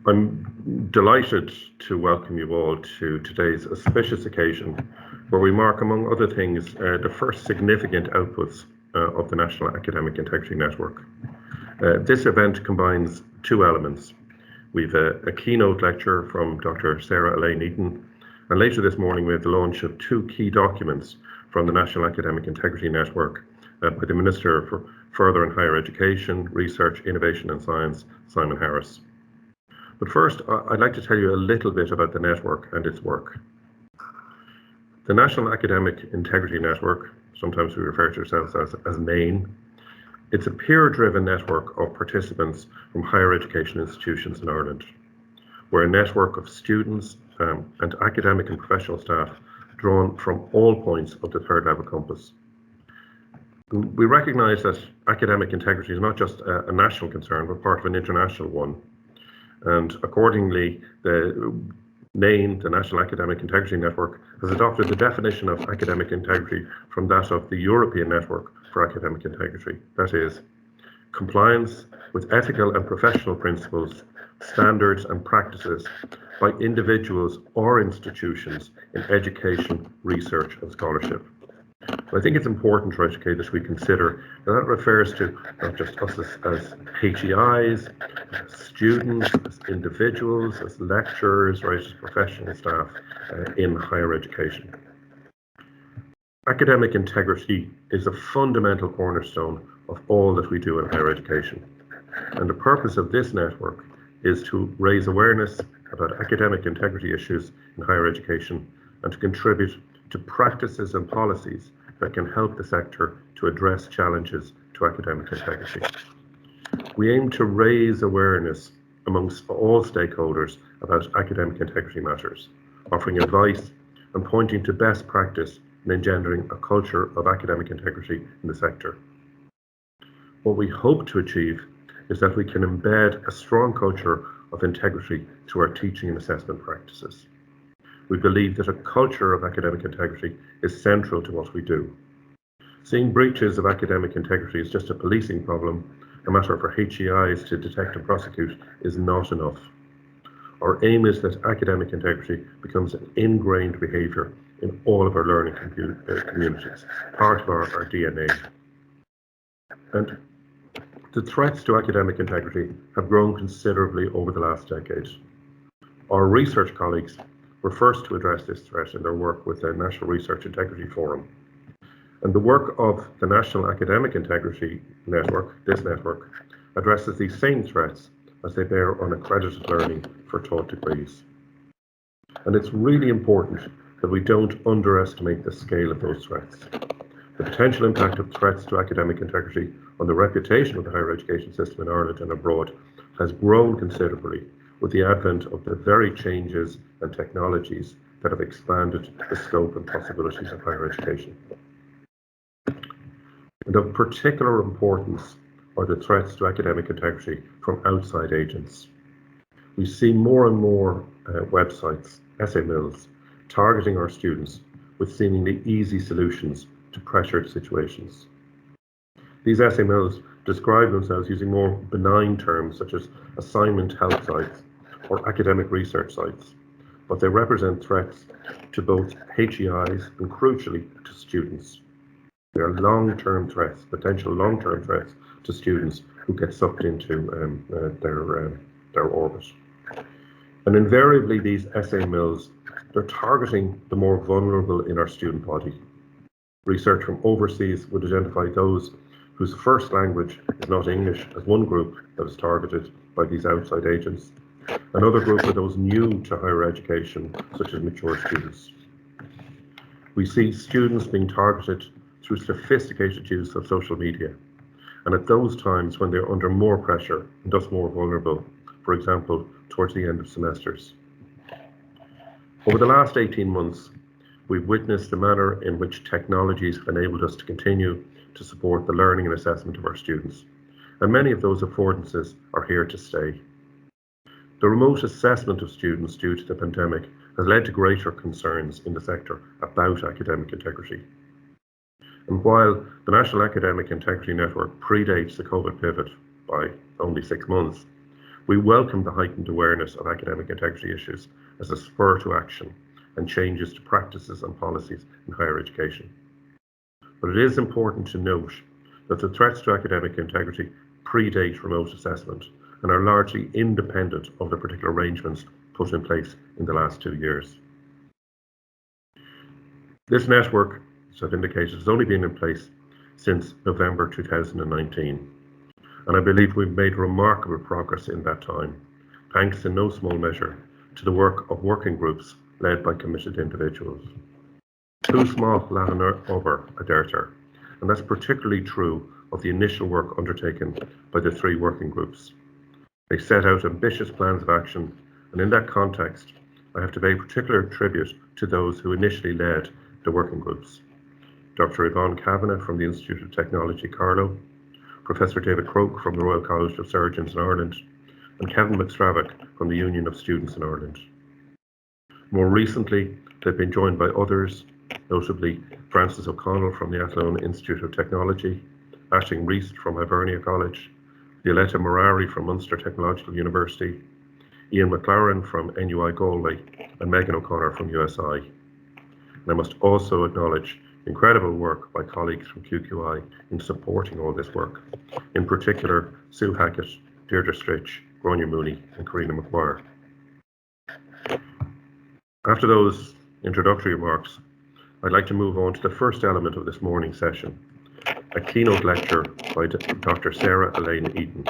I'm delighted to welcome you all to today's auspicious occasion, where we mark, among other things, the first significant outputs of the National Academic Integrity Network. This event combines two elements. We've a keynote lecture from Dr. Sarah Elaine Eaton, and later this morning we have the launch of two key documents from the National Academic Integrity Network by the Minister for Further and Higher Education, Research, Innovation and Science, Simon Harris. But first, I'd like to tell you a little bit about the network and its work. The National Academic Integrity Network, sometimes we refer to ourselves as NAIN, it's a peer-driven network of participants from higher education institutions in Ireland. We're a network of students and academic and professional staff drawn from all points of the third level compass. We recognise that academic integrity is not just a national concern, but part of an international one. And accordingly, the NAIN, the National Academic Integrity Network, has adopted the definition of academic integrity from that of the European Network for Academic Integrity. That is, compliance with ethical and professional principles, standards and practices by individuals or institutions in education, research and scholarship. I think it's important for educators we consider that refers to not just us as HEIs, as students, as individuals, as lecturers, right, as professional staff in higher education. Academic integrity is a fundamental cornerstone of all that we do in higher education. And the purpose of this network is to raise awareness about academic integrity issues in higher education and to contribute to practices and policies that can help the sector to address challenges to academic integrity. We aim to raise awareness amongst all stakeholders about academic integrity matters, offering advice and pointing to best practice in engendering a culture of academic integrity in the sector. What we hope to achieve is that we can embed a strong culture of integrity to our teaching and assessment practices. We believe that a culture of academic integrity is central to what we do. Seeing breaches of academic integrity as just a policing problem, a matter for HEIs to detect and prosecute, is not enough. Our aim is that academic integrity becomes an ingrained behaviour in all of our learning communities, part of our DNA. And the threats to academic integrity have grown considerably over the last decade. Our research colleagues were first to address this threat in their work with the National Research Integrity Forum. And the work of the National Academic Integrity Network, this network, addresses these same threats as they bear on accredited learning for taught degrees. And it's really important that we don't underestimate the scale of those threats. The potential impact of threats to academic integrity on the reputation of the higher education system in Ireland and abroad has grown considerably with the advent of the very changes and technologies that have expanded the scope and possibilities of higher education. And of particular importance are the threats to academic integrity from outside agents. We see more and more websites, essay mills, targeting our students with seemingly easy solutions to pressured situations. These essay mills describe themselves using more benign terms such as assignment help sites or academic research sites, but they represent threats to both HEIs and crucially to students. They are long-term threats, potential long-term threats to students who get sucked into their orbit. And invariably these essay mills, they're targeting the more vulnerable in our student body. Research from overseas would identify those whose first language is not English as one group that is targeted by these outside agents. Another group are those new to higher education, such as mature students. We see students being targeted through sophisticated use of social media, and at those times when they're under more pressure and thus more vulnerable, for example, towards the end of semesters. Over the last 18 months, we've witnessed the manner in which technologies have enabled us to continue to support the learning and assessment of our students, and many of those affordances are here to stay. The remote assessment of students due to the pandemic has led to greater concerns in the sector about academic integrity. And while the National Academic Integrity Network predates the COVID pivot by only 6 months, We welcome the heightened awareness of academic integrity issues as a spur to action and changes to practices and policies in higher education. But it is important to note that the threats to academic integrity predate remote assessment and are largely independent of the particular arrangements put in place in the last 2 years. This network, as I've indicated, has only been in place since November 2019, and I believe we've made remarkable progress in that time, thanks in no small measure to the work of working groups led by committed individuals. Too small Latin over a derter, and that's particularly true of the initial work undertaken by the 3 working groups. They set out ambitious plans of action, and in that context, I have to pay particular tribute to those who initially led the working groups. Dr. Yvonne Kavanagh from the Institute of Technology, Carlow, Professor David Croke from the Royal College of Surgeons in Ireland, and Kevin McStravick from the Union of Students in Ireland. More recently, they've been joined by others, notably Francis O'Connell from the Athlone Institute of Technology, Aisling Reist from Hibernia College, Violetta Morari from Munster Technological University, Ian McLaren from NUI Galway, and Megan O'Connor from USI. And I must also acknowledge incredible work by colleagues from QQI in supporting all this work, in particular Sue Hackett, Deirdre Stritch, Gráinne Mooney, and Karina McGuire. After those introductory remarks, I'd like to move on to the first element of this morning's session, a keynote lecture by Dr. Sarah Elaine Eaton.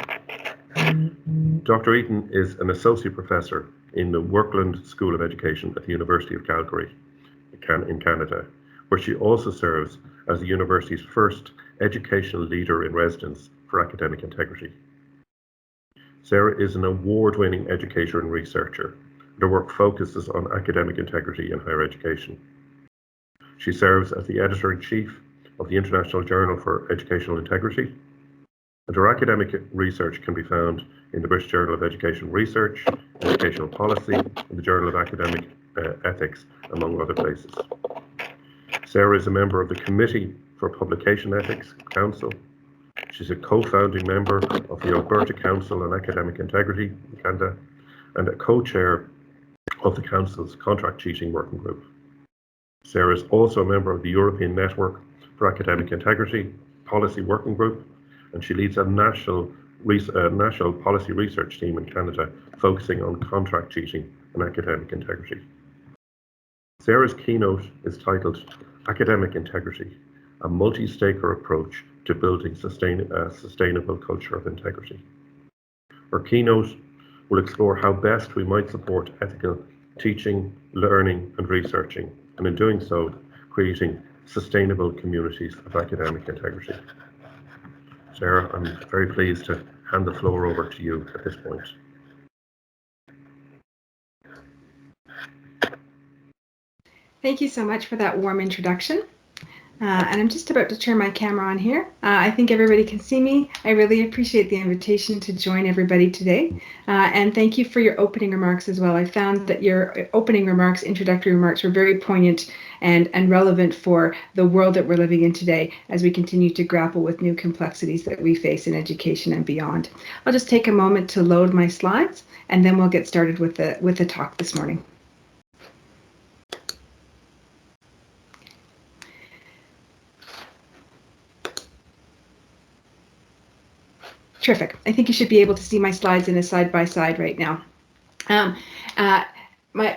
Dr. Eaton is an associate professor in the Workland School of Education at the University of Calgary in Canada, where she also serves as the university's first educational leader in residence for academic integrity. Sarah is an award-winning educator and researcher. Her work focuses on academic integrity in higher education. She serves as the editor-in-chief of the International Journal for Educational Integrity, and her academic research can be found in the British Journal of Education Research, Educational Policy, and the Journal of Academic Ethics, among other places. Sarah is a member of the Committee for Publication Ethics Council. She's a co-founding member of the Alberta Council on Academic Integrity in Canada and a co-chair of the Council's Contract Cheating Working Group. Sarah is also a member of the European Network for Academic Integrity Policy Working Group, and she leads a national policy research team in Canada focusing on contract cheating and academic integrity. Sarah's keynote is titled Academic Integrity, a multi-stakeholder approach to building a sustainable culture of integrity. Her keynote will explore how best we might support ethical teaching, learning, and researching, and in doing so, creating sustainable communities of academic integrity. Sarah, I'm very pleased to hand the floor over to you at this point. Thank you so much for that warm introduction. And I'm just about to turn my camera on here. I think everybody can see me. I really appreciate the invitation to join everybody today. And thank you for your opening remarks as well. I found that your opening remarks, introductory remarks, were very poignant and relevant for the world that we're living in today as we continue to grapple with new complexities that we face in education and beyond. I'll just take a moment to load my slides, and then we'll get started with the talk this morning. Terrific. I think you should be able to see my slides in a side-by-side right now.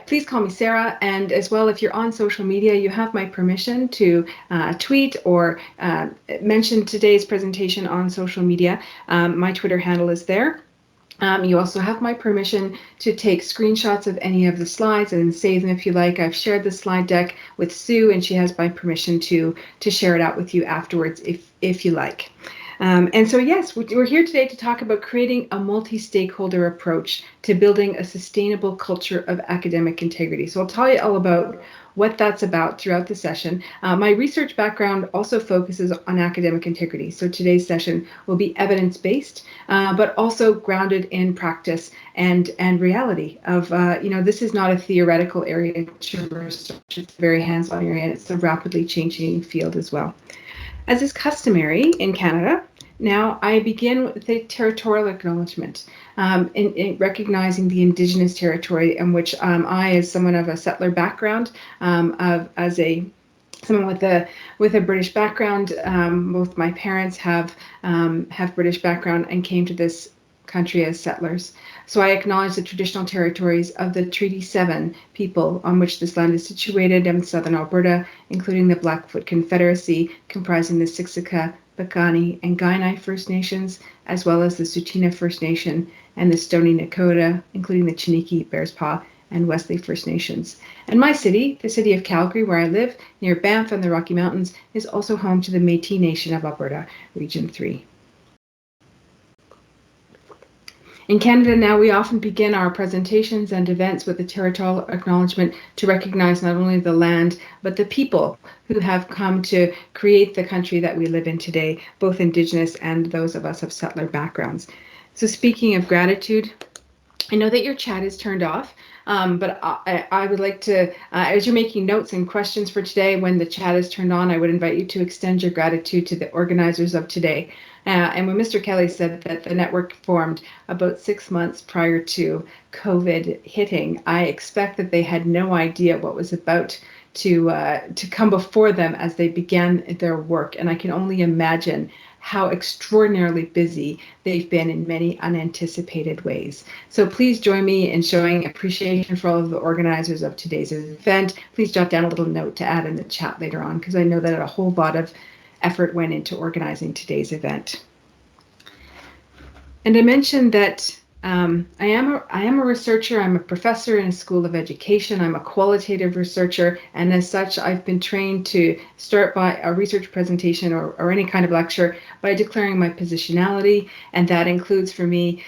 Please call me Sarah, and as well, if you're on social media, you have my permission to tweet or mention today's presentation on social media. My Twitter handle is there. You also have my permission to take screenshots of any of the slides and save them if you like. I've shared the slide deck with Sue, and she has my permission to share it out with you afterwards if you like. And so, yes, we're here today to talk about creating a multi-stakeholder approach to building a sustainable culture of academic integrity. So I'll tell you all about what that's about throughout the session. My research background also focuses on academic integrity. So today's session will be evidence-based, but also grounded in practice and reality of, this is not a theoretical area to research. It's a very hands-on area, and it's a rapidly changing field as well. As is customary in Canada, Now, I begin with the territorial acknowledgement, in recognizing the Indigenous territory in which I, as someone of a settler background, someone with a British background, both my parents have British background and came to this country as settlers. So I acknowledge the traditional territories of the Treaty 7 people on which this land is situated in southern Alberta, including the Blackfoot Confederacy, comprising the Siksika, Piikani, and Kainai First Nations, as well as the Tsuut'ina First Nation and the Stoney Nakoda, including the Chiniki, Bearspaw, and Wesley First Nations. And my city, the city of Calgary, where I live, near Banff and the Rocky Mountains, is also home to the Métis Nation of Alberta, Region 3. In Canada now, we often begin our presentations and events with a territorial acknowledgement to recognize not only the land, but the people who have come to create the country that we live in today, both Indigenous and those of us of settler backgrounds. So speaking of gratitude, I know that your chat is turned off, but I would like to, as you're making notes and questions for today, when the chat is turned on, I would invite you to extend your gratitude to the organizers of today. And when Mr. Kelly said that the network formed about 6 months prior to COVID hitting, I expect that they had no idea what was about to come before them as they began their work. And I can only imagine how extraordinarily busy they've been in many unanticipated ways. So please join me in showing appreciation for all of the organizers of today's event. Please jot down a little note to add in the chat later on, because I know that a whole lot of effort went into organizing today's event. And I mentioned that I am a researcher. I'm a professor in a school of education. I'm a qualitative researcher, and as such, I've been trained to start by a research presentation or any kind of lecture by declaring my positionality, and that includes for me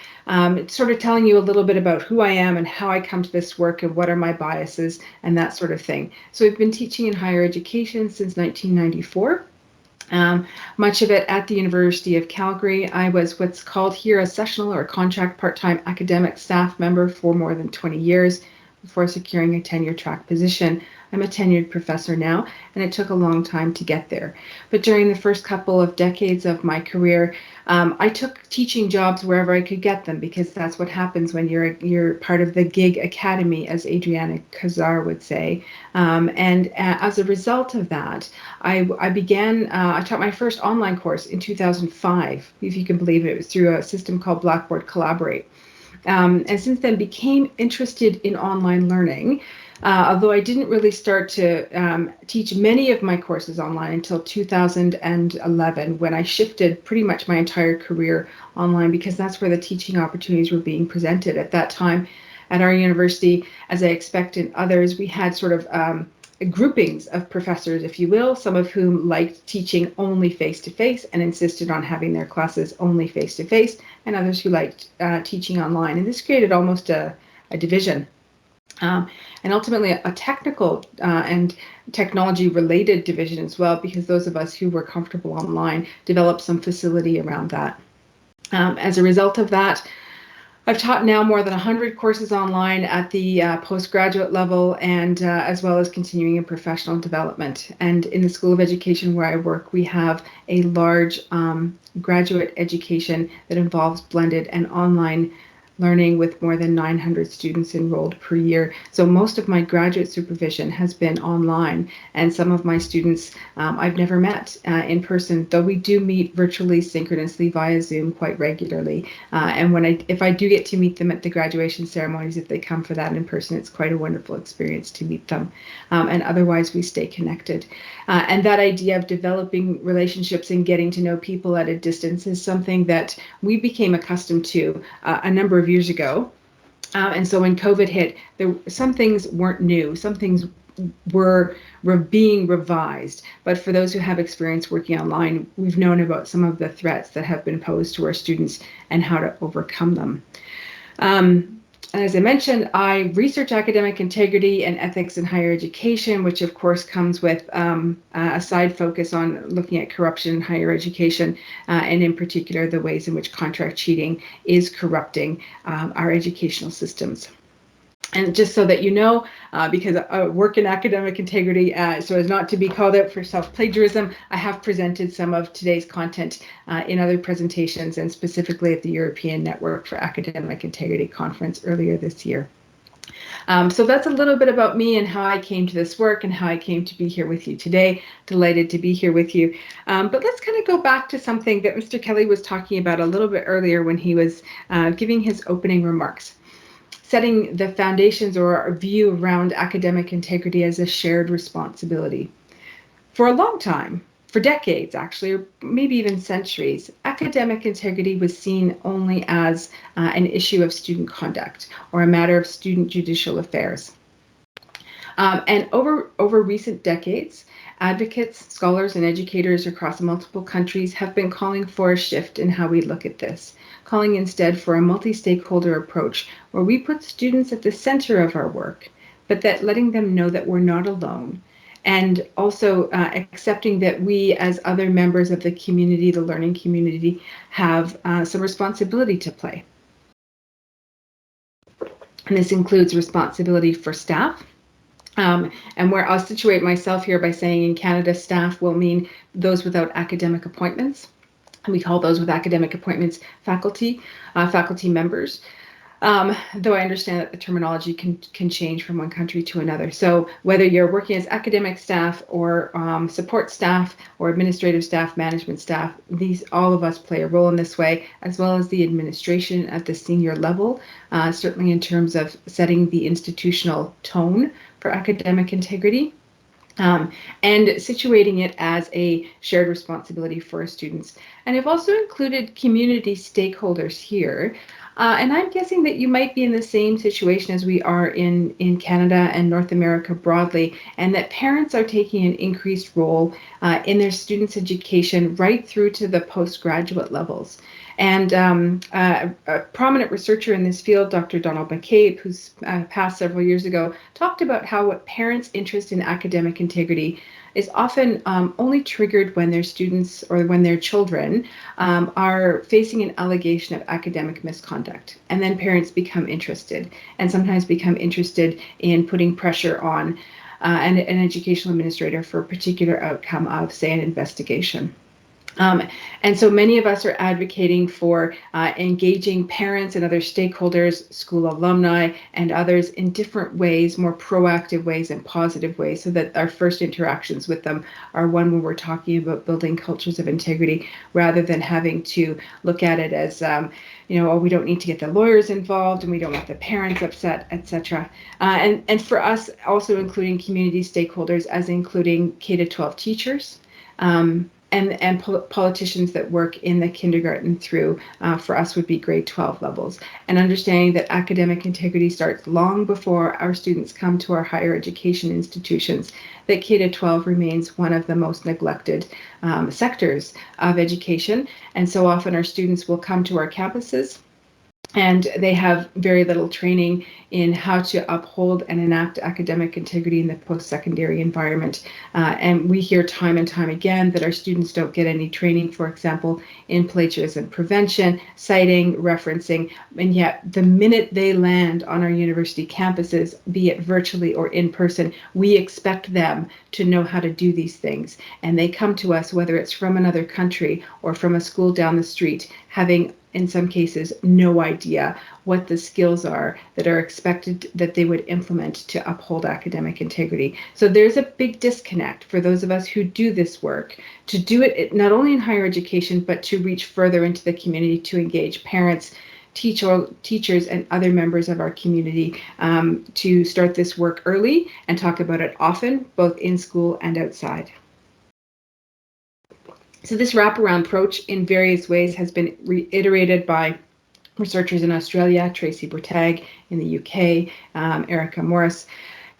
sort of telling you a little bit about who I am and how I come to this work and what are my biases and that sort of thing. So I've been teaching in higher education since 1994. Much of it at the University of Calgary. I was what's called here a sessional or contract part-time academic staff member for more than 20 years before securing a tenure track position. I'm a tenured professor now, and it took a long time to get there. But during the first couple of decades of my career, I took teaching jobs wherever I could get them, because that's what happens when you're part of the gig academy, as Adriana Kazar would say. And as a result of that, I taught my first online course in 2005, if you can believe it. It was through a system called Blackboard Collaborate. And since then became interested in online learning, although I didn't really start to teach many of my courses online until 2011, when I shifted pretty much my entire career online, because that's where the teaching opportunities were being presented. At that time at our university, as I expect in others, we had sort of groupings of professors, if you will, some of whom liked teaching only face-to-face and insisted on having their classes only face-to-face, and others who liked teaching online. And this created almost a division. And ultimately a technical and technology-related division as well, because those of us who were comfortable online developed some facility around that. As a result of that, I've taught now more than 100 courses online at the postgraduate level, and as well as continuing in professional development. And in the School of Education where I work, we have a large graduate education that involves blended and online learning with more than 900 students enrolled per year. So most of my graduate supervision has been online, and some of my students I've never met in person, though we do meet virtually synchronously via Zoom quite regularly. And if I do get to meet them at the graduation ceremonies, if they come for that in person, it's quite a wonderful experience to meet them. And otherwise we stay connected. And that idea of developing relationships and getting to know people at a distance is something that we became accustomed to a number of years ago. And so when COVID hit, some things weren't new, some things were being revised. But for those who have experience working online, we've known about some of the threats that have been posed to our students and how to overcome them. And as I mentioned, I research academic integrity and ethics in higher education, which of course comes with a side focus on looking at corruption in higher education, and in particular the ways in which contract cheating is corrupting our educational systems. And just so that you know, because I work in academic integrity, so as not to be called out for self-plagiarism, I have presented some of today's content in other presentations, and specifically at the European Network for Academic Integrity Conference earlier this year. So that's a little bit about me and how I came to this work and how I came to be here with you today. Delighted to be here with you. But let's kind of go back to something that Mr. Kelly was talking about a little bit earlier when he was giving his opening remarks. Setting the foundations or a view around academic integrity as a shared responsibility. For a long time, for decades actually, or maybe even centuries, academic integrity was seen only as an issue of student conduct or a matter of student judicial affairs. And over recent decades, advocates, scholars, and educators across multiple countries have been calling for a shift in how we look at this, calling instead for a multi-stakeholder approach where we put students at the center of our work, but that letting them know that we're not alone, and also accepting that we as other members of the community, the learning community, have some responsibility to play. And this includes responsibility for staff. And where I'll situate myself here by saying in Canada, staff will mean those without academic appointments. And we call those with academic appointments faculty members. Though I understand that the terminology can change from one country to another. So whether you're working as academic staff or support staff or administrative staff, management staff, all of us play a role in this way, as well as the administration at the senior level, certainly in terms of setting the institutional tone for academic integrity. And situating it as a shared responsibility for our students. And I've also included community stakeholders here. And I'm guessing that you might be in the same situation as we are in Canada and North America broadly, and that parents are taking an increased role in their students' education right through to the postgraduate levels. And a prominent researcher in this field, Dr. Donald McCabe, who's passed several years ago, talked about how parents' interest in academic integrity is often only triggered when their students or when their children are facing an allegation of academic misconduct. And then parents become interested, and sometimes become interested in putting pressure on an educational administrator for a particular outcome of, say, an investigation. And so many of us are advocating for engaging parents and other stakeholders, school alumni, and others in different ways, more proactive ways and positive ways, so that our first interactions with them are one where we're talking about building cultures of integrity, rather than having to look at it as, oh, we don't need to get the lawyers involved and we don't want the parents upset, etc. And for us, also including community stakeholders, as including K-12 teachers, and politicians that work in the kindergarten through, for us, would be grade 12 levels. And understanding that academic integrity starts long before our students come to our higher education institutions, that K-12 remains one of the most neglected sectors of education. And so often our students will come to our campuses and they have very little training in how to uphold and enact academic integrity in the post-secondary environment. And we hear time and time again that our students don't get any training, for example, in plagiarism prevention, citing, referencing, and yet the minute they land on our university campuses, be it virtually or in person, we expect them to know how to do these things. And they come to us, whether it's from another country or from a school down the street, having in some cases no idea what the skills are that are expected that they would implement to uphold academic integrity. So there's a big disconnect for those of us who do this work, to do it not only in higher education, but to reach further into the community, to engage parents, teachers, and other members of our community, to start this work early and talk about it often, both in school and outside. So this wraparound approach in various ways has been reiterated by researchers in Australia, Tracy Brutag in the UK, Erica Morris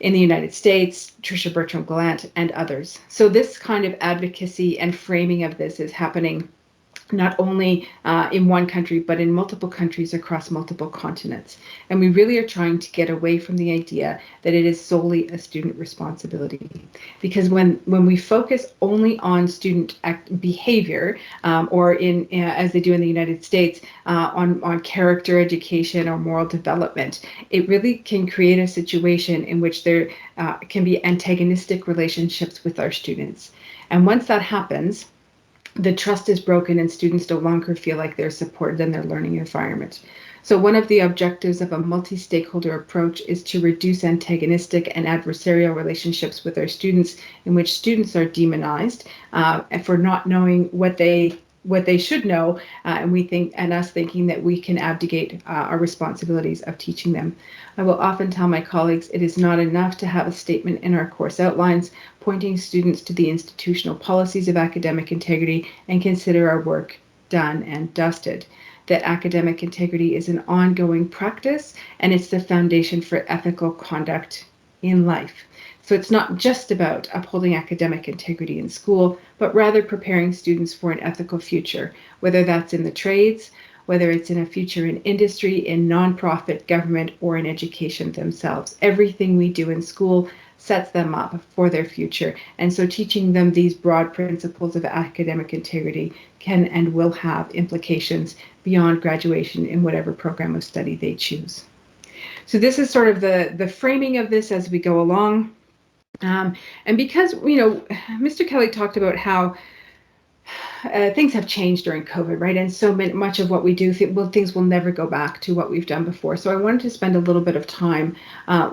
in the United States, Tricia Bertram-Gallant, and others. So this kind of advocacy and framing of this is happening not only in one country, but in multiple countries across multiple continents. And we really are trying to get away from the idea that it is solely a student responsibility. Because when we focus only on student behavior, or as they do in the United States, on character education or moral development, it really can create a situation in which there can be antagonistic relationships with our students. And once that happens, the trust is broken and students no longer feel like they're supported in their learning environment. So one of the objectives of a multi-stakeholder approach is to reduce antagonistic and adversarial relationships with our students, in which students are demonized for not knowing what they should know, and us thinking that we can abdicate our responsibilities of teaching them. I will often tell my colleagues it is not enough to have a statement in our course outlines pointing students to the institutional policies of academic integrity and consider our work done and dusted. That academic integrity is an ongoing practice, and it's the foundation for ethical conduct in life. So it's not just about upholding academic integrity in school, but rather preparing students for an ethical future, whether that's in the trades, whether it's in a future in industry, in nonprofit, government, or in education themselves. Everything we do in school sets them up for their future. And so teaching them these broad principles of academic integrity can and will have implications beyond graduation in whatever program of study they choose. So this is sort of the framing of this as we go along. And because, Mr. Kelly talked about how things have changed during COVID, right? And so much of what we do, things will never go back to what we've done before. So I wanted to spend a little bit of time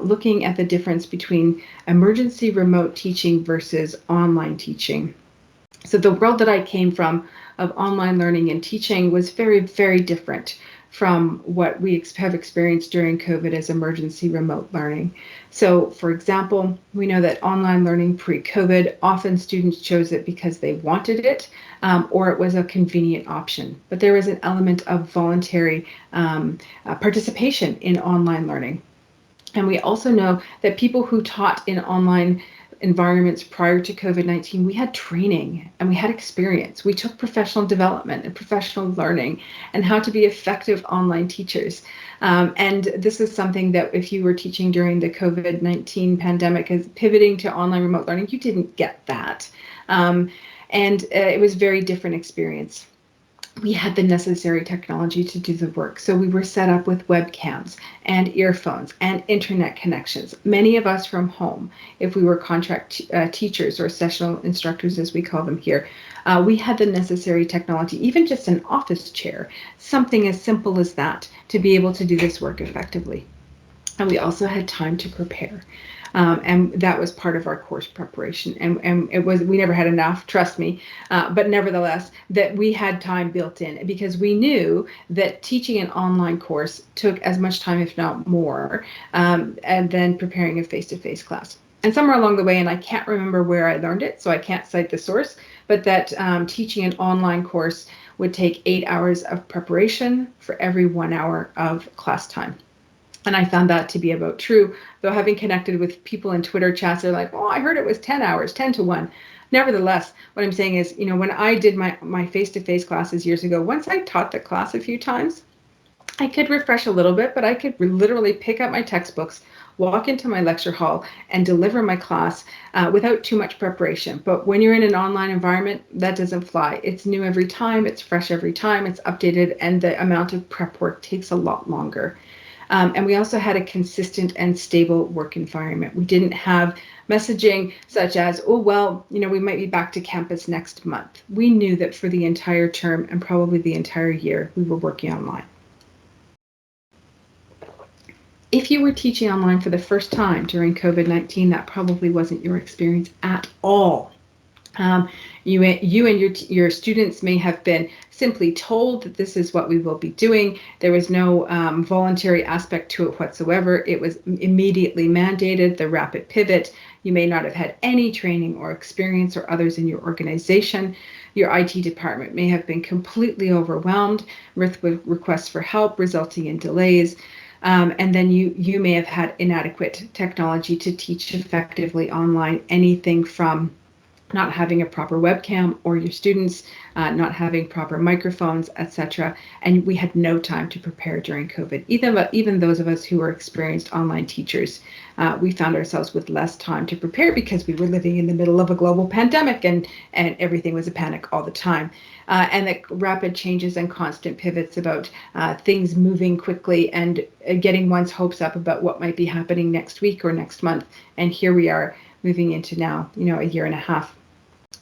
looking at the difference between emergency remote teaching versus online teaching. So the world that I came from of online learning and teaching was very, very different from what we have experienced during COVID as emergency remote learning. So, for example, we know that online learning pre-COVID, often students chose it because they wanted it, or it was a convenient option. But there was an element of voluntary participation in online learning. And we also know that people who taught in online environments prior to COVID-19, we had training and we had experience. We took professional development and professional learning and how to be effective online teachers. And this is something that if you were teaching during the COVID-19 pandemic, as pivoting to online remote learning, you didn't get that. And it was a very different experience. We had the necessary technology to do the work. So we were set up with webcams and earphones and internet connections, many of us from home. If we were contract teachers or sessional instructors, as we call them here, we had the necessary technology, even just an office chair, something as simple as that, to be able to do this work effectively. And we also had time to prepare. And that was part of our course preparation. And it was, we never had enough, trust me, but nevertheless, that we had time built in because we knew that teaching an online course took as much time, if not more, and then preparing a face-to-face class. And somewhere along the way, and I can't remember where I learned it, so I can't cite the source, but that teaching an online course would take 8 hours of preparation for every 1 hour of class time. And I found that to be about true, though having connected with people in Twitter chats, they're like, oh, I heard it was 10 hours, 10 to 1. Nevertheless, what I'm saying is, when I did my face-to-face classes years ago, once I taught the class a few times, I could refresh a little bit, but I could literally pick up my textbooks, walk into my lecture hall, and deliver my class without too much preparation. But when you're in an online environment, that doesn't fly. It's new every time, it's fresh every time, it's updated, and the amount of prep work takes a lot longer. And we also had a consistent and stable work environment. We didn't have messaging such as, oh, well, we might be back to campus next month. We knew that for the entire term and probably the entire year, we were working online. If you were teaching online for the first time during COVID-19, that probably wasn't your experience at all. You and your students may have been simply told that this is what we will be doing. There was no voluntary aspect to it whatsoever. It was immediately mandated, the rapid pivot. You may not have had any training or experience or others in your organization. Your IT department may have been completely overwhelmed with requests for help, resulting in delays. And then you may have had inadequate technology to teach effectively online, anything from not having a proper webcam, or your students not having proper microphones, etc. And we had no time to prepare during COVID. Even those of us who were experienced online teachers, we found ourselves with less time to prepare because we were living in the middle of a global pandemic and everything was a panic all the time. And the rapid changes and constant pivots about things moving quickly and getting one's hopes up about what might be happening next week or next month. And here we are moving into now, a year and a half.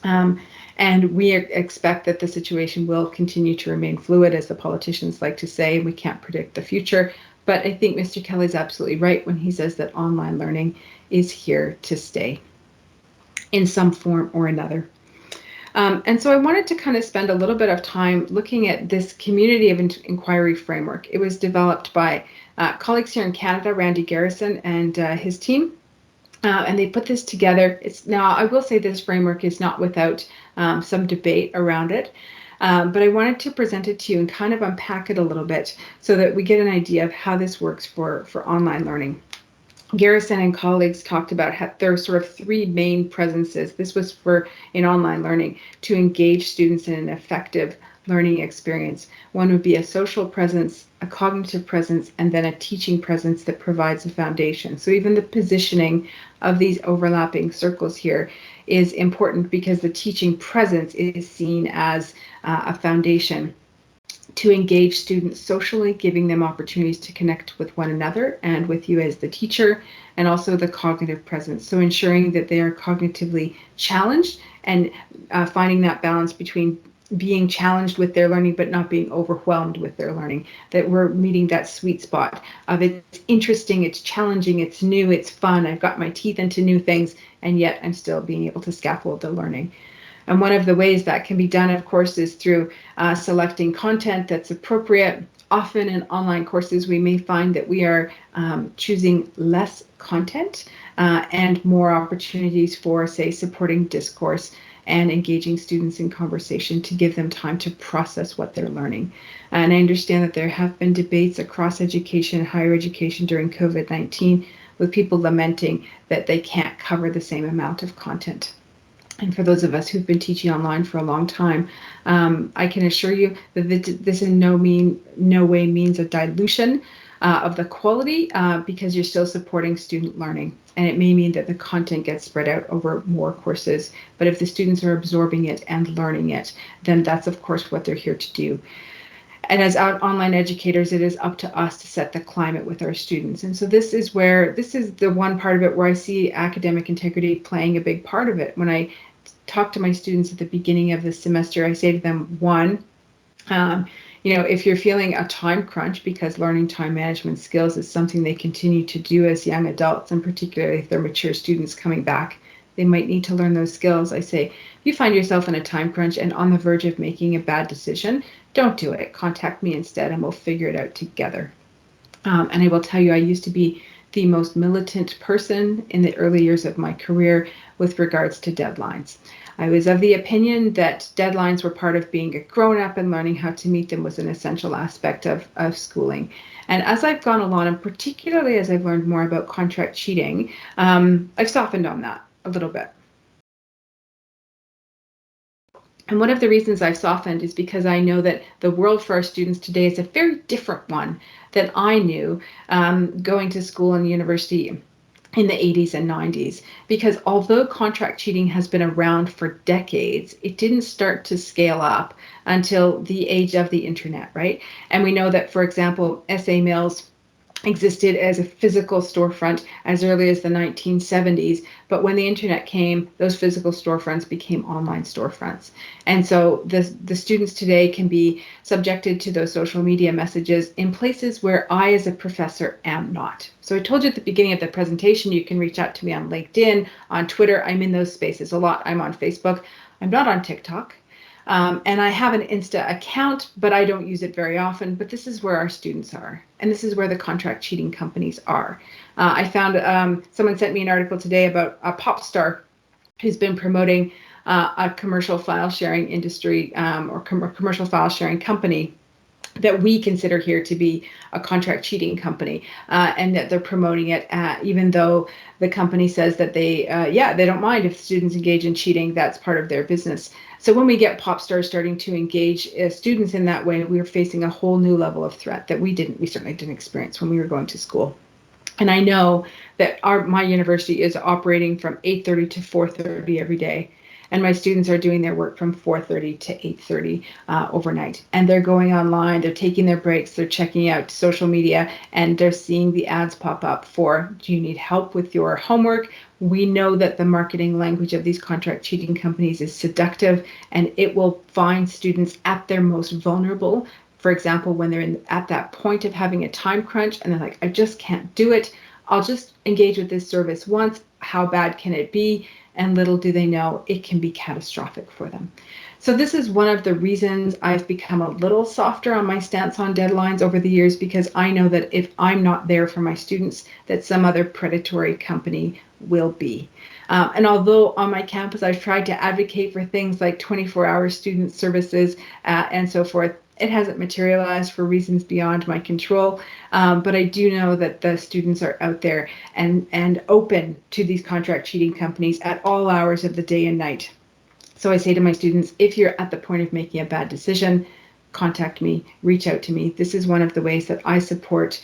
And we expect that the situation will continue to remain fluid, as the politicians like to say. We can't predict the future. But I think Mr. Kelly is absolutely right when he says that online learning is here to stay in some form or another. And so I wanted to kind of spend a little bit of time looking at this community of inquiry framework. It was developed by colleagues here in Canada, Randy Garrison and his team. And they put this together. Now, I will say this framework is not without some debate around it, but I wanted to present it to you and kind of unpack it a little bit so that we get an idea of how this works for online learning. Garrison and colleagues talked about their sort of three main presences. This was in online learning to engage students in an effective learning experience. One would be a social presence, a cognitive presence, and then a teaching presence that provides a foundation. So even the positioning of these overlapping circles here is important because the teaching presence is seen as a foundation to engage students socially, giving them opportunities to connect with one another and with you as the teacher, and also the cognitive presence. So ensuring that they are cognitively challenged and finding that balance between being challenged with their learning but not being overwhelmed with their learning, that we're meeting that sweet spot of it's interesting, it's challenging, it's new, it's fun, I've got my teeth into new things, and yet I'm still being able to scaffold the learning. And one of the ways that can be done, of course, is through selecting content that's appropriate. Often in online courses, we may find that we are choosing less content and more opportunities for, say, supporting discourse and engaging students in conversation to give them time to process what they're learning. And I understand that there have been debates across education, higher education during COVID-19, with people lamenting that they can't cover the same amount of content. And for those of us who've been teaching online for a long time, I can assure you that this in no way means a dilution of the quality because you're still supporting student learning. And it may mean that the content gets spread out over more courses. But if the students are absorbing it and learning it, then that's, of course, what they're here to do. And as online educators, it is up to us to set the climate with our students. And so this is the one part of it where I see academic integrity playing a big part of it. When I talk to my students at the beginning of the semester, I say to them, one, if you're feeling a time crunch because learning time management skills is something they continue to do as young adults, and particularly if they're mature students coming back, they might need to learn those skills. I say, if you find yourself in a time crunch and on the verge of making a bad decision, don't do it. Contact me instead and we'll figure it out together. And I will tell you, I used to be the most militant person in the early years of my career with regards to deadlines. I was of the opinion that deadlines were part of being a grown-up, and learning how to meet them was an essential aspect of schooling. And as I've gone along, and particularly as I've learned more about contract cheating, I've softened on that a little bit. And one of the reasons I've softened is because I know that the world for our students today is a very different one than I knew going to school and university in the 80s and 90s. Because although contract cheating has been around for decades, it didn't start to scale up until the age of the internet, right? And we know that, for example, SA Mills existed as a physical storefront as early as the 1970s, but when the internet came, those physical storefronts became online storefronts. And so the students today can be subjected to those social media messages in places where I as a professor am not. So I told you at the beginning of the presentation, you can reach out to me on LinkedIn, on Twitter. I'm in those spaces a lot. I'm on Facebook. I'm not on TikTok. And I have an Insta account, but I don't use it very often. But this is where our students are. And this is where the contract cheating companies are. I found someone sent me an article today about a pop star who's been promoting a commercial file sharing industry or commercial file sharing company that we consider here to be a contract cheating company, and that they're promoting it, even though the company says that they don't mind if students engage in cheating. That's part of their business. So when we get pop stars starting to engage students in that way, we're facing a whole new level of threat that we certainly didn't experience when we were going to school. And I know that my university is operating from 8:30 to 4:30 every day. And my students are doing their work from 4:30 to 8:30 overnight. And they're going online, they're taking their breaks, they're checking out social media, and they're seeing the ads pop up for, do you need help with your homework? We know that the marketing language of these contract cheating companies is seductive, and it will find students at their most vulnerable. For example, when they're at that point of having a time crunch and they're like, I just can't do it. I'll just engage with this service once. How bad can it be? And little do they know, it can be catastrophic for them. So this is one of the reasons I've become a little softer on my stance on deadlines over the years, because I know that if I'm not there for my students, that some other predatory company will be. And although on my campus I've tried to advocate for things like 24-hour student services and so forth, it hasn't materialized for reasons beyond my control, but I do know that the students are out there and open to these contract cheating companies at all hours of the day and night. So I say to my students, if you're at the point of making a bad decision, contact me, reach out to me. This is one of the ways that I support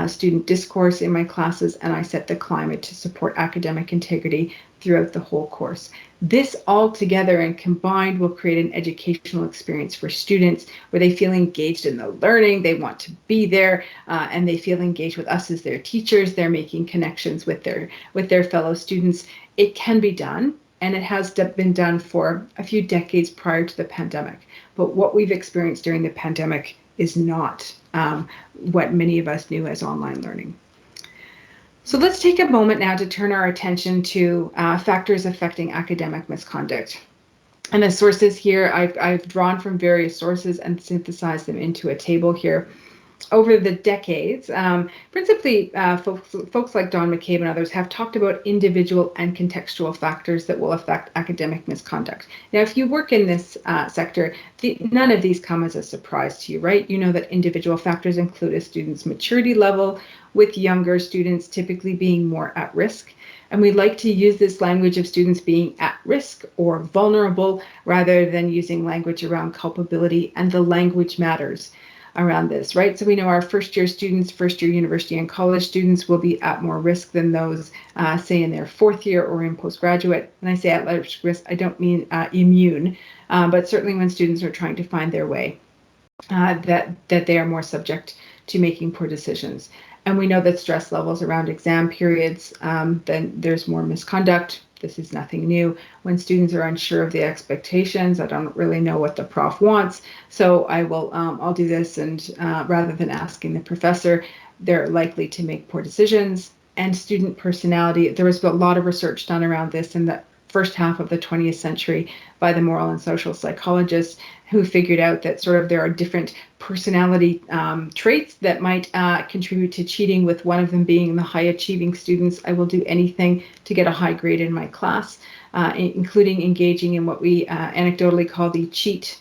student discourse in my classes, and I set the climate to support academic integrity throughout the whole course. This all together and combined will create an educational experience for students where they feel engaged in the learning, they want to be there, and they feel engaged with us as their teachers. They're making connections with their fellow students. It can be done, and it has been done for a few decades prior to the pandemic. But what we've experienced during the pandemic is not what many of us knew as online learning. So let's take a moment now to turn our attention to factors affecting academic misconduct. And the sources here, I've drawn from various sources and synthesized them into a table here. Over the decades, principally folks like Don McCabe and others have talked about individual and contextual factors that will affect academic misconduct. Now, if you work in this sector, none of these come as a surprise to you, right? You know that individual factors include a student's maturity level, with younger students typically being more at risk. And we like to use this language of students being at risk or vulnerable rather than using language around culpability, and the language matters around this, right? So we know our first-year students, first-year university and college students will be at more risk than those, say, in their fourth year or in postgraduate. When I say at large risk, I don't mean immune, but certainly when students are trying to find their way, that they are more subject to making poor decisions. And we know that stress levels around exam periods, then there's more misconduct. This is nothing new. When students are unsure of the expectations, I don't really know what the prof wants, so I'll do this, and rather than asking the professor, they're likely to make poor decisions. And student personality, there was a lot of research done around this in the first half of the 20th century by the moral and social psychologists, who figured out that sort of there are different personality traits that might contribute to cheating, with one of them being the high achieving students. I will do anything to get a high grade in my class, including engaging in what we anecdotally call the cheat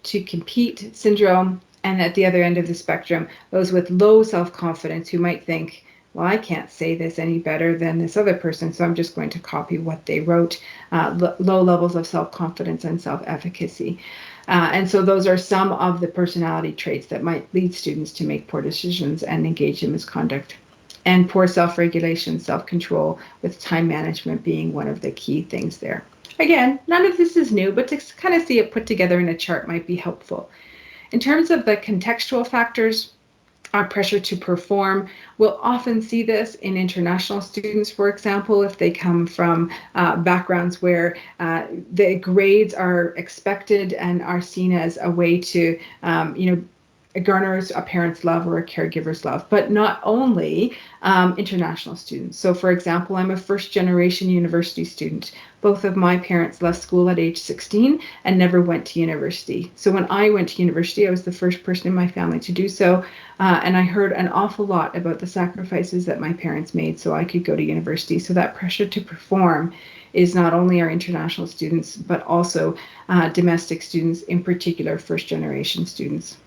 to compete syndrome. And at the other end of the spectrum, those with low self-confidence who might think, well, I can't say this any better than this other person, so I'm just going to copy what they wrote. Low levels of self-confidence and self-efficacy. And so those are some of the personality traits that might lead students to make poor decisions and engage in misconduct. And poor self-regulation, self-control, with time management being one of the key things there. Again, none of this is new, but to kind of see it put together in a chart might be helpful. In terms of the contextual factors, our pressure to perform, we'll often see this in international students, for example, if they come from backgrounds where the grades are expected and are seen as a way to, garners a parent's love or a caregiver's love, but not only international students. So for example, I'm a first generation university student. Both of my parents left school at age 16 and never went to university. So when I went to university, I was the first person in my family to do so. And I heard an awful lot about the sacrifices that my parents made so I could go to university. So that pressure to perform is not only our international students, but also domestic students, in particular first generation students.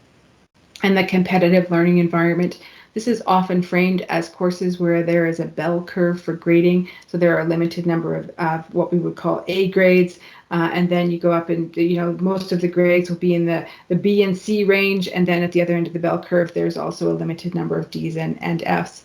And the competitive learning environment. This is often framed as courses where there is a bell curve for grading. So there are a limited number of what we would call A grades. And then you go up and, most of the grades will be in the B and C range. And then at the other end of the bell curve, there's also a limited number of Ds and Fs.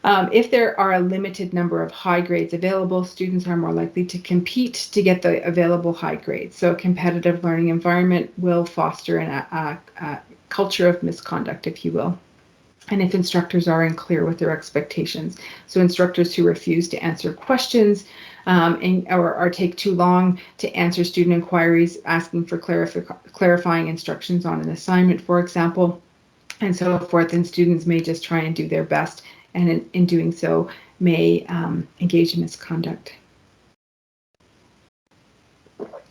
If there are a limited number of high grades available, students are more likely to compete to get the available high grades. So a competitive learning environment will foster a culture of misconduct, if you will. And if instructors are unclear with their expectations. So instructors who refuse to answer questions or take too long to answer student inquiries, asking for clarifying instructions on an assignment, for example, and so forth, and students may just try and do their best, and in doing so may engage in misconduct.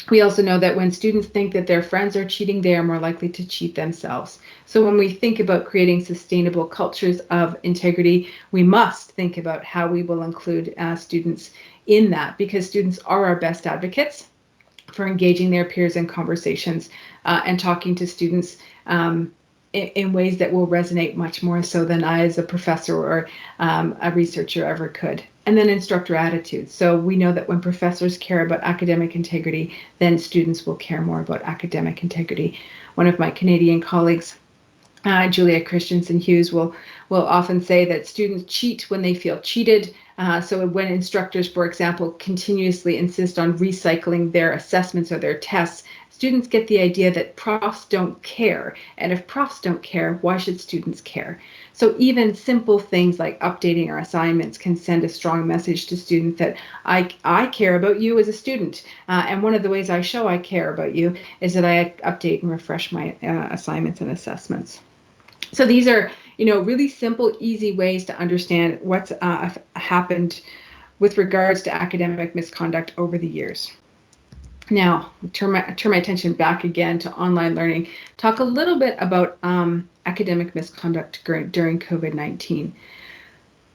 We also know that when students think that their friends are cheating, they are more likely to cheat themselves. So when we think about creating sustainable cultures of integrity, we must think about how we will include students in that, because students are our best advocates for engaging their peers in conversations and talking to students in ways that will resonate much more so than I as a professor or a researcher ever could. And then instructor attitudes. So we know that when professors care about academic integrity, then students will care more about academic integrity. One of my Canadian colleagues, Julia Christensen Hughes, will often say that students cheat when they feel cheated. So when instructors, for example, continuously insist on recycling their assessments or their tests, students get the idea that profs don't care. And if profs don't care, why should students care? So even simple things like updating our assignments can send a strong message to students that I care about you as a student. And one of the ways I show I care about you is that I update and refresh my assignments and assessments. So these are, really simple, easy ways to understand what's happened with regards to academic misconduct over the years. Now, turn my attention back again to online learning. Talk a little bit about academic misconduct during COVID-19.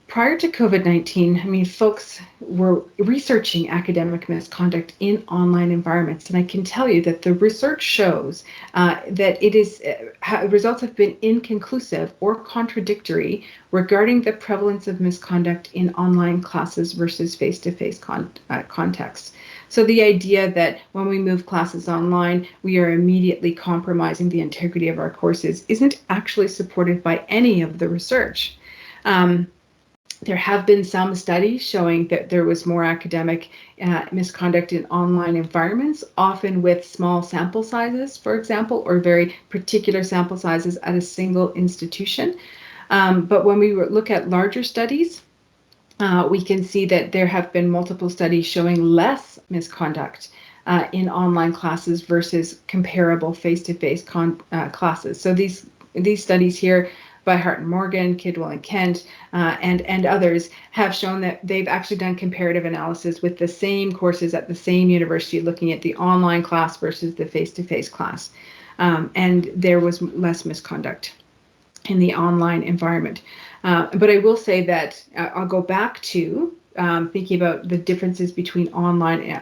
Prior to COVID-19, folks were researching academic misconduct in online environments, and I can tell you that the research shows that results have been inconclusive or contradictory regarding the prevalence of misconduct in online classes versus face-to-face contexts. So the idea that when we move classes online, we are immediately compromising the integrity of our courses isn't actually supported by any of the research. There have been some studies showing that there was more academic misconduct in online environments, often with small sample sizes, for example, or very particular sample sizes at a single institution. But when we look at larger studies, we can see that there have been multiple studies showing less misconduct in online classes versus comparable face-to-face classes. So these studies here by Hart and Morgan, Kidwell and Kent, and others have shown that they've actually done comparative analysis with the same courses at the same university, looking at the online class versus the face-to-face class. And there was less misconduct in the online environment. But I will say that I'll go back to thinking about the differences between online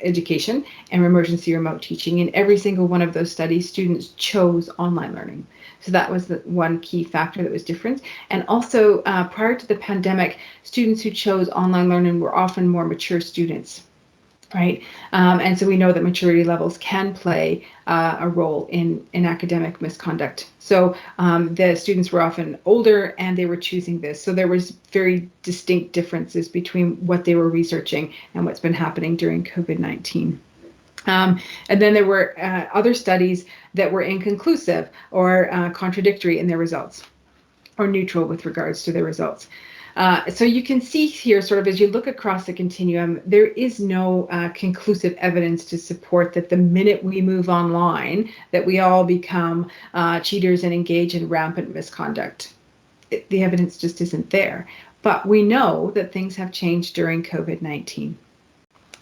education and emergency remote teaching. In every single one of those studies, students chose online learning. So that was the one key factor that was different. And also, prior to the pandemic, students who chose online learning were often more mature students, right? And so we know that maturity levels can play a role in academic misconduct. So the students were often older and they were choosing this. So there was very distinct differences between what they were researching and what's been happening during COVID-19. And then there were other studies that were inconclusive or contradictory in their results, or neutral with regards to their results. So you can see here, sort of as you look across the continuum, there is no conclusive evidence to support that the minute we move online, that we all become cheaters and engage in rampant misconduct. The evidence just isn't there. But we know that things have changed during COVID-19.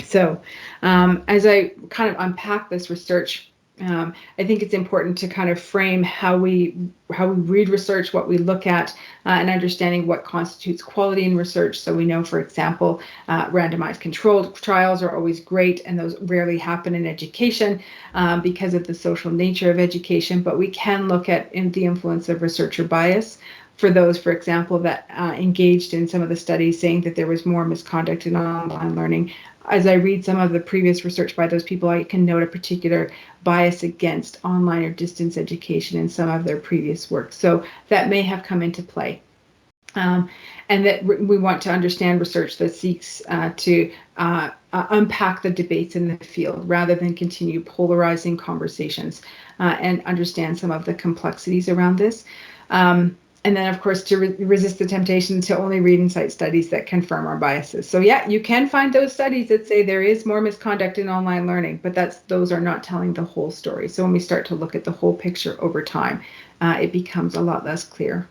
So as I kind of unpack this research, I think it's important to kind of frame how we read research, what we look at, and understanding what constitutes quality in research. So we know, for example, randomized controlled trials are always great, and those rarely happen in education because of the social nature of education. But we can look at the influence of researcher bias for those, for example, that engaged in some of the studies saying that there was more misconduct in online learning. As I read some of the previous research by those people, I can note a particular bias against online or distance education in some of their previous work. So that may have come into play. And that we want to understand research that seeks to unpack the debates in the field rather than continue polarizing conversations and understand some of the complexities around this. And then, of course, to resist the temptation to only read and cite studies that confirm our biases. So yeah, you can find those studies that say there is more misconduct in online learning, but those are not telling the whole story. So when we start to look at the whole picture over time, it becomes a lot less clear.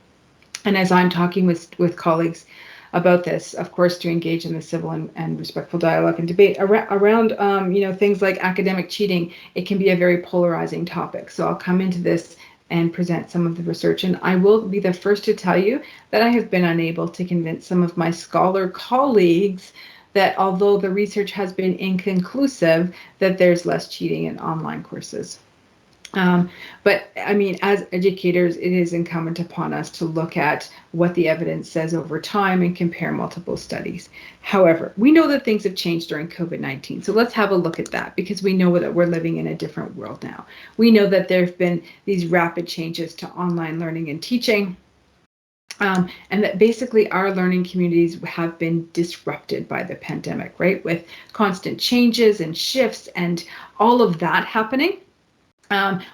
And as I'm talking with colleagues about this, of course, to engage in the civil and respectful dialogue and debate around things like academic cheating, it can be a very polarizing topic. So I'll come into this and present some of the research. And I will be the first to tell you that I have been unable to convince some of my scholar colleagues that although the research has been inconclusive, that there's less cheating in online courses. But I mean, as educators, it is incumbent upon us to look at what the evidence says over time and compare multiple studies. However, we know that things have changed during COVID-19. So let's have a look at that, because we know that we're living in a different world now. We know that there have been these rapid changes to online learning and teaching. And that basically our learning communities have been disrupted by the pandemic, right? With constant changes and shifts and all of that happening.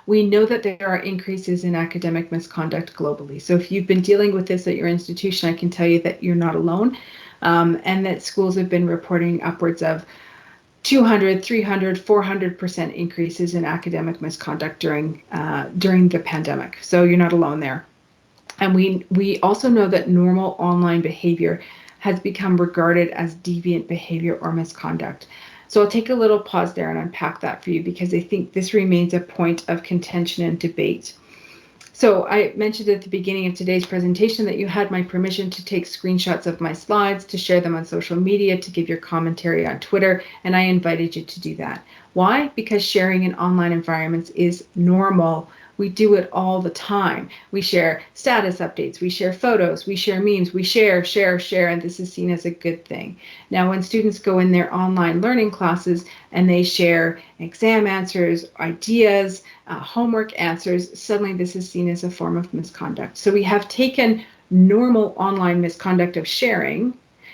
We know that there are increases in academic misconduct globally. So if you've been dealing with this at your institution, I can tell you that you're not alone, and that schools have been reporting upwards of 200, 300, 400% increases in academic misconduct during the pandemic. So you're not alone there. And we also know that normal online behavior has become regarded as deviant behavior or misconduct. So I'll take a little pause there and unpack that for you, because I think this remains a point of contention and debate. So I mentioned at the beginning of today's presentation that you had my permission to take screenshots of my slides, to share them on social media, to give your commentary on Twitter, and I invited you to do that. Why? Because sharing in online environments is normal. We do it all the time. We share status updates, we share photos, we share memes, we share, and this is seen as a good thing. Now, when students go in their online learning classes and they share exam answers, ideas, homework answers, suddenly this is seen as a form of misconduct. So we have taken normal online misconduct of sharing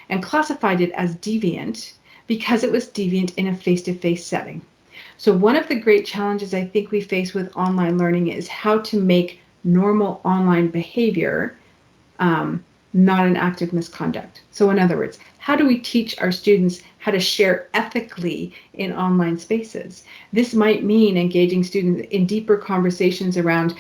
and classified it as deviant because it was deviant in a face-to-face setting. So one of the great challenges I think we face with online learning is how to make normal online behavior not an act of misconduct. So in other words, how do we teach our students how to share ethically in online spaces? This might mean engaging students in deeper conversations around,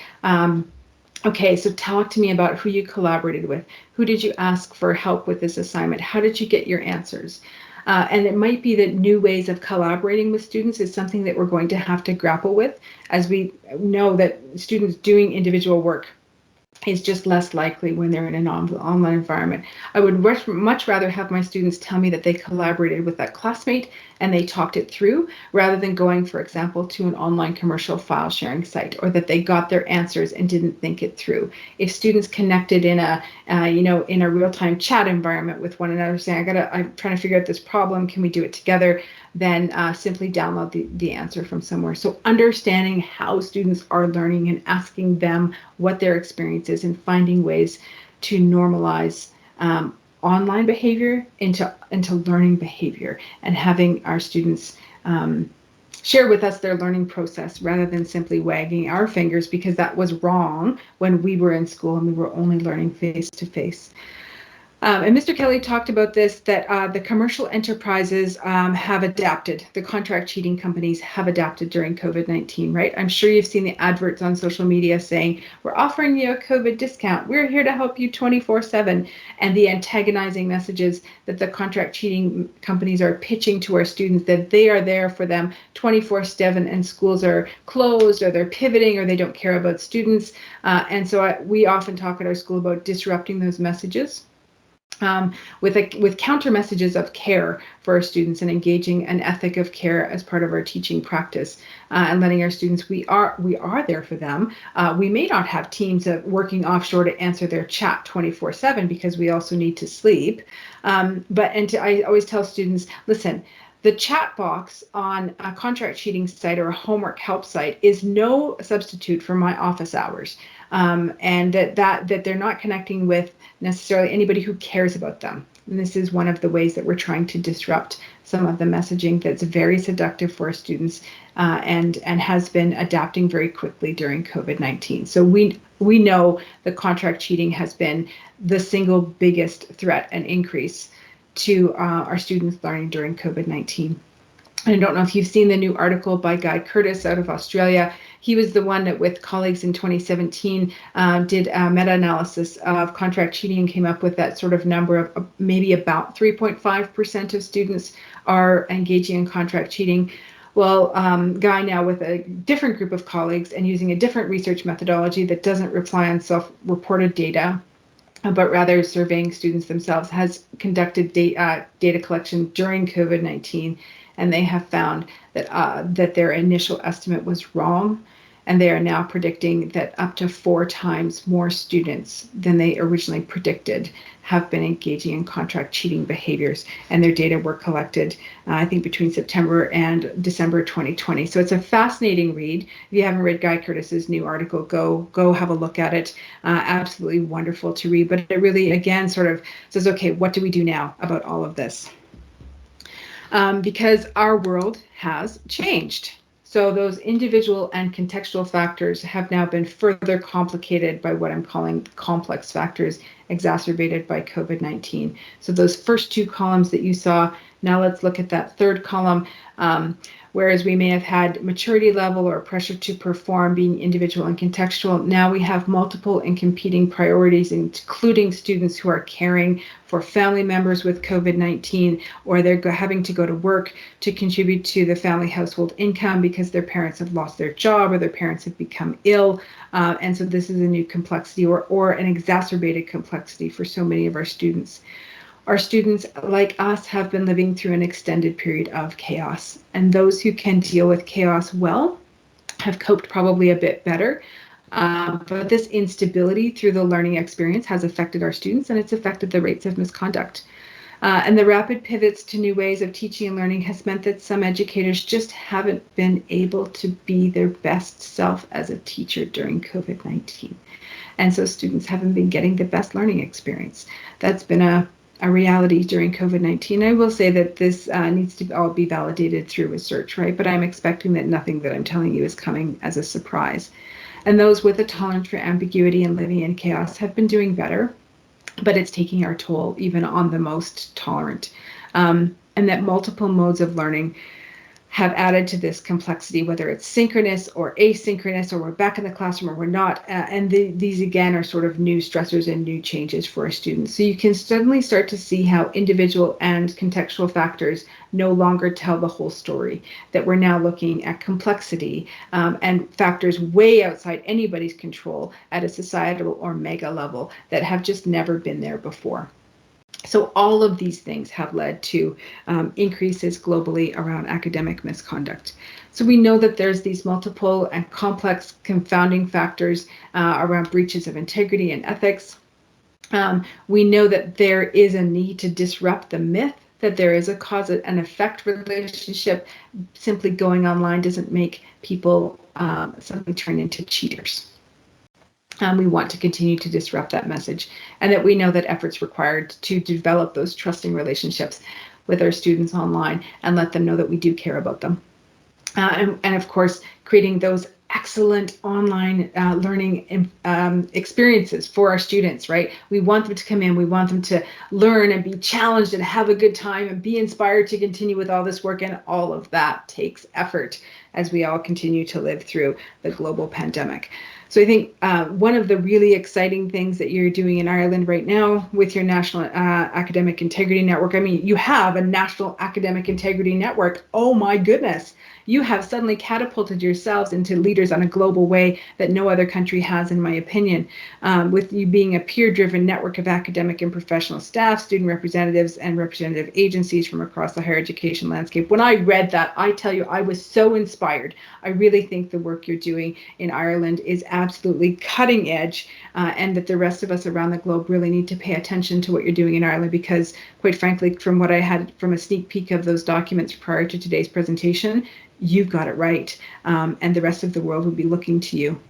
okay, so talk to me about who you collaborated with. Who did you ask for help with this assignment? How did you get your answers? And it might be that new ways of collaborating with students is something that we're going to have to grapple with, as we know that students doing individual work is just less likely when they're in an online environment. I would much rather have my students tell me that they collaborated with that classmate and they talked it through, rather than going, for example, to an online commercial file sharing site, or that they got their answers and didn't think it through. If students connected in a in a real-time chat environment with one another, saying, I'm trying to figure out this problem, can we do it together? Then simply download the answer from somewhere. So understanding how students are learning and asking them what their experience is, and finding ways to normalize online behavior into learning behavior, and having our students share with us their learning process rather than simply wagging our fingers because that was wrong when we were in school and we were only learning face to face. And Mr. Kelly talked about this, that the commercial enterprises have adapted. The contract cheating companies have adapted during COVID-19, right? I'm sure you've seen the adverts on social media saying, we're offering you a COVID discount. We're here to help you 24/7. And the antagonizing messages that the contract cheating companies are pitching to our students, that they are there for them 24/7 and schools are closed or they're pivoting or they don't care about students. And so we often talk at our school about disrupting those messages. With counter messages of care for our students and engaging an ethic of care as part of our teaching practice, and letting our students, we are there for them. We may not have teams working offshore to answer their chat 24/7 because we also need to sleep. I always tell students, listen, the chat box on a contract cheating site or a homework help site is no substitute for my office hours, and that they're not connecting with necessarily anybody who cares about them. And this is one of the ways that we're trying to disrupt some of the messaging that's very seductive for students, and has been adapting very quickly during COVID-19. So we know the contract cheating has been the single biggest threat and increase to our students learning during COVID-19. I don't know if you've seen the new article by Guy Curtis out of Australia. He was the one that, with colleagues in 2017, did a meta-analysis of contract cheating and came up with that sort of number of maybe about 3.5% of students are engaging in contract cheating. Well, Guy now, with a different group of colleagues and using a different research methodology that doesn't rely on self-reported data, but rather surveying students themselves, has conducted data collection during COVID-19, and they have found that their initial estimate was wrong, and they are now predicting that up to 4 times more students than they originally predicted have been engaging in contract cheating behaviors, and their data were collected, I think, between September and December 2020. So it's a fascinating read. If you haven't read Guy Curtis's new article, go have a look at it. Absolutely wonderful to read, but it really, again, sort of says, okay, what do we do now about all of this? Because our world has changed. So those individual and contextual factors have now been further complicated by what I'm calling complex factors exacerbated by COVID-19. So those first 2 columns that you saw, now let's look at that third column. Whereas we may have had maturity level or pressure to perform being individual and contextual, now we have multiple and competing priorities, including students who are caring for family members with COVID-19, or they're having to go to work to contribute to the family household income because their parents have lost their job or their parents have become ill. And so this is a new complexity, or an exacerbated complexity for so many of our students. Our students, like us, have been living through an extended period of chaos, and those who can deal with chaos well have coped probably a bit better. But this instability through the learning experience has affected our students, and it's affected the rates of misconduct. And the rapid pivots to new ways of teaching and learning has meant that some educators just haven't been able to be their best self as a teacher during COVID-19. And so students haven't been getting the best learning experience. That's been a reality during COVID-19. I will say that this needs to all be validated through research, right? But I'm expecting that nothing that I'm telling you is coming as a surprise. And those with a tolerance for ambiguity and living in chaos have been doing better, but it's taking our toll even on the most tolerant. And that multiple modes of learning have added to this complexity, whether it's synchronous or asynchronous, or we're back in the classroom or we're not. And these, again, are sort of new stressors and new changes for our students. So you can suddenly start to see how individual and contextual factors no longer tell the whole story, that we're now looking at complexity and factors way outside anybody's control at a societal or mega level that have just never been there before. So all of these things have led to increases globally around academic misconduct. So we know that there's these multiple and complex confounding factors around breaches of integrity and ethics. We know that there is a need to disrupt the myth that there is a cause and effect relationship. Simply going online doesn't make people suddenly turn into cheaters. We want to continue to disrupt that message, and that we know that efforts required to develop those trusting relationships with our students online and let them know that we do care about them. And of course, creating those excellent online learning experiences for our students, right? We want them to come in, we want them to learn and be challenged and have a good time and be inspired to continue with all this work, and all of that takes effort as we all continue to live through the global pandemic. So I think one of the really exciting things that you're doing in Ireland right now with your National Academic Integrity Network, I mean, you have a National Academic Integrity Network. Oh my goodness. You have suddenly catapulted yourselves into leaders on a global way that no other country has, in my opinion, with you being a peer-driven network of academic and professional staff, student representatives, and representative agencies from across the higher education landscape. When I read that, I tell you, I was so inspired. I really think the work you're doing in Ireland is absolutely cutting edge, and that the rest of us around the globe really need to pay attention to what you're doing in Ireland, because quite frankly, from what I had from a sneak peek of those documents prior to today's presentation, you've got it right, and the rest of the world will be looking to you.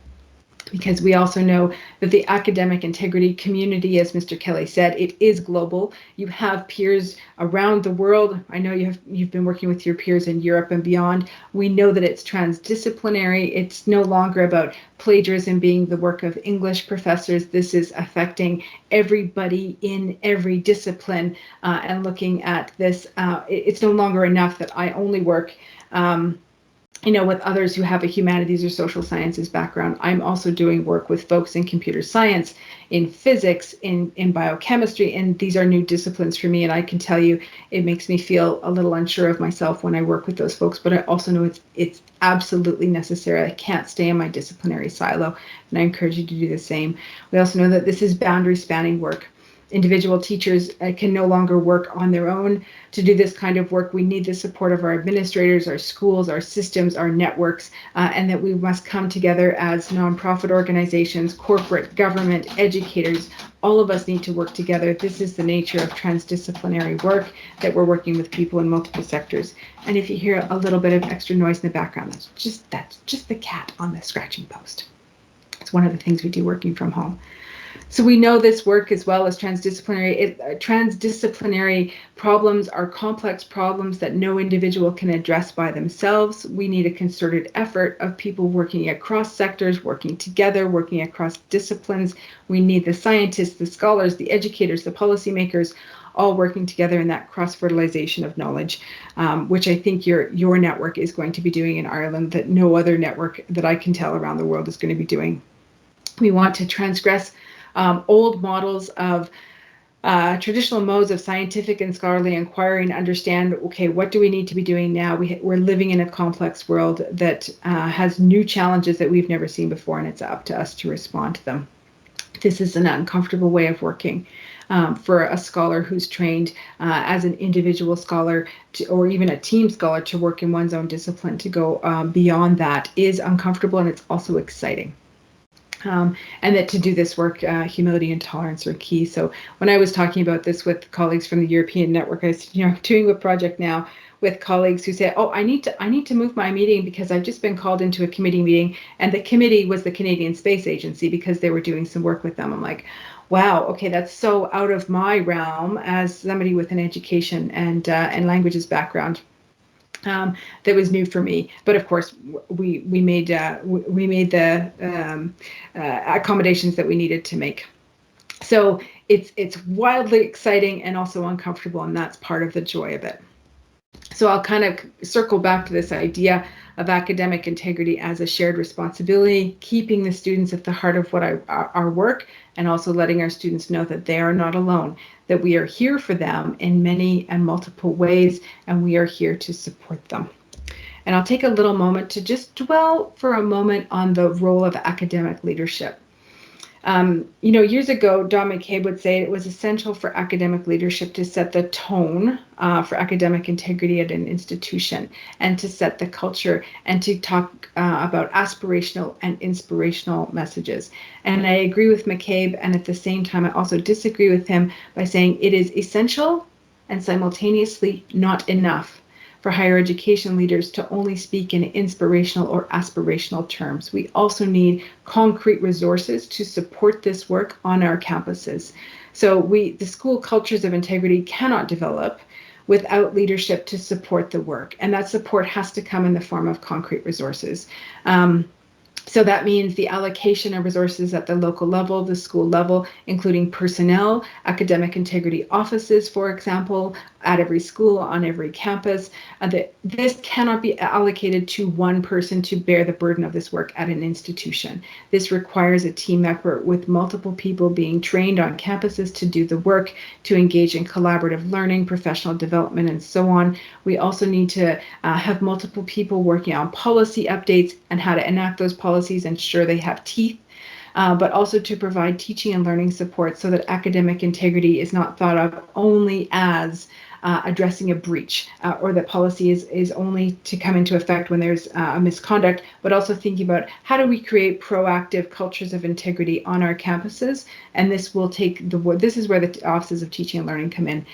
Because we also know that the academic integrity community, as Mr. Kelly said, it is global. You have peers around the world. I know you've been working with your peers in Europe and beyond. We know that it's transdisciplinary. It's no longer about plagiarism being the work of English professors. This is affecting everybody in every discipline, and looking at this. It's no longer enough that I only work with others who have a humanities or social sciences background. I'm also doing work with folks in computer science, in physics, in biochemistry, and these are new disciplines for me. And I can tell you, it makes me feel a little unsure of myself when I work with those folks, but I also know it's absolutely necessary. I can't stay in my disciplinary silo, and I encourage you to do the same. We also know that this is boundary spanning work. Individual teachers can no longer work on their own. To do this kind of work, we need the support of our administrators, our schools, our systems, our networks, and that we must come together as nonprofit organizations, corporate, government, educators. All of us need to work together. This is the nature of transdisciplinary work, that we're working with people in multiple sectors. And if you hear a little bit of extra noise in the background, that's just the cat on the scratching post. It's one of the things we do working from home. So we know this work, as well as transdisciplinary problems, are complex problems that no individual can address by themselves. We need a concerted effort of people working across sectors, working together, working across disciplines. We need the scientists, the scholars, the educators, the policymakers, all working together in that cross-fertilization of knowledge, which I think your network is going to be doing in Ireland, that no other network that I can tell around the world is going to be doing. We want to transgress old models of traditional modes of scientific and scholarly inquiry, and understand, okay, what do we need to be doing now? We're living in a complex world that has new challenges that we've never seen before, and it's up to us to respond to them. This is an uncomfortable way of working. For a scholar who's trained as an individual scholar or even a team scholar to work in one's own discipline, to go beyond that is uncomfortable, and it's also exciting. And that to do this work, humility and tolerance are key. So when I was talking about this with colleagues from the European network, I was doing a project now with colleagues who say, oh, I need to move my meeting because I've just been called into a committee meeting, and the committee was the Canadian Space Agency because they were doing some work with them. I'm like, wow, okay, that's so out of my realm as somebody with an education and languages background. That was new for me, but of course we made the accommodations that we needed to make. So it's wildly exciting and also uncomfortable, and that's part of the joy of it. So I'll kind of circle back to this idea of academic integrity as a shared responsibility, keeping the students at the heart of what our work, and also letting our students know that they are not alone, that we are here for them in many and multiple ways, and we are here to support them. And I'll take a little moment to just dwell for a moment on the role of academic leadership. Years ago, Don McCabe would say it was essential for academic leadership to set the tone for academic integrity at an institution, and to set the culture, and to talk about aspirational and inspirational messages. And I agree with McCabe, and at the same time, I also disagree with him by saying it is essential and simultaneously not enough for higher education leaders to only speak in inspirational or aspirational terms. We also need concrete resources to support this work on our campuses. So the school cultures of integrity cannot develop without leadership to support the work, and that support has to come in the form of concrete resources. So that means the allocation of resources at the local level, the school level, including personnel, academic integrity offices, for example, at every school, on every campus. This cannot be allocated to one person to bear the burden of this work at an institution. This requires a team effort with multiple people being trained on campuses to do the work, to engage in collaborative learning, professional development, and so on. We also need to have multiple people working on policy updates and how to enact those policies, ensure they have teeth. But also to provide teaching and learning support so that academic integrity is not thought of only as addressing a breach or that policy is only to come into effect when there's a misconduct, but also thinking about how do we create proactive cultures of integrity on our campuses. And this will take this is where the offices of teaching and learning come in,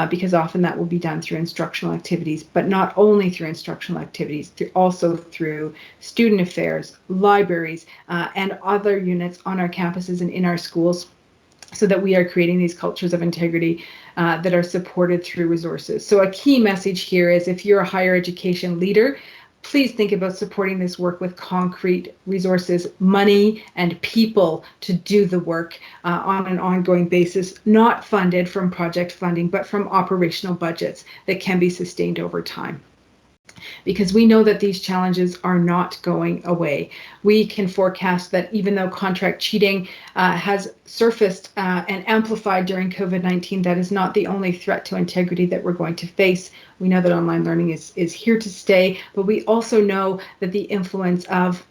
because often that will be done through instructional activities, but not only through instructional activities, also through student affairs, libraries, and other units on our campuses and in our schools, so that we are creating these cultures of integrity that are supported through resources. So a key message here is, if you're a higher education leader, please think about supporting this work with concrete resources, money, and people to do the work on an ongoing basis, not funded from project funding, but from operational budgets that can be sustained over time. Because we know that these challenges are not going away. We can forecast that even though contract cheating has surfaced and amplified during COVID-19, that is not the only threat to integrity that we're going to face. We know that online learning is here to stay, but we also know that the influence of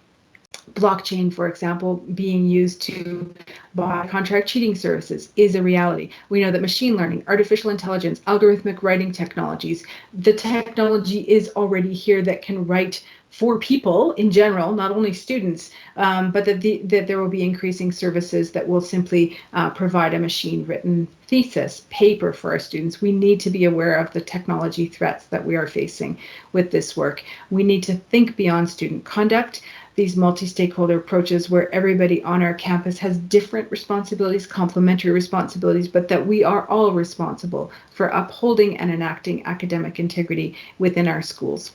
blockchain, for example, being used to buy contract cheating services is a reality. We know that machine learning, artificial intelligence, algorithmic writing technologies, the technology is already here that can write for people in general, not only students, but that there will be increasing services that will simply provide a machine-written thesis, paper for our students. We need to be aware of the technology threats that we are facing with this work. We need to think beyond student conduct. These multi-stakeholder approaches where everybody on our campus has different responsibilities, complementary responsibilities, but that we are all responsible for upholding and enacting academic integrity within our schools.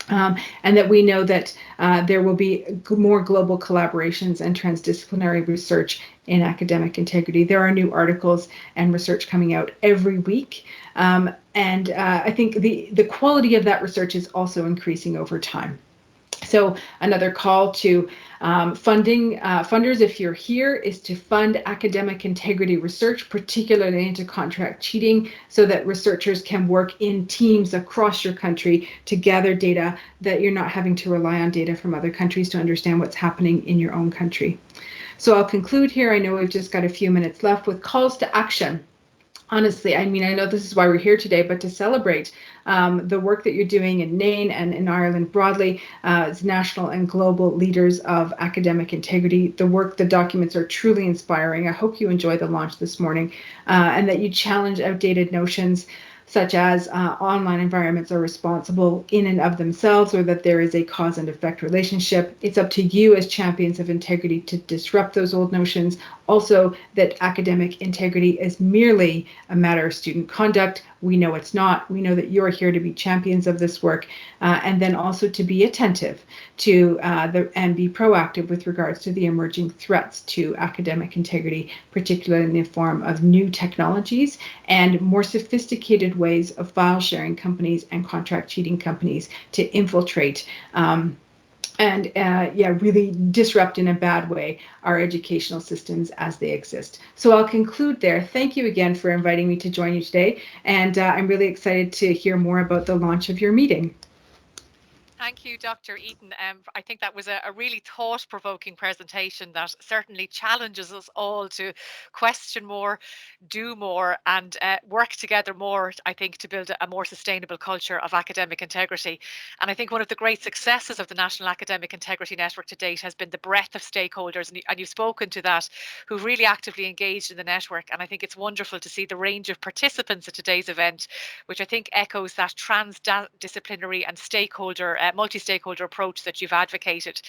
And that we know that there will be more global collaborations and transdisciplinary research in academic integrity. There are new articles and research coming out every week. And I think the quality of that research is also increasing over time. So another call to funders, if you're here, is to fund academic integrity research, particularly into contract cheating, so that researchers can work in teams across your country to gather data, that you're not having to rely on data from other countries to understand what's happening in your own country. So I'll conclude here. I know we've just got a few minutes left with calls to action. Honestly, I mean, I know this is why we're here today, but to celebrate the work that you're doing in Nain and in Ireland broadly as national and global leaders of academic integrity. The work, the documents are truly inspiring. I hope you enjoy the launch this morning and that you challenge outdated notions such as online environments are responsible in and of themselves, or that there is a cause and effect relationship. It's up to you as champions of integrity to disrupt those old notions. Also, that academic integrity is merely a matter of student conduct. We know it's not. We know that you're here to be champions of this work, and then also to be attentive to and be proactive with regards to the emerging threats to academic integrity, particularly in the form of new technologies and more sophisticated ways of file sharing companies and contract cheating companies to infiltrate and really disrupt in a bad way our educational systems as they exist. So I'll conclude there. Thank you again for inviting me to join you today. And I'm really excited to hear more about the launch of your meeting. Thank you, Dr. Eaton. I think that was a really thought-provoking presentation that certainly challenges us all to question more, do more, and work together more, I think, to build a more sustainable culture of academic integrity. And I think one of the great successes of the National Academic Integrity Network to date has been the breadth of stakeholders, and you've spoken to that, who've really actively engaged in the network. And I think it's wonderful to see the range of participants at today's event, which I think echoes that transdisciplinary and stakeholder multi-stakeholder approach that you've advocated.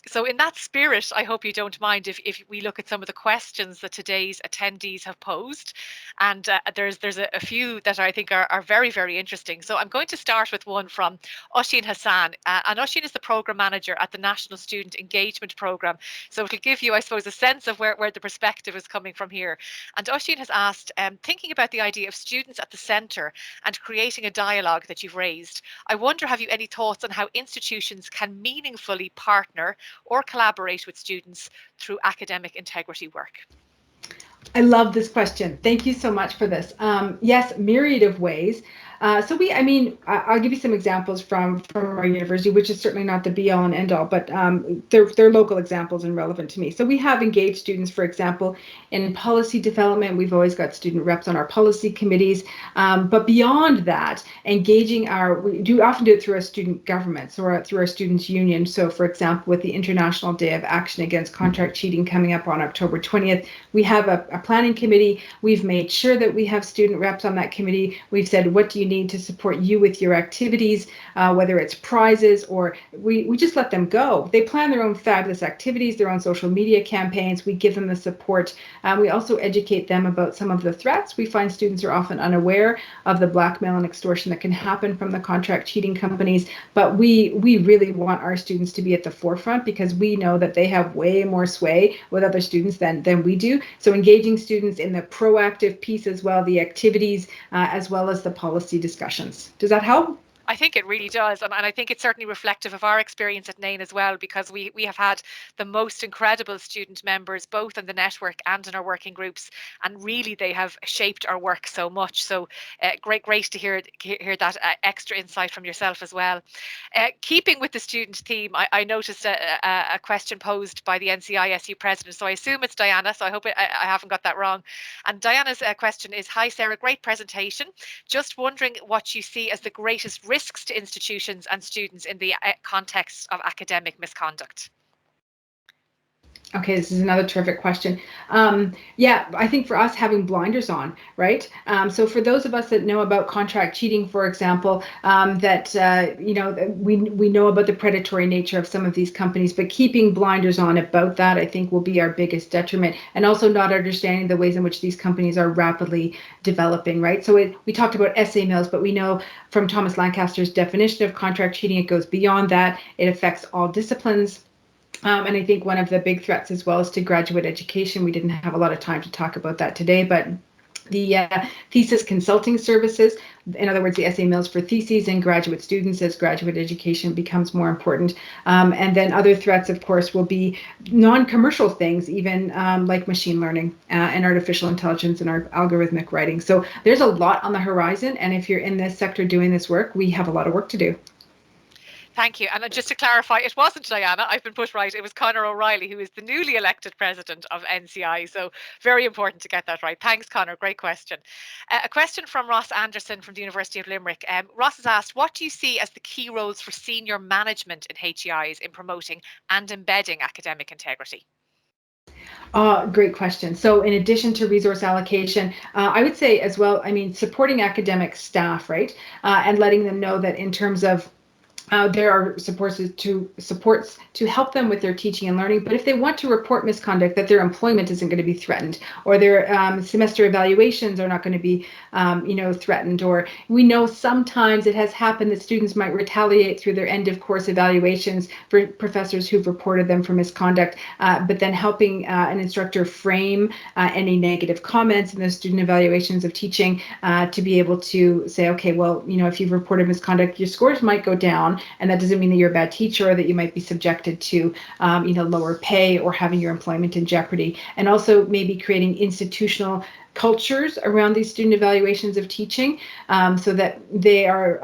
So in that spirit, I hope you don't mind if we look at some of the questions that today's attendees have posed. And there's a few that I think are very, very interesting. So I'm going to start with one from Oshin Hassan. And Oshin is the program manager at the National Student Engagement Programme. So it'll give you, I suppose, a sense of where the perspective is coming from here. And Oshin has asked, thinking about the idea of students at the centre and creating a dialogue that you've raised, I wonder, have you any thoughts on how institutions can meaningfully partner or collaborate with students through academic integrity work? I love this question. Thank you so much for this. Yes, myriad of ways. I'll give you some examples from our university, which is certainly not the be all and end all, but they're local examples and relevant to me. So we have engaged students, for example, in policy development. We've always got student reps on our policy committees. But beyond that, we do often do it through our student governments or through our students' union. So for example, with the International Day of Action Against Contract Cheating coming up on October 20th, we have a planning committee. We've made sure that we have student reps on that committee. We've said, what do you need to support you with your activities, whether it's prizes or we just let them go. They plan their own fabulous activities, their own social media campaigns. We give them the support. We also educate them about some of the threats. We find students are often unaware of the blackmail and extortion that can happen from the contract cheating companies, but we really want our students to be at the forefront because we know that they have way more sway with other students than we do. So engaging students in the proactive piece as well, the activities, as well as the policy discussions. Does that help? I think it really does. And I think it's certainly reflective of our experience at Nain as well, because we have had the most incredible student members, both in the network and in our working groups. And really, they have shaped our work so much. So great to hear that extra insight from yourself as well. Keeping with the student theme, I noticed a question posed by the NCISU president. So I assume it's Diana. So I hope I haven't got that wrong. And Diana's question is, hi, Sarah, great presentation. Just wondering what you see as the greatest risks to institutions and students in the context of academic misconduct. Okay, this is another terrific question. I think for us, having blinders on, right? So for those of us that know about contract cheating, for example, we know about the predatory nature of some of these companies, but keeping blinders on about that, I think, will be our biggest detriment, and also not understanding the ways in which these companies are rapidly developing, right? So we talked about essay mills, but we know from Thomas Lancaster's definition of contract cheating, it goes beyond that. It affects all disciplines. And I think one of the big threats as well is to graduate education. We didn't have a lot of time to talk about that today, but the thesis consulting services, in other words, the essay mills for theses and graduate students as graduate education becomes more important. And then other threats, of course, will be non-commercial things, even like machine learning and artificial intelligence and our algorithmic writing. So there's a lot on the horizon. And if you're in this sector doing this work, we have a lot of work to do. Thank you. And just to clarify, it wasn't Diana, I've been put right. It was Conor O'Reilly, who is the newly elected president of NCI. So very important to get that right. Thanks, Conor. Great question. A question from Ross Anderson from the University of Limerick. Ross has asked, what do you see as the key roles for senior management in HEIs in promoting and embedding academic integrity? Great question. So in addition to resource allocation, I would say as well, supporting academic staff, right? And letting them know that in terms of there are supports to help them with their teaching and learning. But if they want to report misconduct, that their employment isn't going to be threatened, or their semester evaluations are not going to be, threatened. Or we know sometimes it has happened that students might retaliate through their end of course evaluations for professors who've reported them for misconduct. But then helping an instructor frame any negative comments in those student evaluations of teaching to be able to say, okay, well, if you've reported misconduct, your scores might go down. And that doesn't mean that you're a bad teacher or that you might be subjected to, lower pay or having your employment in jeopardy. And also maybe creating institutional cultures around these student evaluations of teaching so that they are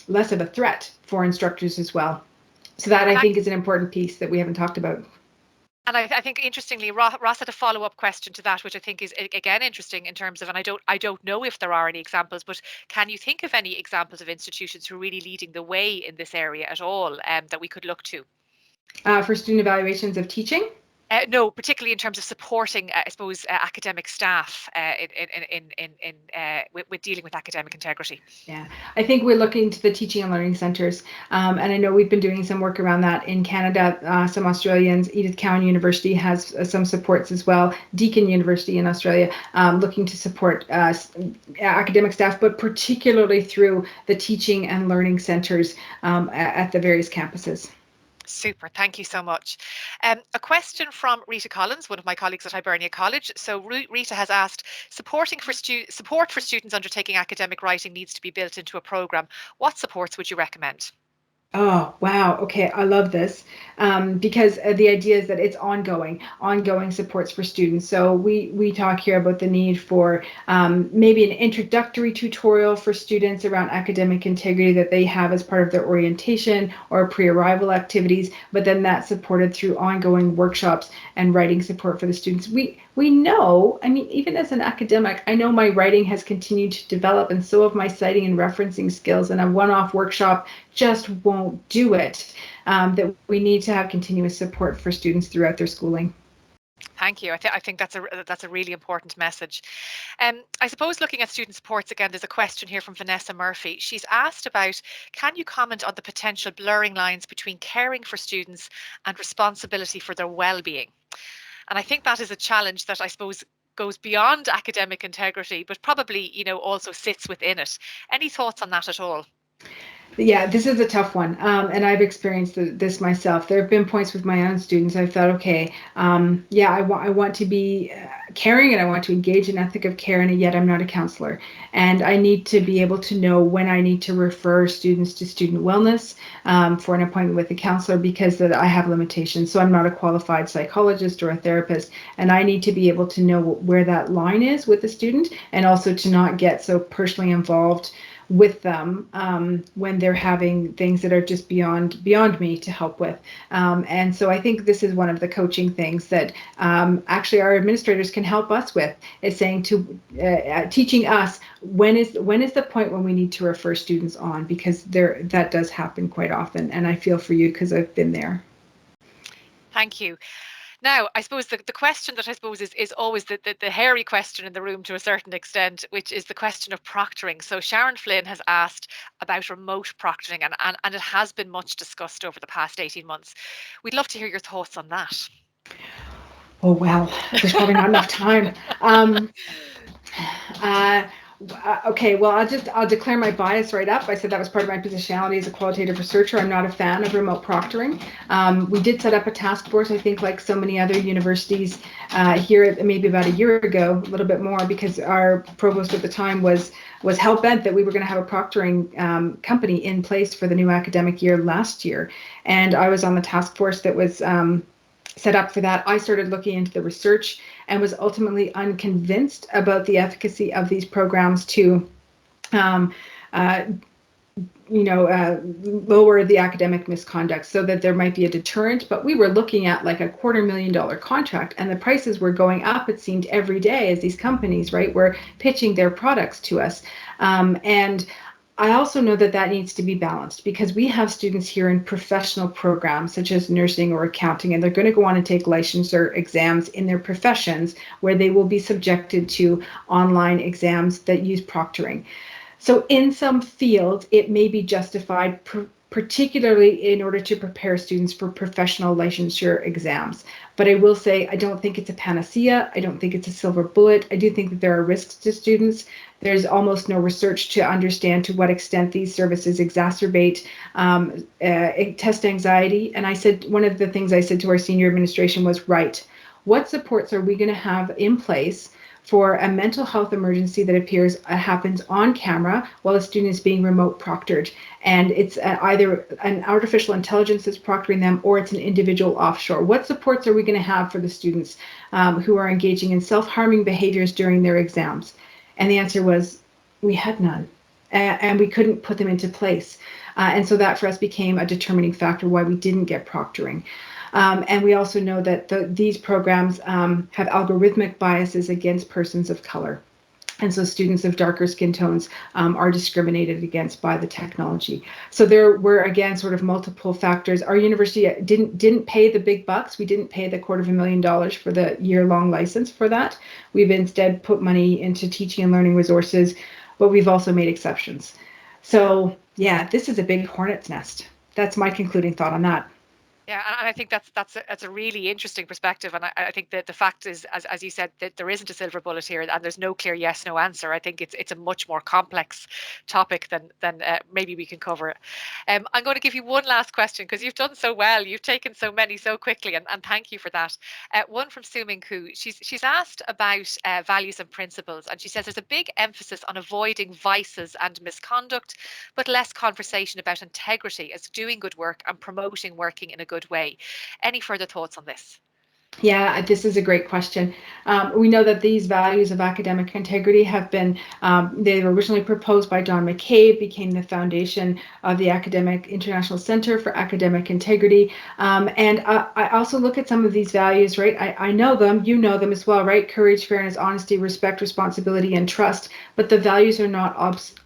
less of a threat for instructors as well. So that I think is an important piece that we haven't talked about. And I think interestingly, Ross had a follow-up question to that, which I think is again interesting in terms of, and I don't know if there are any examples, but can you think of any examples of institutions who are really leading the way in this area at all that we could look to? For student evaluations of teaching? No, particularly in terms of supporting, I suppose, academic staff with dealing with academic integrity. Yeah, I think we're looking to the teaching and learning centres, and I know we've been doing some work around that in Canada. Some Australians, Edith Cowan University has some supports as well. Deakin University in Australia, looking to support academic staff, but particularly through the teaching and learning centres at the various campuses. Super, thank you so much. A question from Rita Collins, one of my colleagues at Hibernia College. So Rita has asked, support for students undertaking academic writing needs to be built into a programme. What supports would you recommend? Oh, wow. Okay, I love this because the idea is that it's ongoing supports for students. So we talk here about the need for maybe an introductory tutorial for students around academic integrity that they have as part of their orientation or pre-arrival activities, but then that's supported through ongoing workshops and writing support for the students. We know, I mean, even as an academic, I know my writing has continued to develop, and so have my citing and referencing skills, and a one-off workshop just won't do it. That we need to have continuous support for students throughout their schooling. Thank you. I think that's a really important message. I suppose looking at student supports again, there's a question here from Vanessa Murphy. She's asked about, can you comment on the potential blurring lines between caring for students and responsibility for their well-being? And I think that is a challenge that I suppose goes beyond academic integrity, but probably, also sits within it. Any thoughts on that at all? Yeah, this is a tough one, and I've experienced this myself. There have been points with my own students I've thought, okay, I want to be caring, and I want to engage in ethic of care, and yet I'm not a counselor, and I need to be able to know when I need to refer students to student wellness for an appointment with a counselor, because I have limitations. So I'm not a qualified psychologist or a therapist, and I need to be able to know where that line is with the student, and also to not get so personally involved with them when they're having things that are just beyond me to help with. And so I think this is one of the coaching things that actually our administrators can help us with, is saying to teaching us when is the point when we need to refer students on, because that does happen quite often. And I feel for you because I've been there. Thank you. Now, I suppose the question that I suppose is always the hairy question in the room to a certain extent, which is the question of proctoring. So Sharon Flynn has asked about remote proctoring, and it has been much discussed over the past 18 months. We'd love to hear your thoughts on that. Oh, well, there's probably not enough time. Okay, well, I'll declare my bias right up. I said that was part of my positionality as a qualitative researcher. I'm not a fan of remote proctoring. We did set up a task force, I think, like so many other universities here, maybe about a year ago, a little bit more, because our provost at the time was hell-bent that we were going to have a proctoring company in place for the new academic year last year. And I was on the task force that was set up for that. I started looking into the research and was ultimately unconvinced about the efficacy of these programs to lower the academic misconduct, so that there might be a deterrent. But we were looking at like a $250,000 contract, and the prices were going up, it seemed, every day as these companies, right, were pitching their products to us. And I also know that needs to be balanced, because we have students here in professional programs such as nursing or accounting, and they're going to go on and take licensure exams in their professions where they will be subjected to online exams that use proctoring. So in some fields, it may be justified, particularly in order to prepare students for professional licensure exams. But I will say, I don't think it's a panacea. I don't think it's a silver bullet. I do think that there are risks to students. There's almost no research to understand to what extent these services exacerbate test anxiety. And I said, one of the things I said to our senior administration was, right, what supports are we going to have in place for a mental health emergency that happens on camera while a student is being remote proctored, and it's either an artificial intelligence that's proctoring them, or it's an individual offshore? What supports are we going to have for the students who are engaging in self-harming behaviors during their exams? And the answer was, we had none, and we couldn't put them into place. And so that for us became a determining factor why we didn't get proctoring. And we also know that these programs have algorithmic biases against persons of color. And so students of darker skin tones are discriminated against by the technology. So there were, again, sort of multiple factors. Our university didn't pay the big bucks. We didn't pay the $250,000 for the year-long license for that. We've instead put money into teaching and learning resources, but we've also made exceptions. So yeah, this is a big hornet's nest. That's my concluding thought on that. Yeah, and I think that's a really interesting perspective, and I think that the fact is, as you said, that there isn't a silver bullet here, and there's no clear yes no answer. I think it's a much more complex topic than maybe we can cover. I'm going to give you one last question because you've done so well. You've taken so many so quickly, and thank you for that. One from Sue Ming Ku. She's asked about values and principles, and she says there's a big emphasis on avoiding vices and misconduct, but less conversation about integrity as doing good work and promoting working in a good way. Any further thoughts on this? Yeah, this is a great question. We know that these values of academic integrity have been, they were originally proposed by Don McCabe, became the foundation of the Academic International Center for Academic Integrity. And I also look at some of these values, right? I know them, you know them as well, right? Courage, fairness, honesty, respect, responsibility, and trust. But the values are not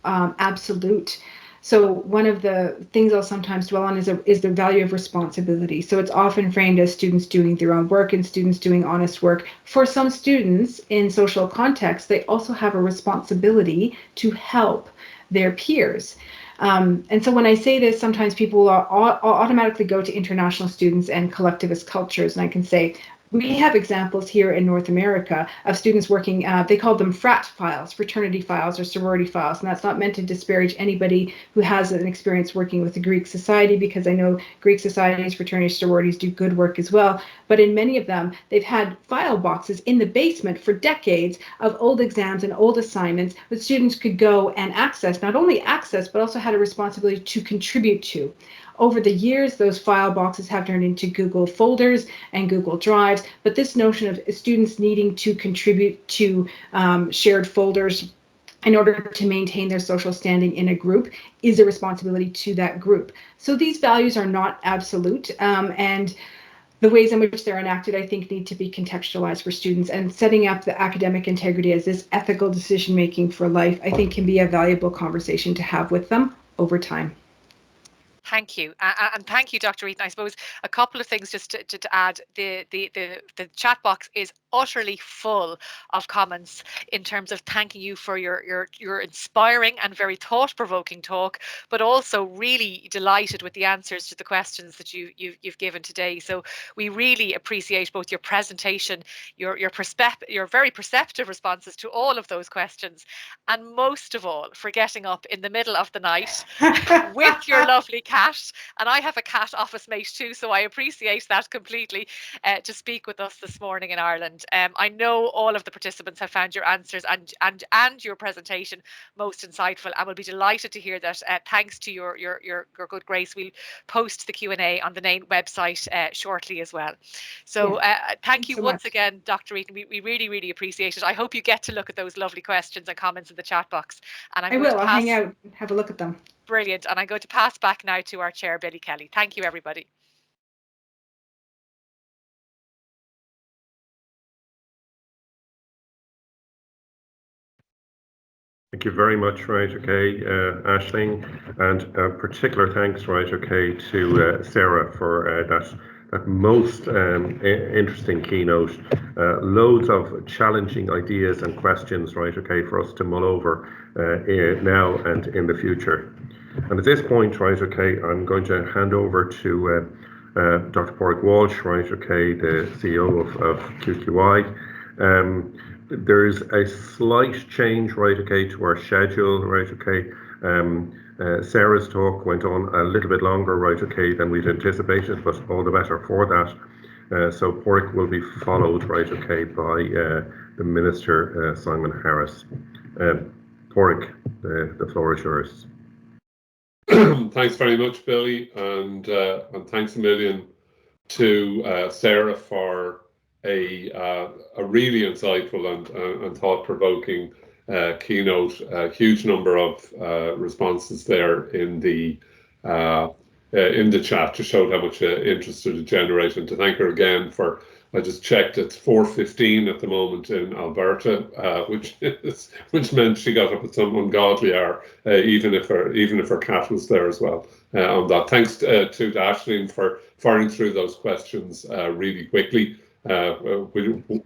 absolute. So one of the things I'll sometimes dwell on is the value of responsibility. So it's often framed as students doing their own work and students doing honest work. For some students in social contexts, they also have a responsibility to help their peers. And so when I say this, sometimes people will automatically go to international students and collectivist cultures, and I can say, we have examples here in North America of students working, they call them frat files, fraternity files or sorority files. And that's not meant to disparage anybody who has an experience working with the Greek society, because I know Greek societies, fraternities, sororities do good work as well. But in many of them, they've had file boxes in the basement for decades of old exams and old assignments that students could go and access, not only access, but also had a responsibility to contribute to. Over the years, those file boxes have turned into Google folders and Google Drives, but this notion of students needing to contribute to shared folders in order to maintain their social standing in a group is a responsibility to that group. So these values are not absolute, and the ways in which they're enacted, I think, need to be contextualized for students, and setting up the academic integrity as this ethical decision-making for life, I think, can be a valuable conversation to have with them over time. Thank you, and thank you, Dr. Eaton. I suppose a couple of things just to add. The chat box is utterly full of comments in terms of thanking you for your inspiring and very thought-provoking talk, but also really delighted with the answers to the questions that you've given today. So we really appreciate both your presentation, your very perceptive responses to all of those questions, and most of all, for getting up in the middle of the night with your lovely cat. And I have a cat office mate too, so I appreciate that completely, to speak with us this morning in Ireland. I know all of the participants have found your answers and your presentation most insightful, and will be delighted to hear that. Thanks to your good grace, we'll post the Q&A on the NAIN website shortly as well. So thank you so once much. again, Dr. Eaton. We really appreciate it. I hope you get to look at those lovely questions and comments in the chat box. And I will. I'll hang out and have a look at them. Brilliant. And I'm going to pass back now to our chair, Billy Kelly. Thank you, everybody. Thank you very much, right, okay, Aisling, and particular thanks, right, okay, to Sarah for that most interesting keynote. Loads of challenging ideas and questions, right, okay, for us to mull over now and in the future. And at this point, right, okay, I'm going to hand over to Dr. Porrick Walsh, right, okay, the CEO of QQI. There's a slight change, right, okay, to our schedule, right, okay. Sarah's talk went on a little bit longer, right, okay, than we'd anticipated, but all the better for that. So Porrick will be followed, right, okay, by the Minister, Simon Harris. Porrick, the floor is yours. Thanks very much, Billy, and thanks a million to Sarah for a really insightful and thought-provoking keynote. A huge number of responses there in the chat to show how much interest it generated, and to thank her again for I just checked, it's 4:15 at the moment in Alberta, which meant she got up at some ungodly hour, even if her cat was there as well. On that, thanks to Aisling for firing through those questions really quickly,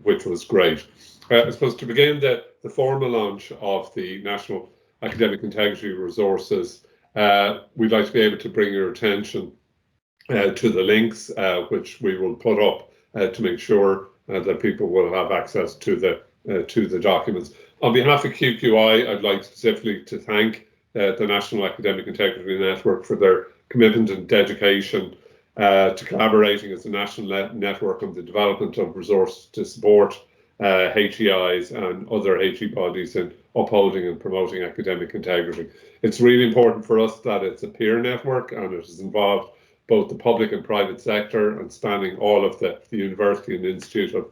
which was great. I suppose to begin the formal launch of the National Academic Integrity Resources, we'd like to be able to bring your attention to the links, which we will put up to make sure that people will have access to the documents. On behalf of QQI, I'd like specifically to thank the National Academic Integrity Network for their commitment and dedication to collaborating as a national network on the development of resources to support HEIs and other HE bodies in upholding and promoting academic integrity. It's really important for us that it's a peer network, and it has involved both the public and private sector and spanning all of the university and institute of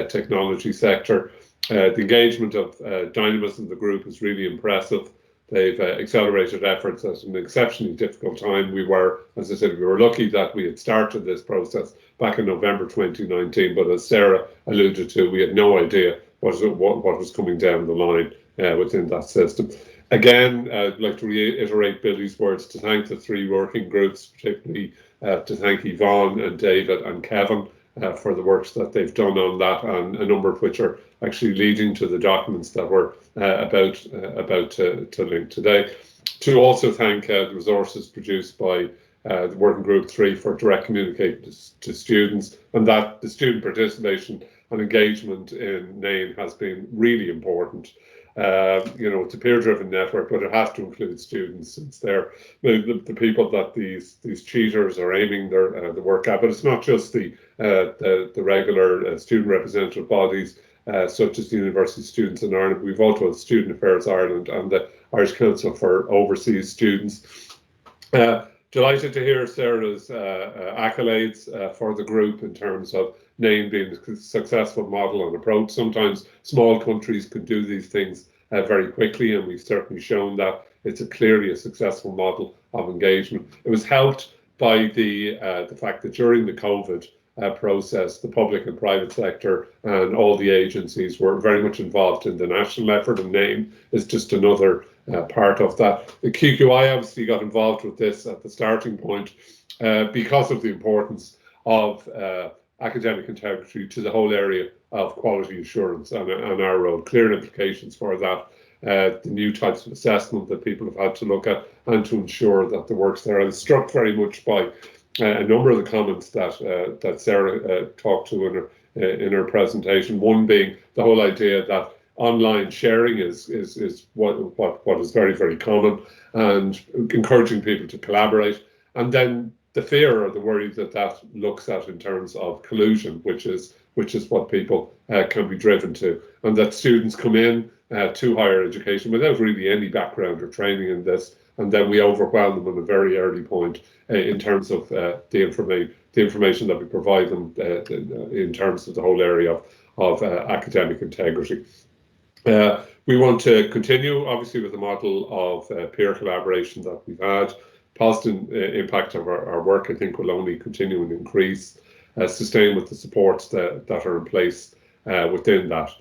technology sector. The engagement of dynamism of the group is really impressive. They've accelerated efforts at an exceptionally difficult time. We were, as I said, we were lucky that we had started this process back in November 2019, but as Sarah alluded to, we had no idea what was coming down the line within that system. Again, I'd like to reiterate Billy's words to thank the three working groups, particularly to thank Yvonne and David and Kevin for the works that they've done on that, and a number of which are actually leading to the documents that we're about to link today. To also thank the resources produced by the Working Group 3 for direct communication to students, and that the student participation and engagement in NAME has been really important. It's a peer-driven network, but it has to include students. It's the people that these cheaters are aiming the work at. But it's not just the regular student representative bodies, such as the University Students in Ireland. We've also had Student Affairs Ireland and the Irish Council for Overseas Students. Delighted to hear Sarah's accolades for the group in terms of NAME being a successful model and approach. Sometimes small countries can do these things very quickly, and we've certainly shown that it's clearly a successful model of engagement. It was helped by the fact that during the COVID process, the public and private sector and all the agencies were very much involved in the national effort, and NAME is just another part of that. The QQI obviously got involved with this at the starting point because of the importance of academic integrity to the whole area of quality assurance and our role. Clear implications for that, the new types of assessment that people have had to look at, and to ensure that the work's there. I was struck very much by a number of the comments that Sarah talked to in her presentation. One being the whole idea that online sharing is what is very, very common, and encouraging people to collaborate. And then the fear or the worry that looks at in terms of collusion, which is what people can be driven to, and that students come in to higher education without really any background or training in this, and then we overwhelm them at a very early point in terms of the information that we provide them in terms of the whole area of academic integrity. We want to continue, obviously, with the model of peer collaboration that we've had. Positive impact of our work, I think, will only continue and increase, sustain with the supports that are in place within that.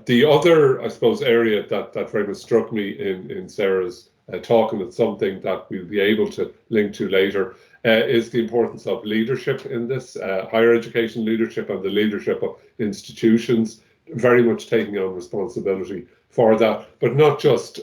The other, I suppose, area that very much struck me in Sarah's talk, and it's something that we'll be able to link to later, is the importance of leadership in this, higher education leadership and the leadership of institutions, very much taking on responsibility for that, but not just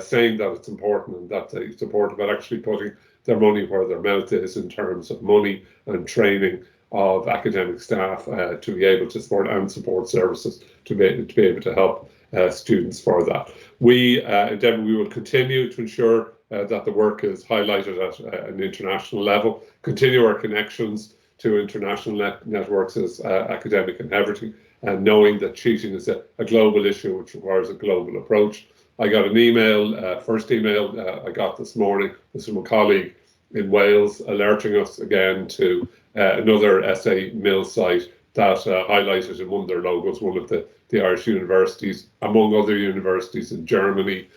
saying that it's important and that they support it, but actually putting their money where their mouth is in terms of money and training of academic staff to be able to support services to be able to help students for that. We will continue to ensure that the work is highlighted at an international level, continue our connections to international networks as academic integrity, and knowing that cheating is a global issue which requires a global approach. I got an email, first email I got this morning was from a colleague in Wales alerting us again to another SA Mill site that highlighted in one of their logos one of the Irish universities, among other universities in Germany,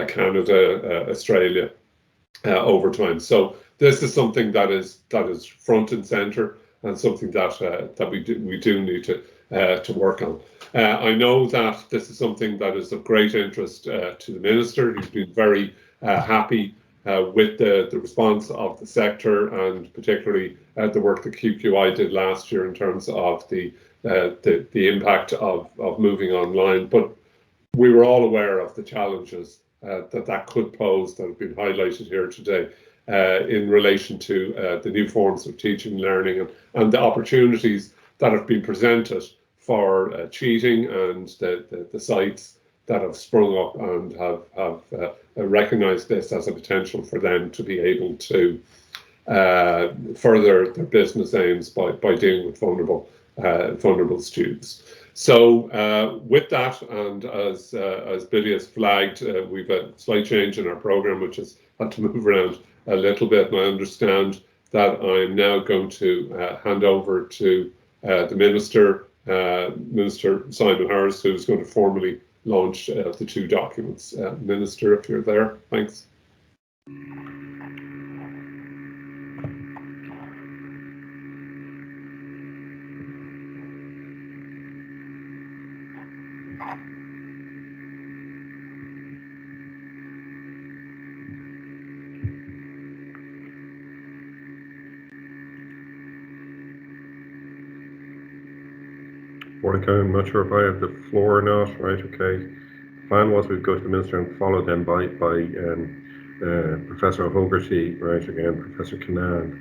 Canada, Australia over time. So this is something that is front and centre and something that we do need to work on. I know that this is something that is of great interest to the Minister. He's been very happy with the response of the sector, and particularly the work that QQI did last year in terms of the impact of moving online. But we were all aware of the challenges that could pose, that have been highlighted here today, in relation to the new forms of teaching and learning, and the opportunities that have been presented for cheating, and the sites that have sprung up and have recognised this as a potential for them to be able to further their business aims by dealing with vulnerable students. So with that, and as Billy has flagged, we've a slight change in our programme, which has had to move around a little bit, and I understand that I'm now going to hand over to the Minister, Minister Simon Harris, who's going to formally launch the two documents. Minister, if you're there, thanks. Monica, I'm not sure if I have the floor or not. Right, okay. The plan was we'd go to the Minister and follow them by Professor O'Hogarty, right, again, Professor Kinnan.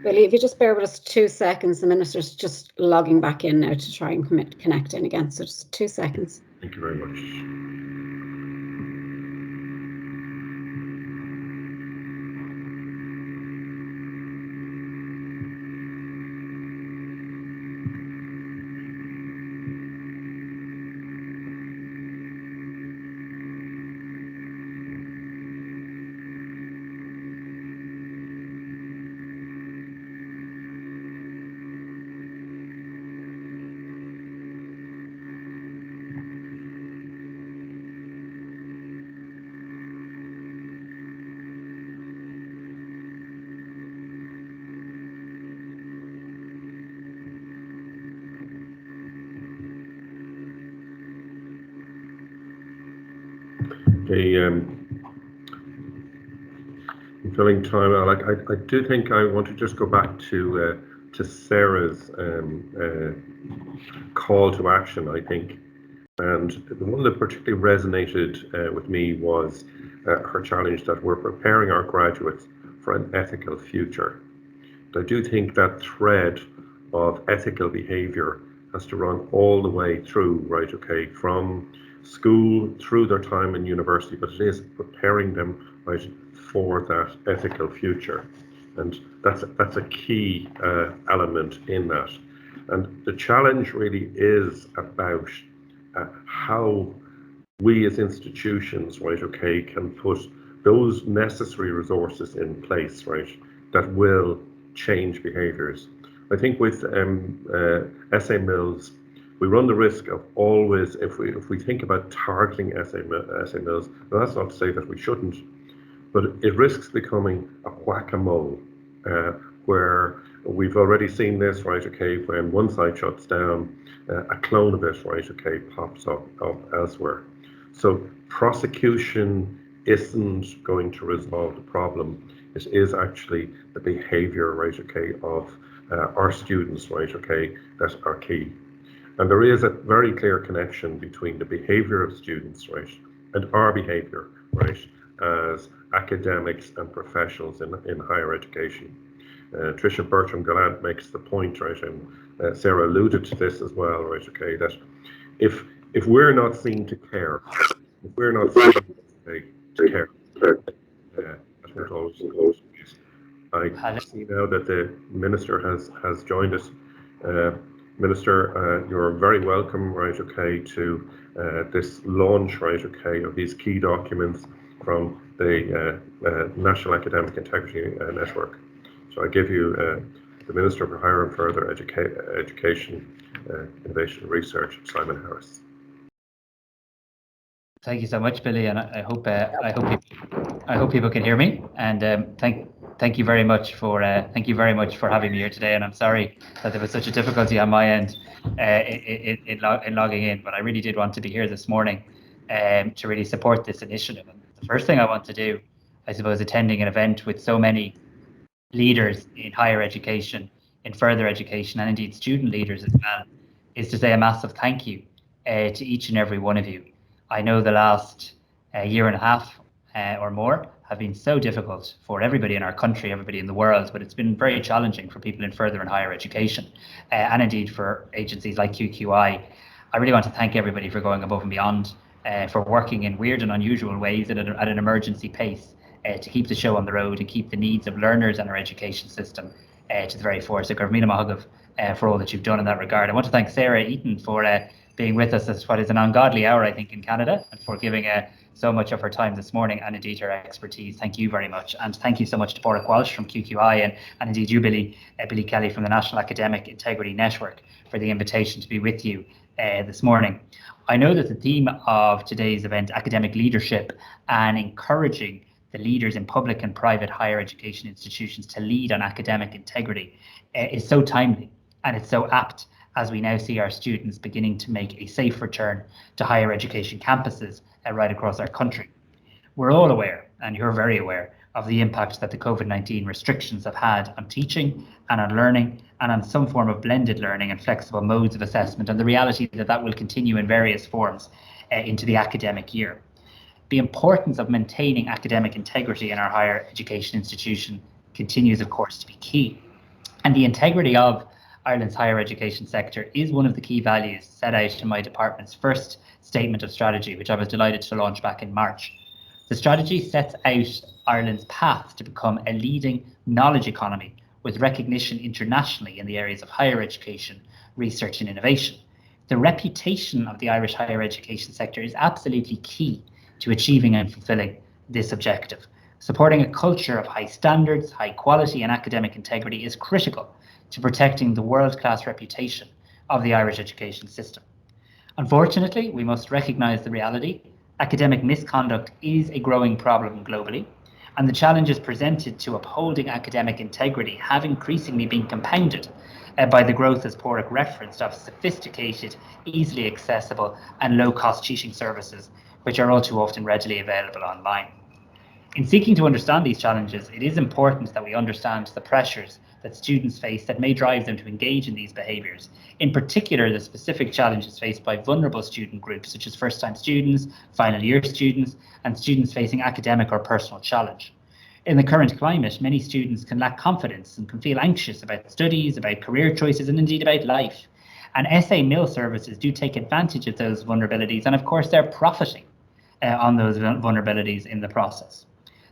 Billy, if you just bear with us 2 seconds, the Minister's just logging back in now to try and connect in again, so just 2 seconds. Thank you very much. Filling time. I do think I want to just go back to Sarah's call to action, I think, and the one that particularly resonated with me was her challenge that we're preparing our graduates for an ethical future. I do think that thread of ethical behaviour has to run all the way through, right, okay, from school through their time in university, but it is preparing them, right, for that ethical future. And that's a key element in that. And the challenge really is about how we as institutions, right, okay, can put those necessary resources in place, right, that will change behaviours. I think with essay mills, we run the risk of always, if we think about targeting essay mills, well, that's not to say that we shouldn't, but it risks becoming a whack-a-mole, where we've already seen this, right, okay, when one site shuts down, a clone of it, right, okay, pops up elsewhere. So prosecution isn't going to resolve the problem. It is actually the behaviour, right, okay, of our students, right, okay, that are key. And there is a very clear connection between the behaviour of students, right, and our behaviour, right, as academics and professionals in higher education. Tricia Bertram-Gallant makes the point, right, and Sarah alluded to this as well, right, okay, that if we're not seen to care, if we're not seen to care, that won't always close. I see now that the Minister has joined us. Minister, you're very welcome, right, okay, to this launch, right, okay, of these key documents from the National Academic Integrity Network. So I give you the Minister for Higher and Further Education, Innovation and Research, Simon Harris. Thank you so much, Billy, and I hope people can hear me. And thank you very much for having me here today, and I'm sorry that there was such a difficulty on my end in logging in, but I really did want to be here this morning to really support this initiative. And the first thing I want to do, I suppose, attending an event with so many leaders in higher education, in further education, and indeed student leaders as well, is to say a massive thank you to each and every one of you. I know the last year and a half or more have been so difficult for everybody in our country, everybody in the world, but it's been very challenging for people in further and higher education, and indeed for agencies like QQI. I really want to thank everybody for going above and beyond, for working in weird and unusual ways at an emergency pace, to keep the show on the road and keep the needs of learners and our education system to the very fore. So for all that you've done in that regard. I want to thank Sarah Eaton for being with us at what is an ungodly hour, I think, in Canada, and for giving so much of her time this morning, and indeed her expertise. Thank you very much. And thank you so much to Pádraig Walsh from QQI, and indeed you, Billy Kelly from the National Academic Integrity Network, for the invitation to be with you this morning. I know that the theme of today's event, academic leadership and encouraging the leaders in public and private higher education institutions to lead on academic integrity, is so timely, and it's so apt as we now see our students beginning to make a safe return to higher education campuses right across our country. We're all aware, and you're very aware, of the impact that the COVID-19 restrictions have had on teaching and on learning and on some form of blended learning and flexible modes of assessment, and the reality that that will continue in various forms into the academic year. The importance of maintaining academic integrity in our higher education institution continues, of course, to be key. And the integrity of Ireland's higher education sector is one of the key values set out in my department's first statement of strategy, which I was delighted to launch back in March. The strategy sets out Ireland's path to become a leading knowledge economy with recognition internationally in the areas of higher education, research and innovation. The reputation of the Irish higher education sector is absolutely key to achieving and fulfilling this objective. Supporting a culture of high standards, high quality and academic integrity is critical to protecting the world-class reputation of the Irish education system. Unfortunately, we must recognise the reality. Academic misconduct is a growing problem globally, and the challenges presented to upholding academic integrity have increasingly been compounded by the growth, as Pádraig referenced, of sophisticated, easily accessible and low-cost cheating services, which are all too often readily available online. In seeking to understand these challenges, it is important that we understand the pressures that students face that may drive them to engage in these behaviours. In particular, the specific challenges faced by vulnerable student groups, such as first-time students, final year students, and students facing academic or personal challenge. In the current climate, many students can lack confidence and can feel anxious about studies, about career choices, and indeed about life. And SA Mill services do take advantage of those vulnerabilities, and of course they're profiting on those vulnerabilities in the process.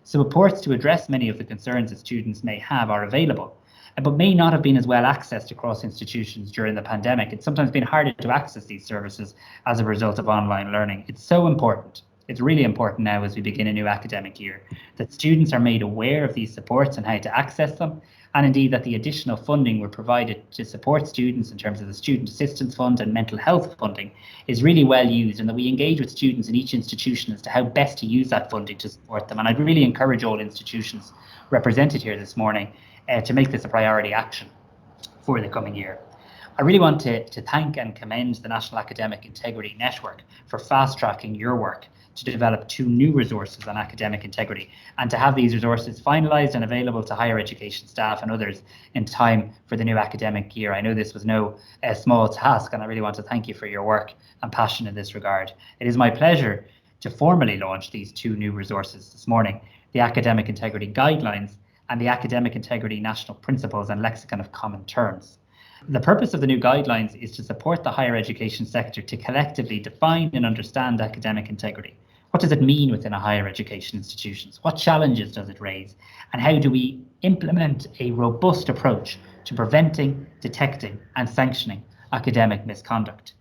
So reports to address many of the concerns that students may have are available, but may not have been as well accessed across institutions during the pandemic. It's sometimes been harder to access these services as a result of online learning. It's so important. It's really important now as we begin a new academic year that students are made aware of these supports and how to access them, and indeed that the additional funding we're provided to support students in terms of the Student Assistance Fund and mental health funding is really well used, and that we engage with students in each institution as to how best to use that funding to support them. And I'd really encourage all institutions represented here this morning to make this a priority action for the coming year. I really want to thank and commend the National Academic Integrity Network for fast-tracking your work to develop 2 new resources on academic integrity, and to have these resources finalised and available to higher education staff and others in time for the new academic year. I know this was no small task, and I really want to thank you for your work and passion in this regard. It is my pleasure to formally launch these 2 new resources this morning, the Academic Integrity Guidelines and the Academic Integrity National Principles and Lexicon of Common Terms. The purpose of the new guidelines is to support the higher education sector to collectively define and understand academic integrity. What does it mean within a higher education institutions? What challenges does it raise? And how do we implement a robust approach to preventing, detecting and sanctioning academic misconduct?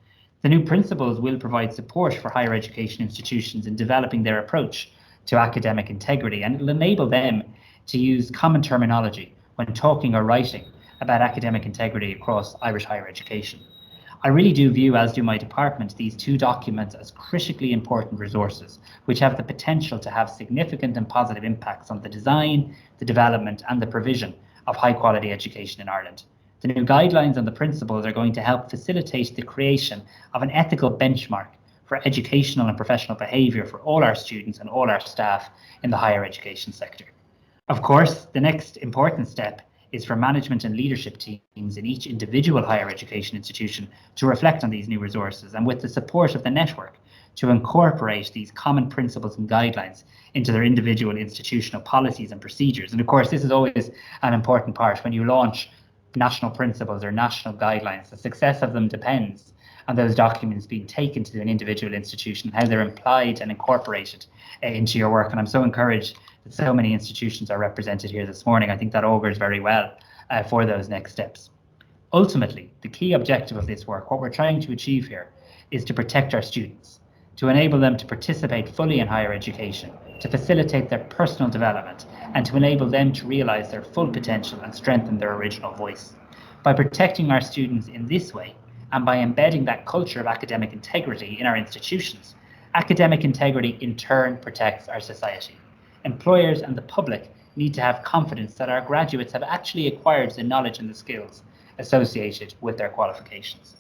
The new principles will provide support for higher education institutions in developing their approach to academic integrity, and it will enable them to use common terminology when talking or writing about academic integrity across Irish higher education. I really do view, as do my department, these two documents as critically important resources, which have the potential to have significant and positive impacts on the design, the development and the provision of high quality education in Ireland. The new guidelines and the principles are going to help facilitate the creation of an ethical benchmark for educational and professional behaviour for all our students and all our staff in the higher education sector. Of course, the next important step is for management and leadership teams in each individual higher education institution to reflect on these new resources and, with the support of the network, to incorporate these common principles and guidelines into their individual institutional policies and procedures. And of course, this is always an important part when you launch national principles or national guidelines. The success of them depends on those documents being taken to an individual institution, how they're applied and incorporated into your work. And I'm so encouraged that so many institutions are represented here this morning. I think that augurs very well for those next steps. Ultimately, the key objective of this work, what we're trying to achieve here, is to protect our students, to enable them to participate fully in higher education, to facilitate their personal development, and to enable them to realise their full potential and strengthen their original voice. By protecting our students in this way, and by embedding that culture of academic integrity in our institutions, academic integrity in turn protects our society. Employers and the public need to have confidence that our graduates have actually acquired the knowledge and the skills associated with their qualifications.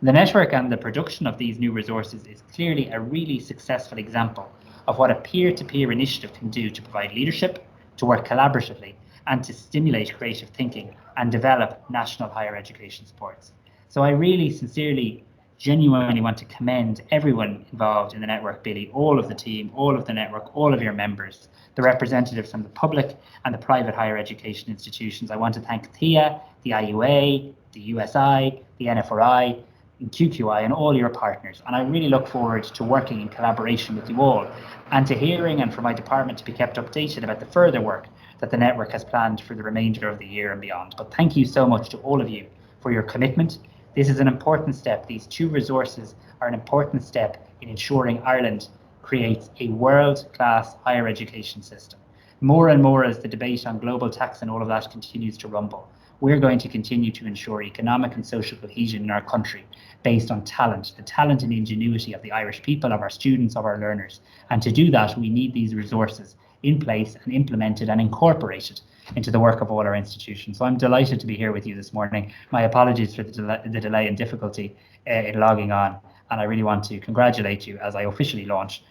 The network and the production of these new resources is clearly a really successful example of what a peer-to-peer initiative can do to provide leadership, to work collaboratively, and to stimulate creative thinking and develop national higher education supports. So I really sincerely, genuinely want to commend everyone involved in the network, Billy, all of the team, all of the network, all of your members, the representatives from the public and the private higher education institutions. I want to thank THEA, the IUA, the USI, the NFRI, and QQI, and all your partners. And I really look forward to working in collaboration with you all, and to hearing and for my department to be kept updated about the further work that the network has planned for the remainder of the year and beyond. But thank you so much to all of you for your commitment. This is an important step. These two resources are an important step in ensuring Ireland creates a world-class higher education system. More and more, as the debate on global tax and all of that continues to rumble, we're going to continue to ensure economic and social cohesion in our country based on talent, the talent and ingenuity of the Irish people, of our students, of our learners. And to do that, we need these resources in place and implemented and incorporated into the work of all our institutions. So I'm delighted to be here with you this morning. My apologies for the delay and difficulty in logging on, and I really want to congratulate you as I officially launch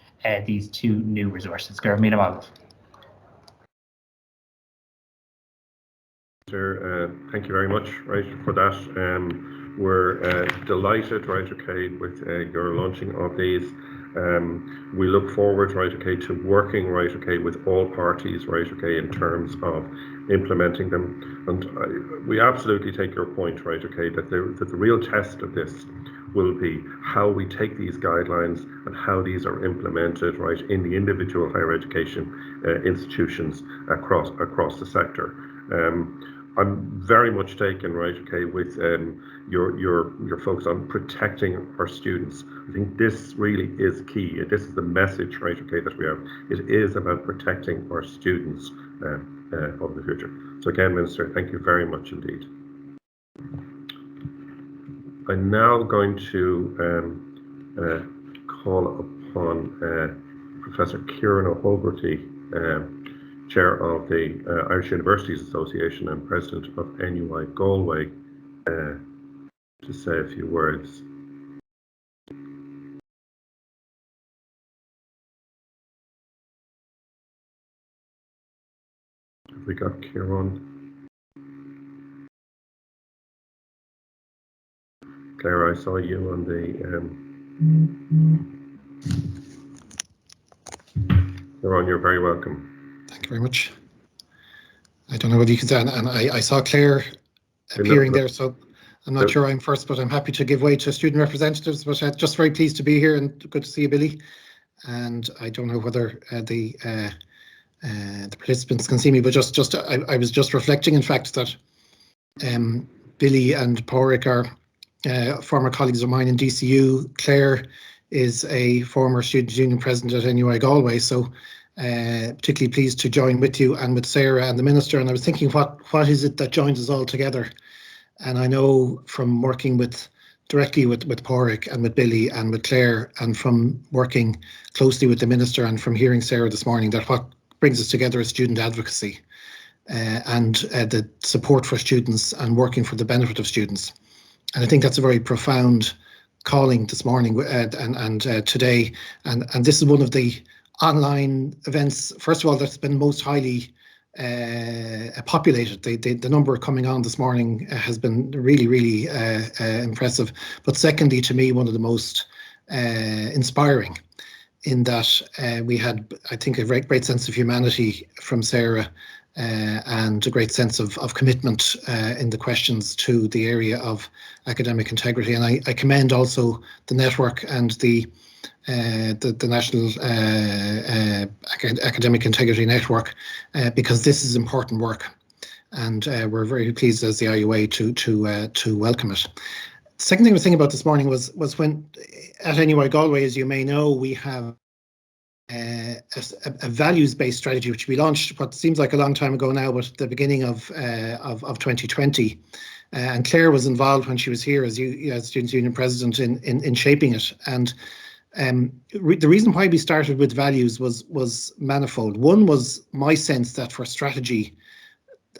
these two new resources. Thank you very much, right, for that. We're delighted, right, okay, with your launching of these. We look forward, right, okay, to working, right, okay, with all parties, right, okay, in terms of implementing them. And we absolutely take your point, right, okay, that the real test of this will be how we take these guidelines and how these are implemented, right, in the individual higher education institutions across the sector. I'm very much taken, right, okay, with your focus on protecting our students. I think this really is key. This is the message, right, okay, that we have. It is about protecting our students of the future. So again, Minister, thank you very much indeed. I'm now going to call upon Professor Kieran O'Hogarty, Chair of the Irish Universities Association and President of NUI Galway, to say a few words. Have we got Kieran? Claire, I saw you on the... Kieran, you're very welcome. Thank you very much. I don't know whether you can say, and I saw Claire appearing there, so I'm not sure I'm first, but I'm happy to give way to student representatives. But just very pleased to be here and good to see you, Billy. And I don't know whether the participants can see me, but I was just reflecting, in fact, that Billy and Pádraig are former colleagues of mine in DCU. Claire is a former student union president at NUI Galway, so particularly pleased to join with you and with Sarah and the Minister. And I was thinking, what is it that joins us all together? And I know from working with directly with Pádraig and with Billy and with Claire, and from working closely with the Minister and from hearing Sarah this morning, that what brings us together is student advocacy and the support for students and working for the benefit of students. And I think that's a very profound calling this morning and today. And this is one of the online events, first of all, that's been most highly populated. The number coming on this morning has been really, really impressive. But secondly, to me, one of the most inspiring, in that we had, I think, a great sense of humanity from Sarah and a great sense of commitment in the questions to the area of academic integrity. And I commend also the network and the National Academic Integrity Network, because this is important work, and we're very pleased as the IUA to welcome it. The second thing I was thinking about this morning was when at NUI Galway, as you may know, we have a values-based strategy which we launched what seems like a long time ago now, but at the beginning of 2020. And Claire was involved when she was here as Students' Union President in shaping it. And the reason why we started with values was manifold. One was my sense that for strategy,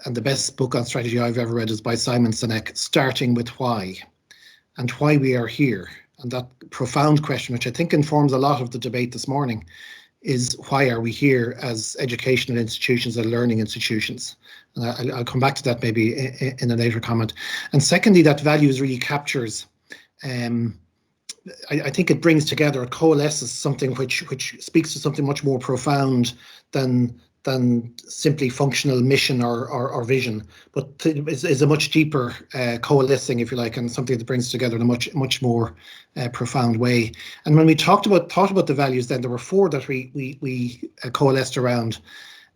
and the best book on strategy I've ever read is by Simon Sinek, starting with why, and why we are here. And that profound question, which I think informs a lot of the debate this morning, is why are we here as educational institutions and learning institutions? And I'll come back to that maybe in a later comment. And secondly, that values really captures, I think it brings together, it coalesces something which speaks to something much more profound than simply functional mission or vision, but is a much deeper coalescing, if you like, and something that brings together in a much more profound way. And when we thought about the values, then there were four that we coalesced around.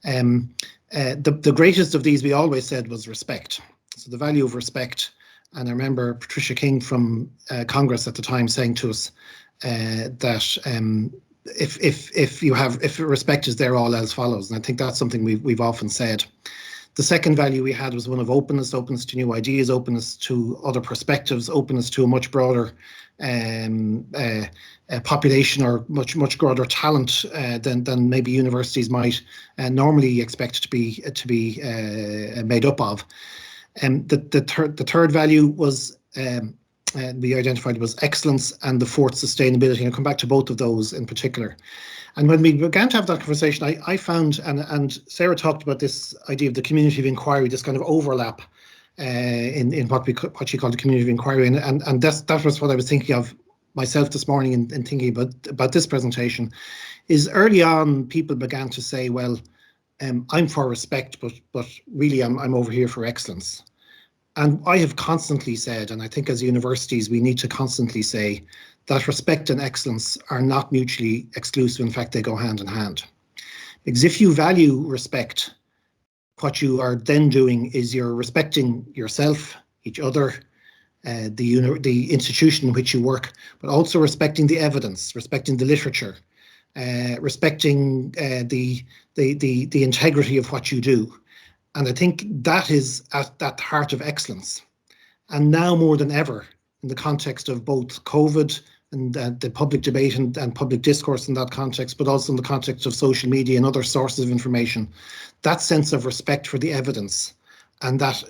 The greatest of these, we always said, was respect. So the value of respect. And I remember Patricia King from Congress at the time saying to us that if respect is there, all else follows. And I think that's something we've often said. The second value we had was one of openness to new ideas, openness to other perspectives, openness to a much broader population, or much broader talent than maybe universities might normally expect to be made up of. The third value was we identified was excellence, and the fourth, sustainability. And I'll come back to both of those in particular. And when we began to have that conversation, I found, and Sarah talked about this idea of the community of inquiry, this kind of overlap in what she called the community of inquiry, and that was what I was thinking of myself this morning in thinking about this presentation. Is early on people began to say, well, I'm for respect, but really I'm over here for excellence. And I have constantly said, and I think as universities we need to constantly say, that respect and excellence are not mutually exclusive. In fact, they go hand in hand. Because if you value respect, what you are then doing is you're respecting yourself, each other, the institution in which you work, but also respecting the evidence, respecting the literature, respecting the integrity of what you do. And I think that is at the heart of excellence. And now more than ever, in the context of both COVID and the public debate and public discourse in that context, but also in the context of social media and other sources of information, that sense of respect for the evidence and that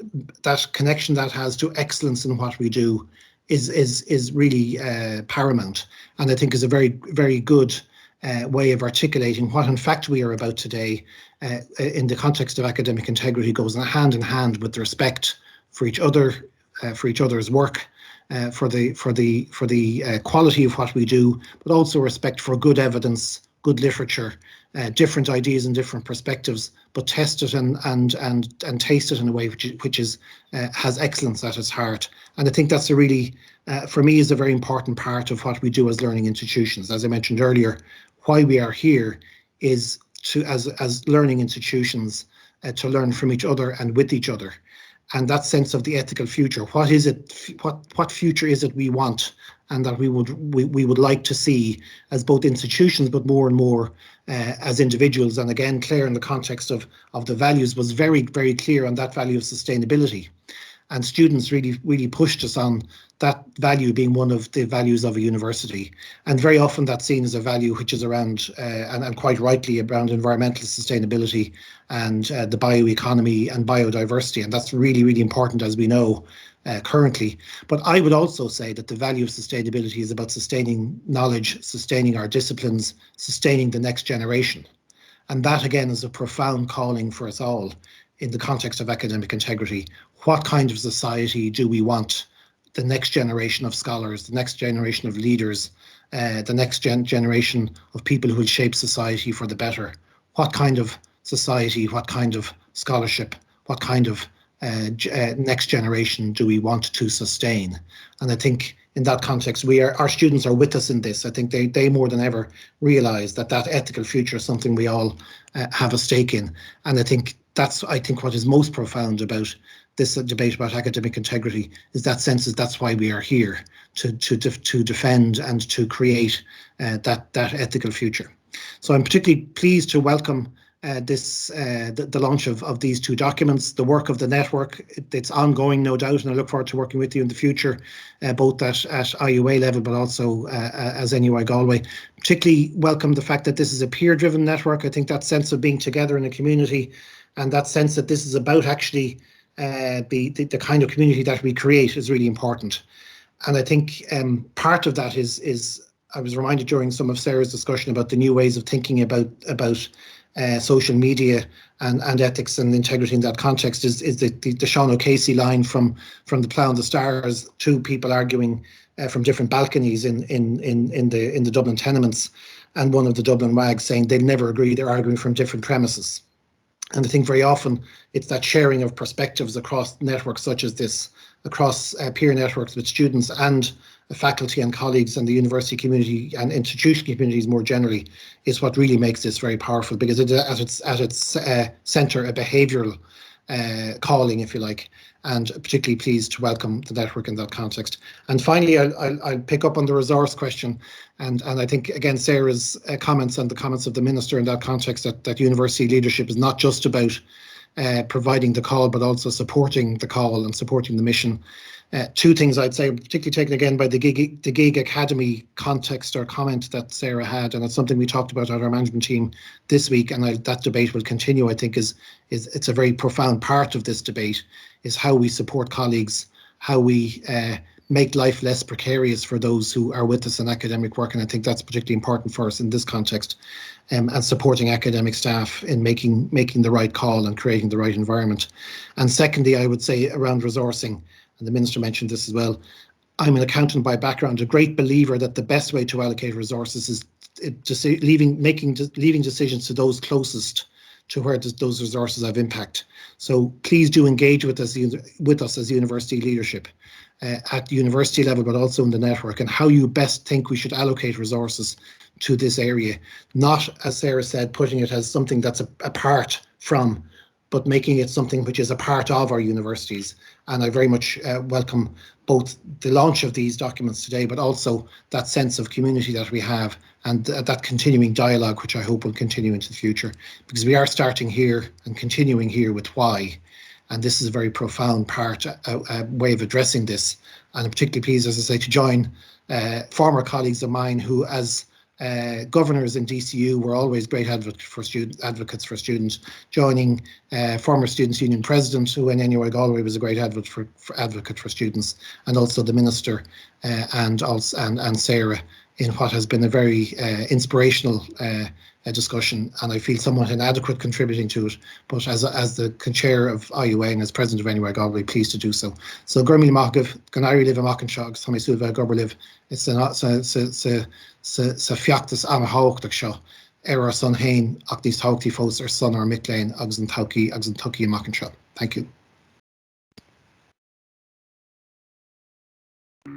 connection that has to excellence in what we do is really paramount. And I think is a very, very good way of articulating what in fact we are about today in the context of academic integrity, goes hand in hand with the respect for each other, for each other's work, for the quality of what we do, but also respect for good evidence, good literature, different ideas and different perspectives, but test it and taste it in a way which is has excellence at its heart. And I think that's a really, for me, is a very important part of what we do as learning institutions. As I mentioned earlier, why we are here is to, as learning institutions, to learn from each other and with each other. And that sense of the ethical future, what is it? What future is it we want, and that we would like to see as both institutions, but more and more as individuals. And again, Claire, in the context of the values, was very, very clear on that value of sustainability. And students really pushed us on that value being one of the values of a university. And very often that's seen as a value which is around, and quite rightly, around environmental sustainability and the bioeconomy and biodiversity. And that's really, really important, as we know, currently. But I would also say that the value of sustainability is about sustaining knowledge, sustaining our disciplines, sustaining the next generation. And that, again, is a profound calling for us all in the context of academic integrity. What kind of society do we want the next generation of scholars, the next generation of leaders, the next generation of people who will shape society for the better? What kind of society, what kind of scholarship, what kind of next generation do we want to sustain? And I think in that context, our students are with us in this. I think they more than ever realise that ethical future is something we all have a stake in. And I think what is most profound about this debate about academic integrity is that sense that's why we are here, to defend and to create that ethical future. So I'm particularly pleased to welcome the launch of these two documents, the work of the network. It's ongoing, no doubt, and I look forward to working with you in the future, both at IUA level, but also as NUI Galway. Particularly welcome the fact that this is a peer-driven network. I think that sense of being together in a community, and that sense that this is about actually the kind of community that we create is really important. And I think part of that is I was reminded during some of Sarah's discussion about the new ways of thinking about social media and ethics and integrity in that context is the Sean O'Casey line from The Plough and the Stars, two people arguing from different balconies in the Dublin tenements, and one of the Dublin wags saying they'll never agree, they're arguing from different premises. And I think very often it's that sharing of perspectives across networks such as this, across peer networks with students and faculty and colleagues and the university community and institutional communities more generally, is what really makes this very powerful, because it is at its centre a behavioural calling, if you like, and particularly pleased to welcome the network in that context. And finally, I'll pick up on the resource question, and I think again Sarah's comments and the comments of the Minister in that context, that university leadership is not just about providing the call, but also supporting the call and supporting the mission. Two things I'd say, particularly taken again by the gig academy context or comment that Sarah had, and it's something we talked about at our management team this week, and that debate will continue. I think it's a very profound part of this debate, is how we support colleagues, how we make life less precarious for those who are with us in academic work, and I think that's particularly important for us in this context, and supporting academic staff in making the right call and creating the right environment. And secondly, I would say around resourcing, and the Minister mentioned this as well, I'm an accountant by background, a great believer that the best way to allocate resources is just leaving decisions to those closest to where those resources have impact. So please do engage with us as university leadership at the university level, but also in the network, and how you best think we should allocate resources to this area. Not, as Sarah said, putting it as something that's apart from, but making it something which is a part of our universities. And I very much welcome both the launch of these documents today, but also that sense of community that we have, and that continuing dialogue, which I hope will continue into the future, because we are starting here and continuing here with why. And this is a very profound part, a way of addressing this. And I'm particularly pleased, as I say, to join former colleagues of mine who, as governors in DCU, were always great advocates for students, joining former Students' Union President, who in NUI Galway was a great advocate for students, and also the Minister and Sarah, in what has been a very inspirational discussion, and I feel somewhat inadequate contributing to it, but as the chair of IUA and as president of NUI Galway, pleased to do so. So Gurmil Machgav, Ganari live a Machenshaw, Tommy Suva Goberliv, it's a fiachtas am haughtach seo, Era son hain, Actis Haugti Fos or son or Mitlane, Agsan Tauki and Machenshaw. Thank you.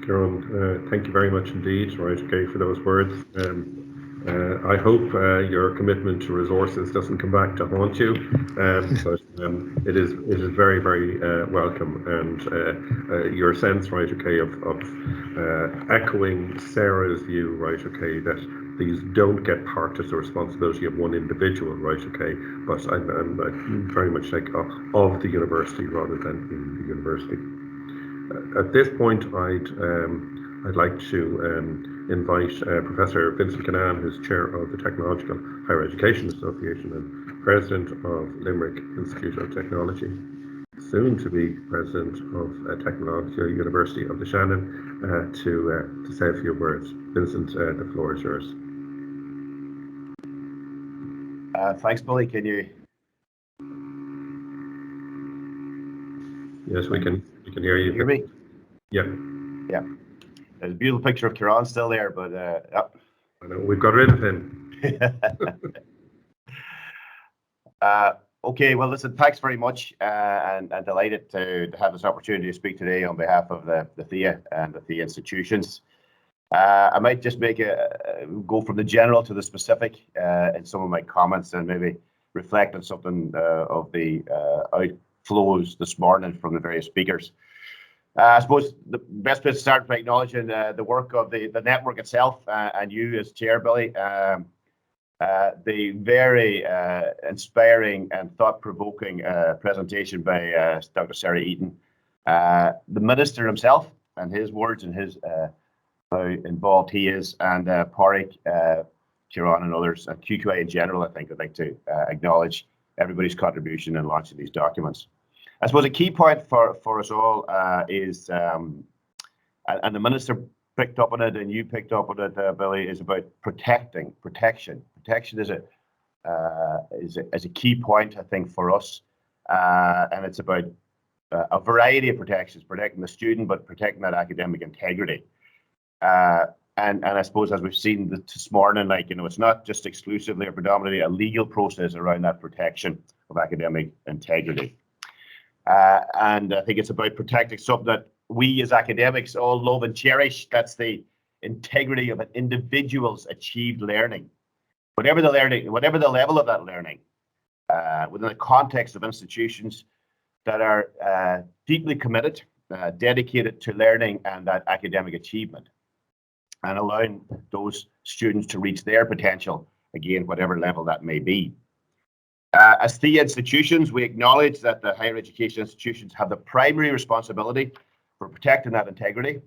Kieran, thank you very much indeed, right, okay, for those words. I hope your commitment to resources doesn't come back to haunt you, but it is very, very welcome, and your sense, right, okay, of echoing Sarah's view, right, okay, that these don't get parked as the responsibility of one individual, right? Okay, but I'm very much like of the university rather than in the university. At this point, I'd like to invite Professor Vincent Cannan, who's chair of the Technological Higher Education Association and president of Limerick Institute of Technology, soon to be president of Technological University of the Shannon, to say a few words. Vincent, the floor is yours. Thanks, Billy. Can you? Yes, we can hear you. Hear me? Yeah. Yeah. There's a beautiful picture of Kieran still there, but yeah. I know, we've got rid of him. Okay, well, listen, thanks very much, and delighted to have this opportunity to speak today on behalf of the THEA and the THEA institutions. I might just go from the general to the specific in some of my comments, and maybe reflect on something of the outflows this morning from the various speakers. I suppose the best place to start by acknowledging the work of the network itself, and you as chair, Billy. The very inspiring and thought-provoking presentation by Dr. Sarah Eaton, the minister himself, and his words and his how involved he is, and Pádraig, Kieran and others, and QQI in general. I think I'd like to acknowledge everybody's contribution in launching these documents. I suppose a key point for us all is, and the minister picked up on it, and you picked up on it, Billy, is about protection. Protection is a key point, I think, for us, and it's about a variety of protections: protecting the student, but protecting that academic integrity. And I suppose, as we've seen this morning, like, you know, it's not just exclusively or predominantly a legal process around that protection of academic integrity. And I think it's about protecting something that we as academics all love and cherish. That's the integrity of an individual's achieved learning. Whatever the learning, whatever the level of that learning, within the context of institutions that are deeply committed, dedicated to learning and that academic achievement, and allowing those students to reach their potential, again, whatever level that may be. As THEA institutions, we acknowledge that the higher education institutions have the primary responsibility for protecting that integrity,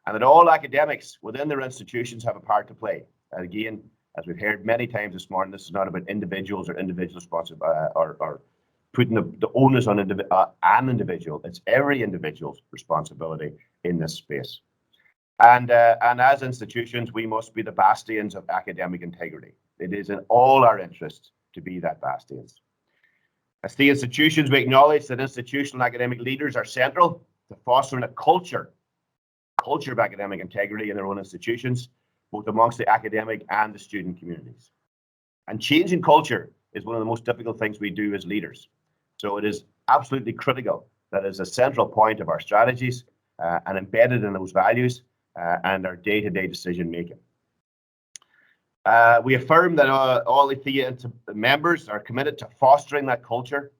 and that all academics within their institutions have a part to play. And again, as we've heard many times this morning, this is not about individuals or individual responsibility or putting the onus on an individual. It's every individual's responsibility in this space. And as institutions, we must be the bastions of academic integrity. It is in all our interests to be that bastions. As the institutions, we acknowledge that institutional academic leaders are central to fostering a culture of academic integrity in their own institutions, both amongst the academic and the student communities. And changing culture is one of the most difficult things we do as leaders. So it is absolutely critical that is a central point of our strategies and embedded in those values and our day-to-day decision making. We affirm that all the THEA members are committed to fostering that culture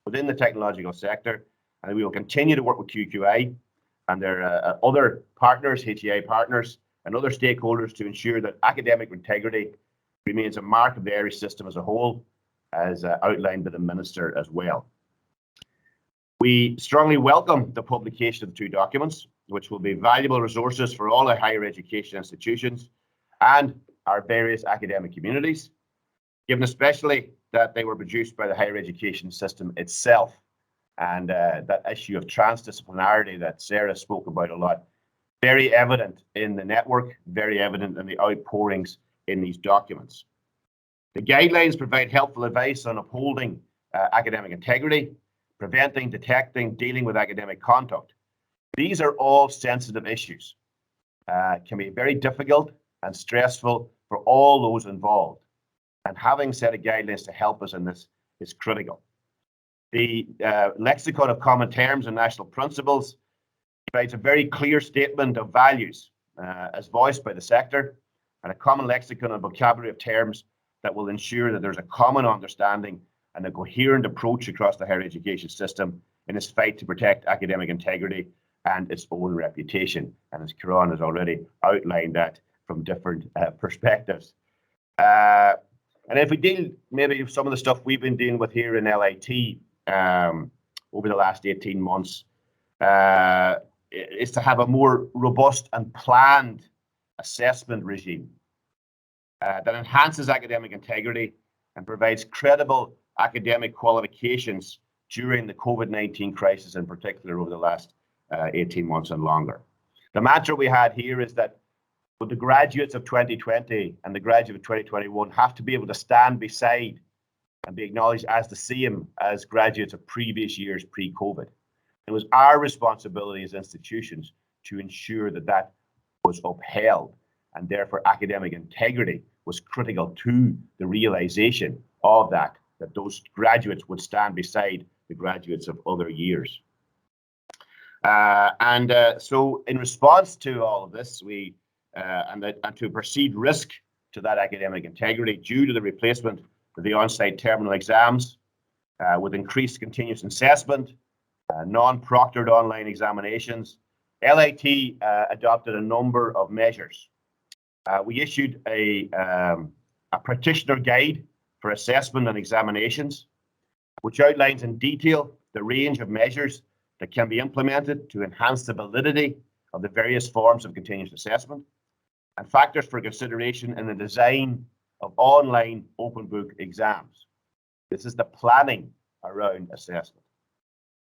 within the technological sector, and we will continue to work with QQI and their other partners, HEI partners, and other stakeholders to ensure that academic integrity remains a mark of the Irish system as a whole, as outlined by the Minister as well. We strongly welcome the publication of the two documents, which will be valuable resources for all our higher education institutions and our various academic communities, given especially that they were produced by the higher education system itself, and that issue of transdisciplinarity that Sarah spoke about a lot, very evident in the network, very evident in the outpourings in these documents. The guidelines provide helpful advice on upholding academic integrity, preventing, detecting, dealing with academic conduct. These are all sensitive issues, can be very difficult and stressful for all those involved. And having a set of guidelines to help us in this is critical. The Lexicon of Common Terms and National Principles provides a very clear statement of values as voiced by the sector, and a common lexicon and vocabulary of terms that will ensure that there's a common understanding and a coherent approach across the higher education system in its fight to protect academic integrity and its own reputation. And as Kieran has already outlined that from different perspectives. And if we deal maybe some of the stuff we've been dealing with here in LIT over the last 18 months, is to have a more robust and planned assessment regime that enhances academic integrity and provides credible academic qualifications during the COVID-19 crisis, in particular over the last 18 months and longer. The mantra we had here is that the graduates of 2020 and the graduates of 2021 have to be able to stand beside and be acknowledged as the same as graduates of previous years pre-COVID. It was our responsibility as institutions to ensure that that was upheld, and therefore academic integrity was critical to the realization of that those graduates would stand beside the graduates of other years. So in response to all of this, and to perceived risk to that academic integrity due to the replacement of the on-site terminal exams with increased continuous assessment, non-proctored online examinations, LIT adopted a number of measures. We issued a practitioner guide for assessment and examinations, which outlines in detail the range of measures that can be implemented to enhance the validity of the various forms of continuous assessment and factors for consideration in the design of online open book exams. This is the planning around assessment.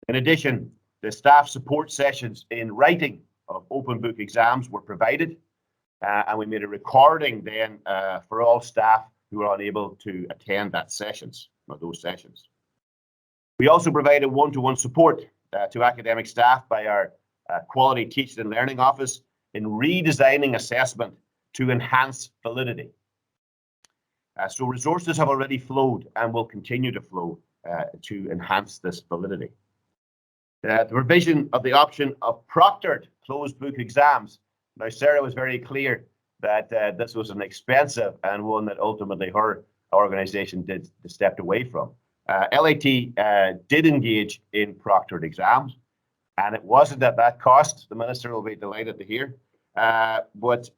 In addition, the staff support sessions in writing of open book exams were provided, and we made a recording then for all staff who were unable to attend those sessions. We also provided one-to-one support to academic staff by our Quality Teaching and Learning Office in redesigning assessment to enhance validity. So resources have already flowed and will continue to flow to enhance this validity. The provision of the option of proctored closed book exams. Now, Sarah was very clear that this was an expensive and one that ultimately her organization stepped away from. LIT did engage in proctored exams, and it wasn't at that cost. The Minister will be delighted to hear. But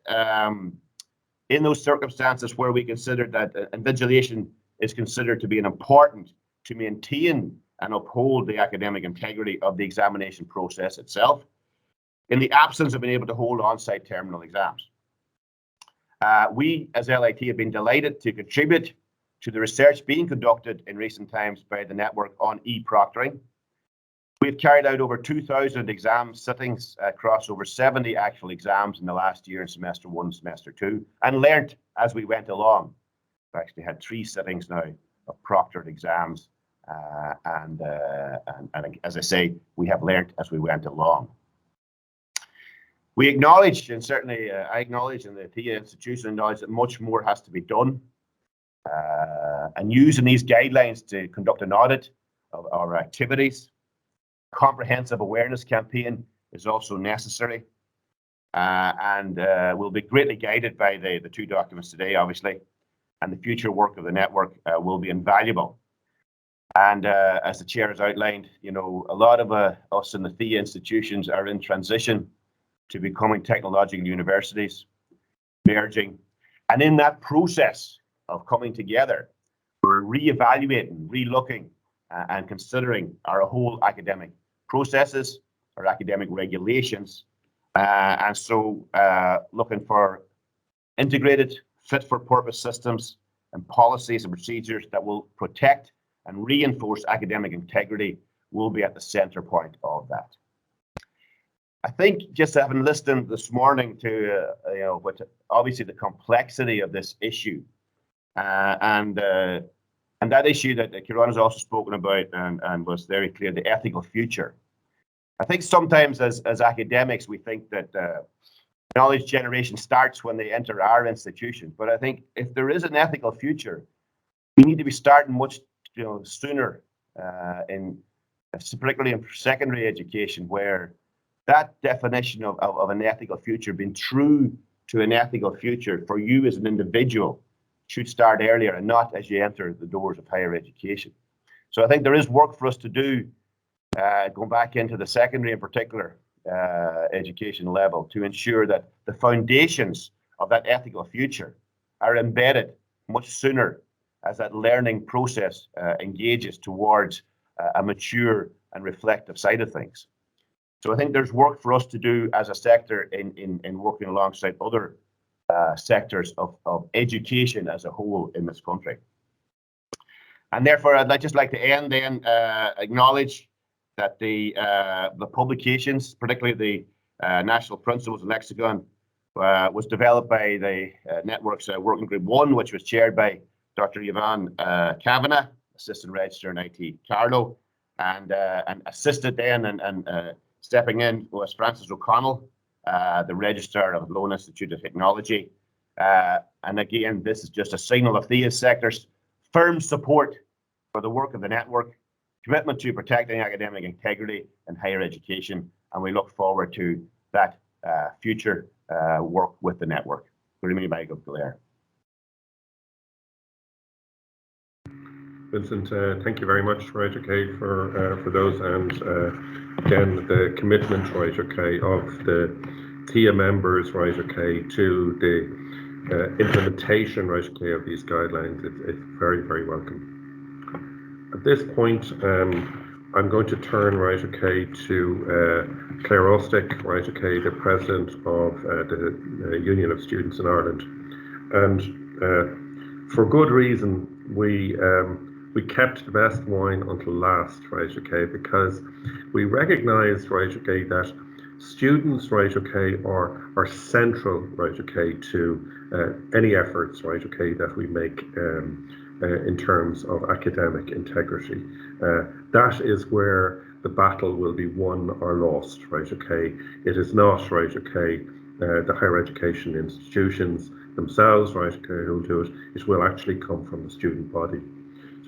in those circumstances where we consider that invigilation is considered to be important to maintain and uphold the academic integrity of the examination process itself, in the absence of being able to hold on-site terminal exams. We, as LIT, have been delighted to contribute to the research being conducted in recent times by the network on e-proctoring. We've carried out over 2,000 exam sittings across over 70 actual exams in the last year in semester 1 and semester 2, and learnt as we went along. We actually had 3 sittings now of proctored exams, and as I say, we have learnt as we went along. We acknowledge, and certainly I acknowledge, and the TIA institution acknowledge that much more has to be done. And using these guidelines to conduct an audit of our activities. Comprehensive awareness campaign is also necessary, and will be greatly guided by the 2 documents today, obviously, and the future work of the network will be invaluable. And as the chair has outlined, you know, a lot of us in the TIA institutions are in transition to becoming technological universities, merging, and in that process of coming together, we're re-evaluating, re-looking, and considering our whole academic processes, our academic regulations, and so looking for integrated, fit-for-purpose systems and policies and procedures that will protect and reinforce academic integrity will be at the center point of that. I think just having listened this morning to, but obviously the complexity of this issue, and that issue that Kieran has also spoken about and was very clear, the ethical future. I think sometimes as academics, we think that knowledge generation starts when they enter our institution. But I think if there is an ethical future, we need to be starting much sooner, particularly in secondary education, where that definition of an ethical future, being true to an ethical future for you as an individual, should start earlier and not as you enter the doors of higher education. So I think there is work for us to do, going back into the secondary in particular education level, to ensure that the foundations of that ethical future are embedded much sooner as that learning process engages towards a mature and reflective side of things. So I think there's work for us to do as a sector in working alongside other sectors of education as a whole in this country. And therefore, I'd just like to end then, acknowledge that the publications, particularly the National Principles and Lexicon, was developed by the Network's Working Group 1, which was chaired by Dr. Yvonne Kavanagh, Assistant Registrar in IT Carlow, and assisted then and stepping in was Francis O'Connell, the Registrar of Lone Institute of Technology. And again, this is just a signal of the sector's firm support for the work of the network, commitment to protecting academic integrity in higher education, and we look forward to that future work with the network. Vincent, thank you very much, right, okay, for those, and again, the commitment, right, okay, of the TIA members, right, okay, to the implementation, right, okay, of these guidelines. It's very, very welcome. At this point, I'm going to turn, right, okay, to Claire Ostick, right, okay, the President of the Union of Students in Ireland. And for good reason, we kept the best wine until last, right, okay, because we recognized, right, okay, that students, right, okay, are central, right, okay, to any efforts, right, okay, that we make in terms of academic integrity. That is where the battle will be won or lost, right, okay. It is not, right, okay, the higher education institutions themselves, right, okay, who do it. It will actually come from the student body.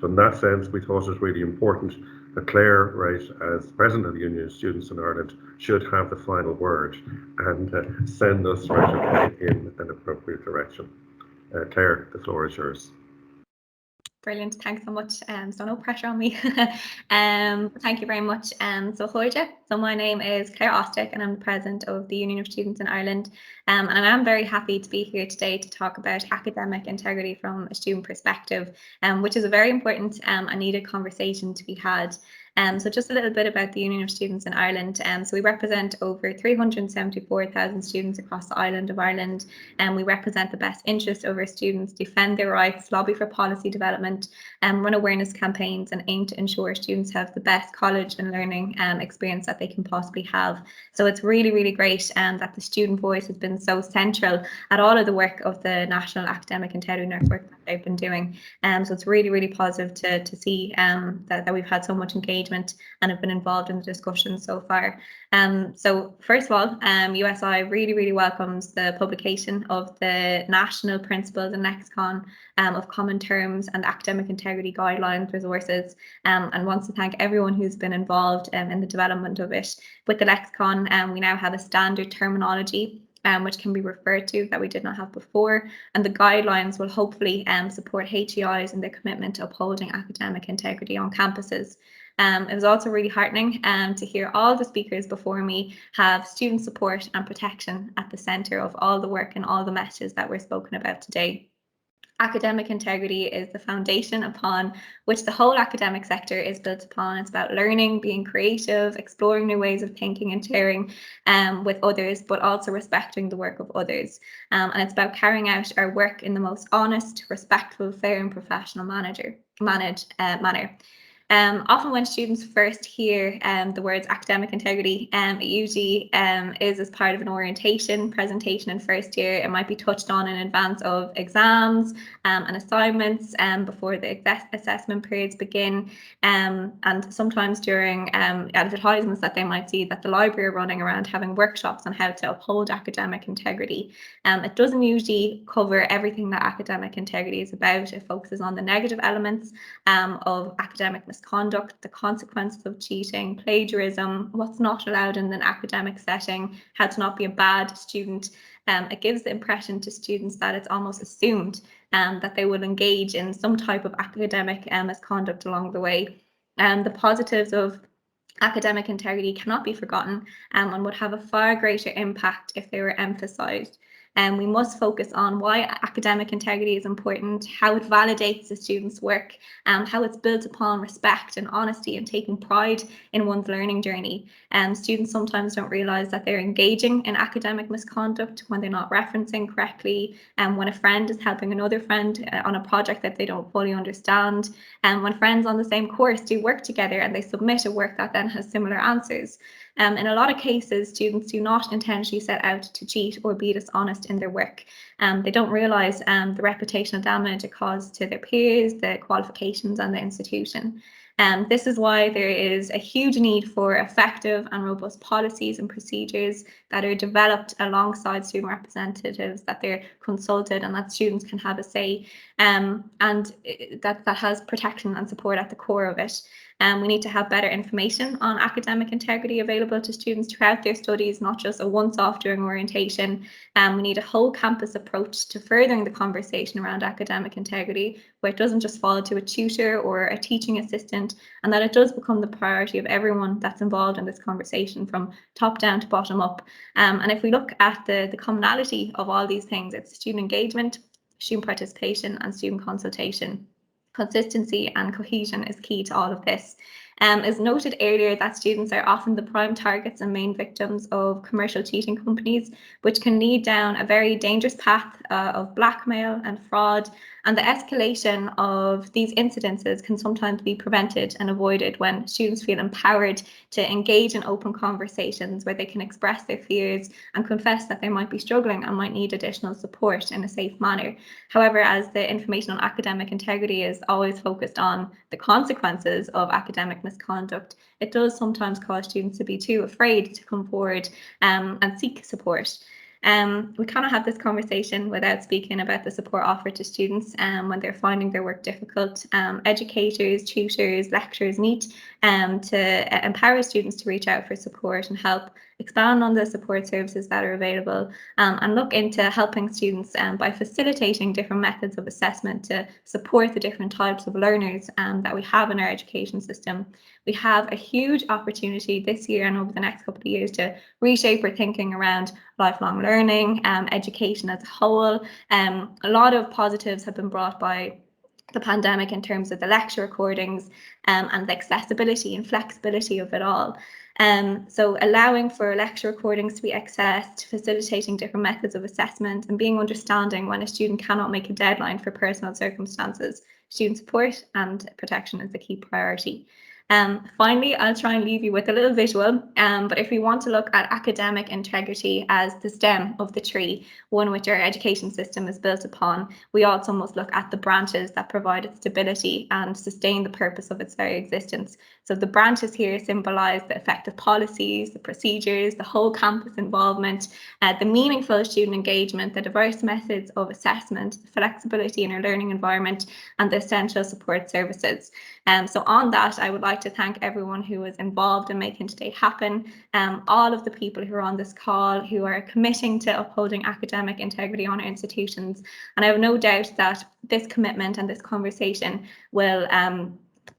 So in that sense, we thought it was really important that Claire, right, as President of the Union of Students in Ireland, should have the final word and send us, right, okay, in an appropriate direction. Claire, the floor is yours. Brilliant, thanks so much. So no pressure on me. Thank you very much. So Hoja, so my name is Claire Ostick and I'm the President of the Union of Students in Ireland. And I am very happy to be here today to talk about academic integrity from a student perspective, which is a very important and needed conversation to be had. So just a little bit about the Union of Students in Ireland. So we represent over 374,000 students across the island of Ireland, and we represent the best interests of our students, defend their rights, lobby for policy development, run awareness campaigns, and aim to ensure students have the best college and learning experience that they can possibly have. So it's really, really great that the student voice has been so central at all of the work of the National Academic Integrity Network that they've been doing. So it's really, really positive to see that we've had so much engagement and have been involved in the discussion so far. So first of all, USI really, really welcomes the publication of the National Principles and Lexicon of Common Terms and Academic Integrity Guidelines resources, and wants to thank everyone who's been involved in the development of it. With the Lexicon, we now have a standard terminology which can be referred to that we did not have before, and the guidelines will hopefully support HEIs in their commitment to upholding academic integrity on campuses. It was also really heartening to hear all the speakers before me have student support and protection at the centre of all the work and all the messages that were spoken about today. Academic integrity is the foundation upon which the whole academic sector is built upon. It's about learning, being creative, exploring new ways of thinking and sharing with others, but also respecting the work of others. And it's about carrying out our work in the most honest, respectful, fair and professional manner. Often when students first hear the words academic integrity, it usually is as part of an orientation presentation in first year. It might be touched on in advance of exams and assignments before the assessment periods begin, and sometimes during advertisements that they might see that the library are running around having workshops on how to uphold academic integrity. It doesn't usually cover everything that academic integrity is about. It focuses on the negative elements of academic misconduct, the consequences of cheating, plagiarism, what's not allowed in an academic setting, how to not be a bad student. It gives the impression to students that it's almost assumed that they will engage in some type of academic misconduct along the way. The positives of academic integrity cannot be forgotten and would have a far greater impact if they were emphasised. And we must focus on why academic integrity is important, how it validates the students' work, how it's built upon respect and honesty and taking pride in one's learning journey. Students sometimes don't realise that they're engaging in academic misconduct when they're not referencing correctly, and when a friend is helping another friend on a project that they don't fully understand, and when friends on the same course do work together and they submit a work that then has similar answers. In a lot of cases, students do not intentionally set out to cheat or be dishonest in their work. They don't realise the reputational damage it causes to their peers, the qualifications and the institution. This is why there is a huge need for effective and robust policies and procedures that are developed alongside student representatives, that they're consulted and that students can have a say, and that has protection and support at the core of it. We need to have better information on academic integrity available to students throughout their studies, not just a once-off during orientation. We need a whole campus approach to furthering the conversation around academic integrity, where it doesn't just fall to a tutor or a teaching assistant, and that it does become the priority of everyone that's involved in this conversation from top down to bottom up. And if we look at the commonality of all these things, it's student engagement, student participation and student consultation. Consistency and cohesion is key to all of this. As noted earlier, that students are often the prime targets and main victims of commercial cheating companies, which can lead down a very dangerous path of blackmail and fraud. And the escalation of these incidences can sometimes be prevented and avoided when students feel empowered to engage in open conversations where they can express their fears and confess that they might be struggling and might need additional support in a safe manner. However, as the information on academic integrity is always focused on the consequences of academic misconduct, it does sometimes cause students to be too afraid to come forward and seek support. We cannot have this conversation without speaking about the support offered to students when they're finding their work difficult. Educators, tutors, lecturers need to empower students to reach out for support and help, expand on the support services that are available, and look into helping students by facilitating different methods of assessment to support the different types of learners that we have in our education system. We have a huge opportunity this year and over the next couple of years to reshape our thinking around lifelong learning, education as a whole. A lot of positives have been brought by the pandemic in terms of the lecture recordings and the accessibility and flexibility of it all. So allowing for lecture recordings to be accessed, facilitating different methods of assessment, and being understanding when a student cannot make a deadline for personal circumstances. Student support and protection is the key priority. Finally, I'll try and leave you with a little visual, but if we want to look at academic integrity as the stem of the tree, one which our education system is built upon, we also must look at the branches that provide its stability and sustain the purpose of its very existence. So the branches here symbolise the effective policies, the procedures, the whole campus involvement, the meaningful student engagement, the diverse methods of assessment, the flexibility in our learning environment, and the essential support services. So on that, I would like to thank everyone who was involved in making today happen, all of the people who are on this call, who are committing to upholding academic integrity on our institutions. And I have no doubt that this commitment and this conversation will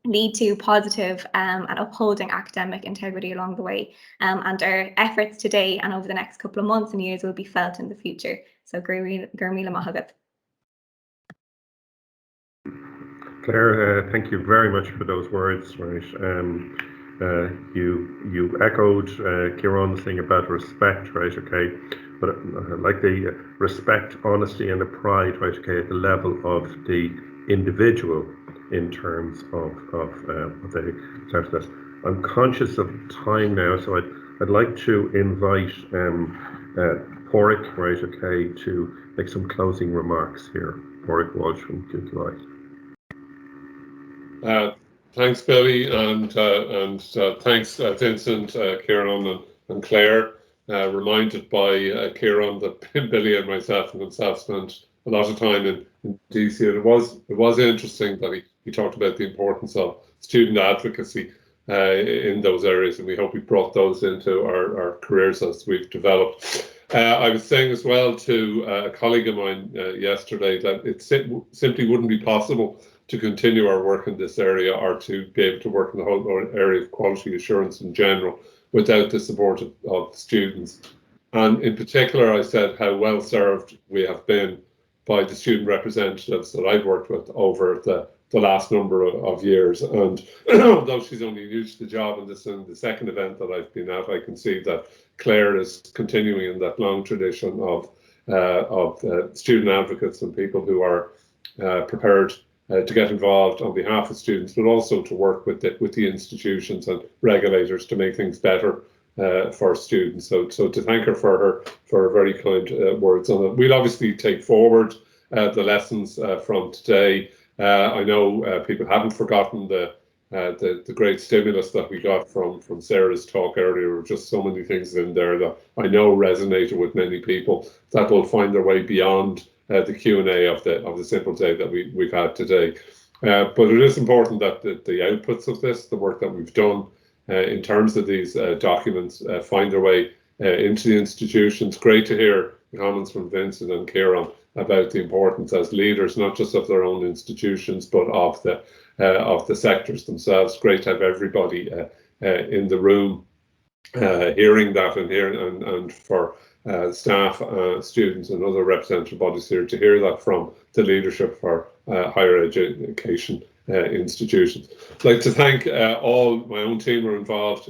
lead to positive and upholding academic integrity along the way. And our efforts today and over the next couple of months and years will be felt in the future. So Gurmila Mahagat. Claire, thank you very much for those words. Right, you echoed Kieran's thing about respect, right? Okay, but like the respect, honesty, and the pride, right? Okay, at the level of the individual in terms of what they start this. I'm conscious of time now, so I'd like to invite Porrick, right? Okay, to make some closing remarks here. Porrick Walsh from QQI. Thanks, Billy, and thanks, Vincent, Kieran, and Claire. Reminded by Kieran that Billy and myself spent a lot of time in DC. It was interesting that he talked about the importance of student advocacy in those areas, and we hope we brought those into our careers as we've developed. I was saying as well to a colleague of mine yesterday that it simply wouldn't be possible to continue our work in this area or to be able to work in the whole area of quality assurance in general without the support of students. And in particular, I said how well served we have been by the student representatives that I've worked with over the last number of years. And although she's only new to the job, and this is the second event that I've been at, I can see that Claire is continuing in that long tradition of student advocates and people who are prepared to get involved on behalf of students, but also to work with the institutions and regulators to make things better for students. So to thank her for her very kind words on it. We'll obviously take forward the lessons from today. I know people haven't forgotten the great stimulus that we got from Sarah's talk earlier. There were just so many things in there that I know resonated with many people that will find their way beyond the Q&A of the simple day that we've had today. But it is important that the outputs of this, the work that we've done in terms of these documents, find their way into the institutions. Great to hear the comments from Vincent and Kieran about the importance as leaders, not just of their own institutions, but of the sectors themselves. Great to have everybody in the room hearing that, and for staff, students and other representative bodies here to hear that from the leadership for higher education institutions. I'd like to thank all my own team who are involved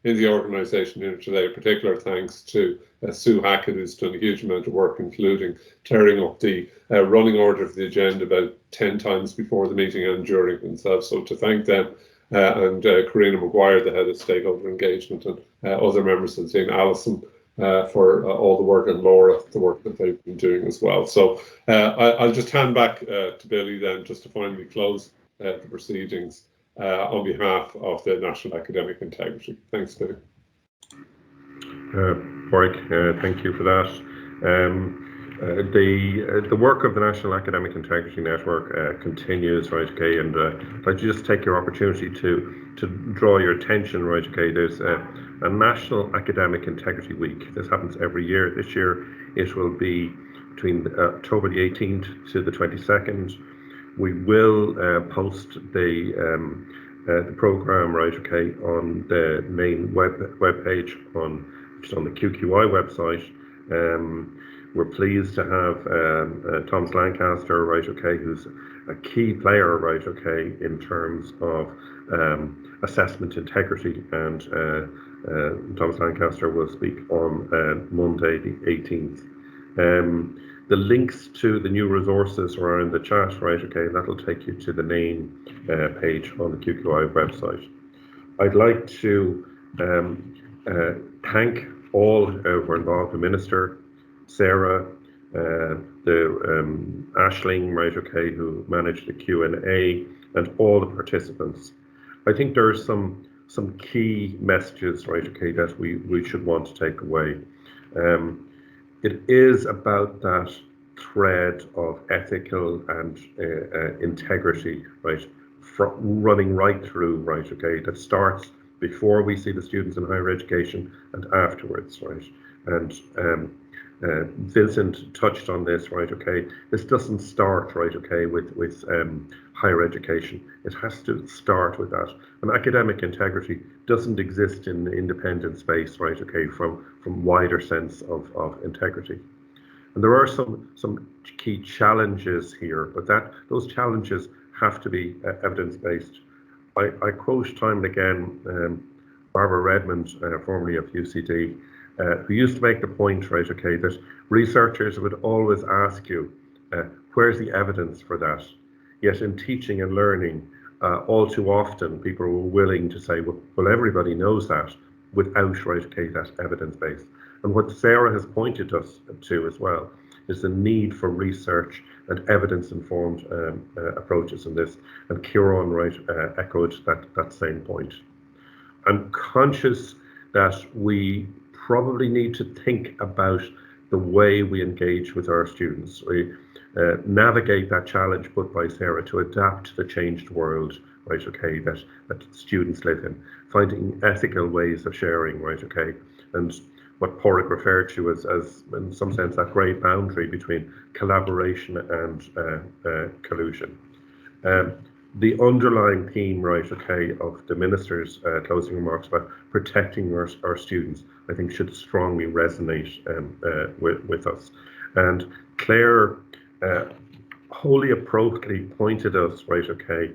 in the organisation here today. Particular thanks to Sue Hackett, who's done a huge amount of work, including tearing up the running order of the agenda about 10 times before the meeting and during themselves. So to thank them, and Karina Maguire, the head of stakeholder engagement, and other members of the team, Alison, for all the work, and Laura, the work that they've been doing as well. So I'll just hand back to Billy then, just to finally close the proceedings on behalf of the National Academic Integrity. Thanks, Billy. Warwick, thank you for that. The work of the National Academic Integrity Network continues, right, okay, and I'd like to just take your opportunity to draw your attention, right, okay, there's a National Academic Integrity Week. This happens every year. This year it will be between October the 18th to the 22nd. We will post the program, right, okay, on the main web page just on the QQI website. We're pleased to have Thomas Lancaster, right, okay, who's a key player, right, okay, in terms of assessment integrity, and Thomas Lancaster will speak on Monday the 18th. The links to the new resources are in the chat, right, okay, that'll take you to the main page on the QQI website. I'd like to thank all who are involved, the Minister, Sarah, Aisling, right, okay, who managed the Q&A, and all the participants. I think there are some key messages, right, okay, that we should want to take away. It is about that thread of ethical and integrity, right, running right through, right, okay, that starts before we see the students in higher education and afterwards, right. And Vincent touched on this, right, okay, this doesn't start, right, okay, with higher education. It has to start with that. And academic integrity doesn't exist in the independent space, right, okay, from wider sense of integrity. And there are some key challenges here, but those challenges have to be evidence-based. I quote time and again Barbara Redmond, formerly of UCD, who used to make the point, right, okay, that researchers would always ask you, where's the evidence for that? Yet in teaching and learning, all too often people were willing to say, well, everybody knows that, without, right, okay, that evidence base. And what Sarah has pointed us to as well is the need for research and evidence-informed approaches in this. And Kieran, right, echoed that same point. I'm conscious that we probably need to think about the way we engage with our students. We navigate that challenge put by Sarah to adapt to the changed world, right, okay, that students live in, finding ethical ways of sharing, right, okay, and what Porrick referred to as in some sense, that grey boundary between collaboration and collusion. the underlying theme, right, okay, of the Minister's closing remarks about protecting our students, I think should strongly resonate with us. And Claire wholly appropriately pointed us, right, okay,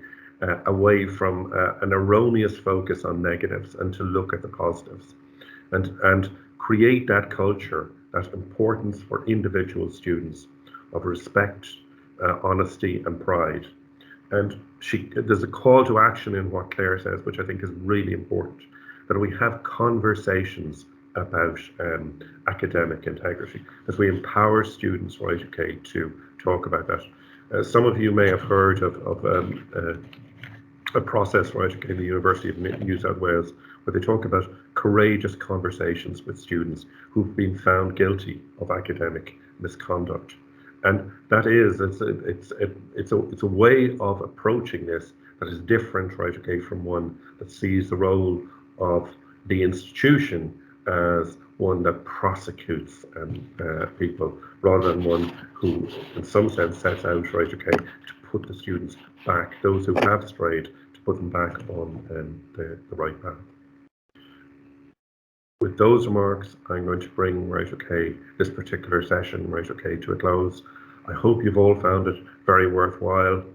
away from an erroneous focus on negatives and to look at the positives and create that culture, that importance for individual students of respect, honesty and pride. And there's a call to action in what Claire says, which I think is really important, that we have conversations about academic integrity, as we empower students, right, okay, to talk about that. Some of you may have heard of a process, right, okay, in the University of New South Wales, where they talk about courageous conversations with students who've been found guilty of academic misconduct. And that is, it's a way of approaching this that is different, right, okay, from one that sees the role of the institution as one that prosecutes people, rather than one who, in some sense, sets out, right, okay, to put the students back, those who have strayed, to put them back on the right path. With those remarks, I'm going to bring, right, okay, this particular session, right, okay, to a close. I hope you've all found it very worthwhile,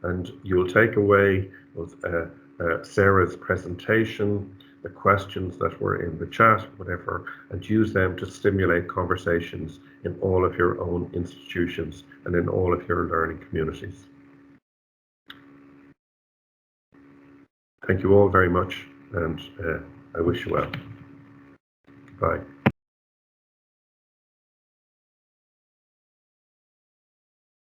and you'll take away both Sarah's presentation, the questions that were in the chat, whatever, and use them to stimulate conversations in all of your own institutions and in all of your learning communities. Thank you all very much, and I wish you well. Bye.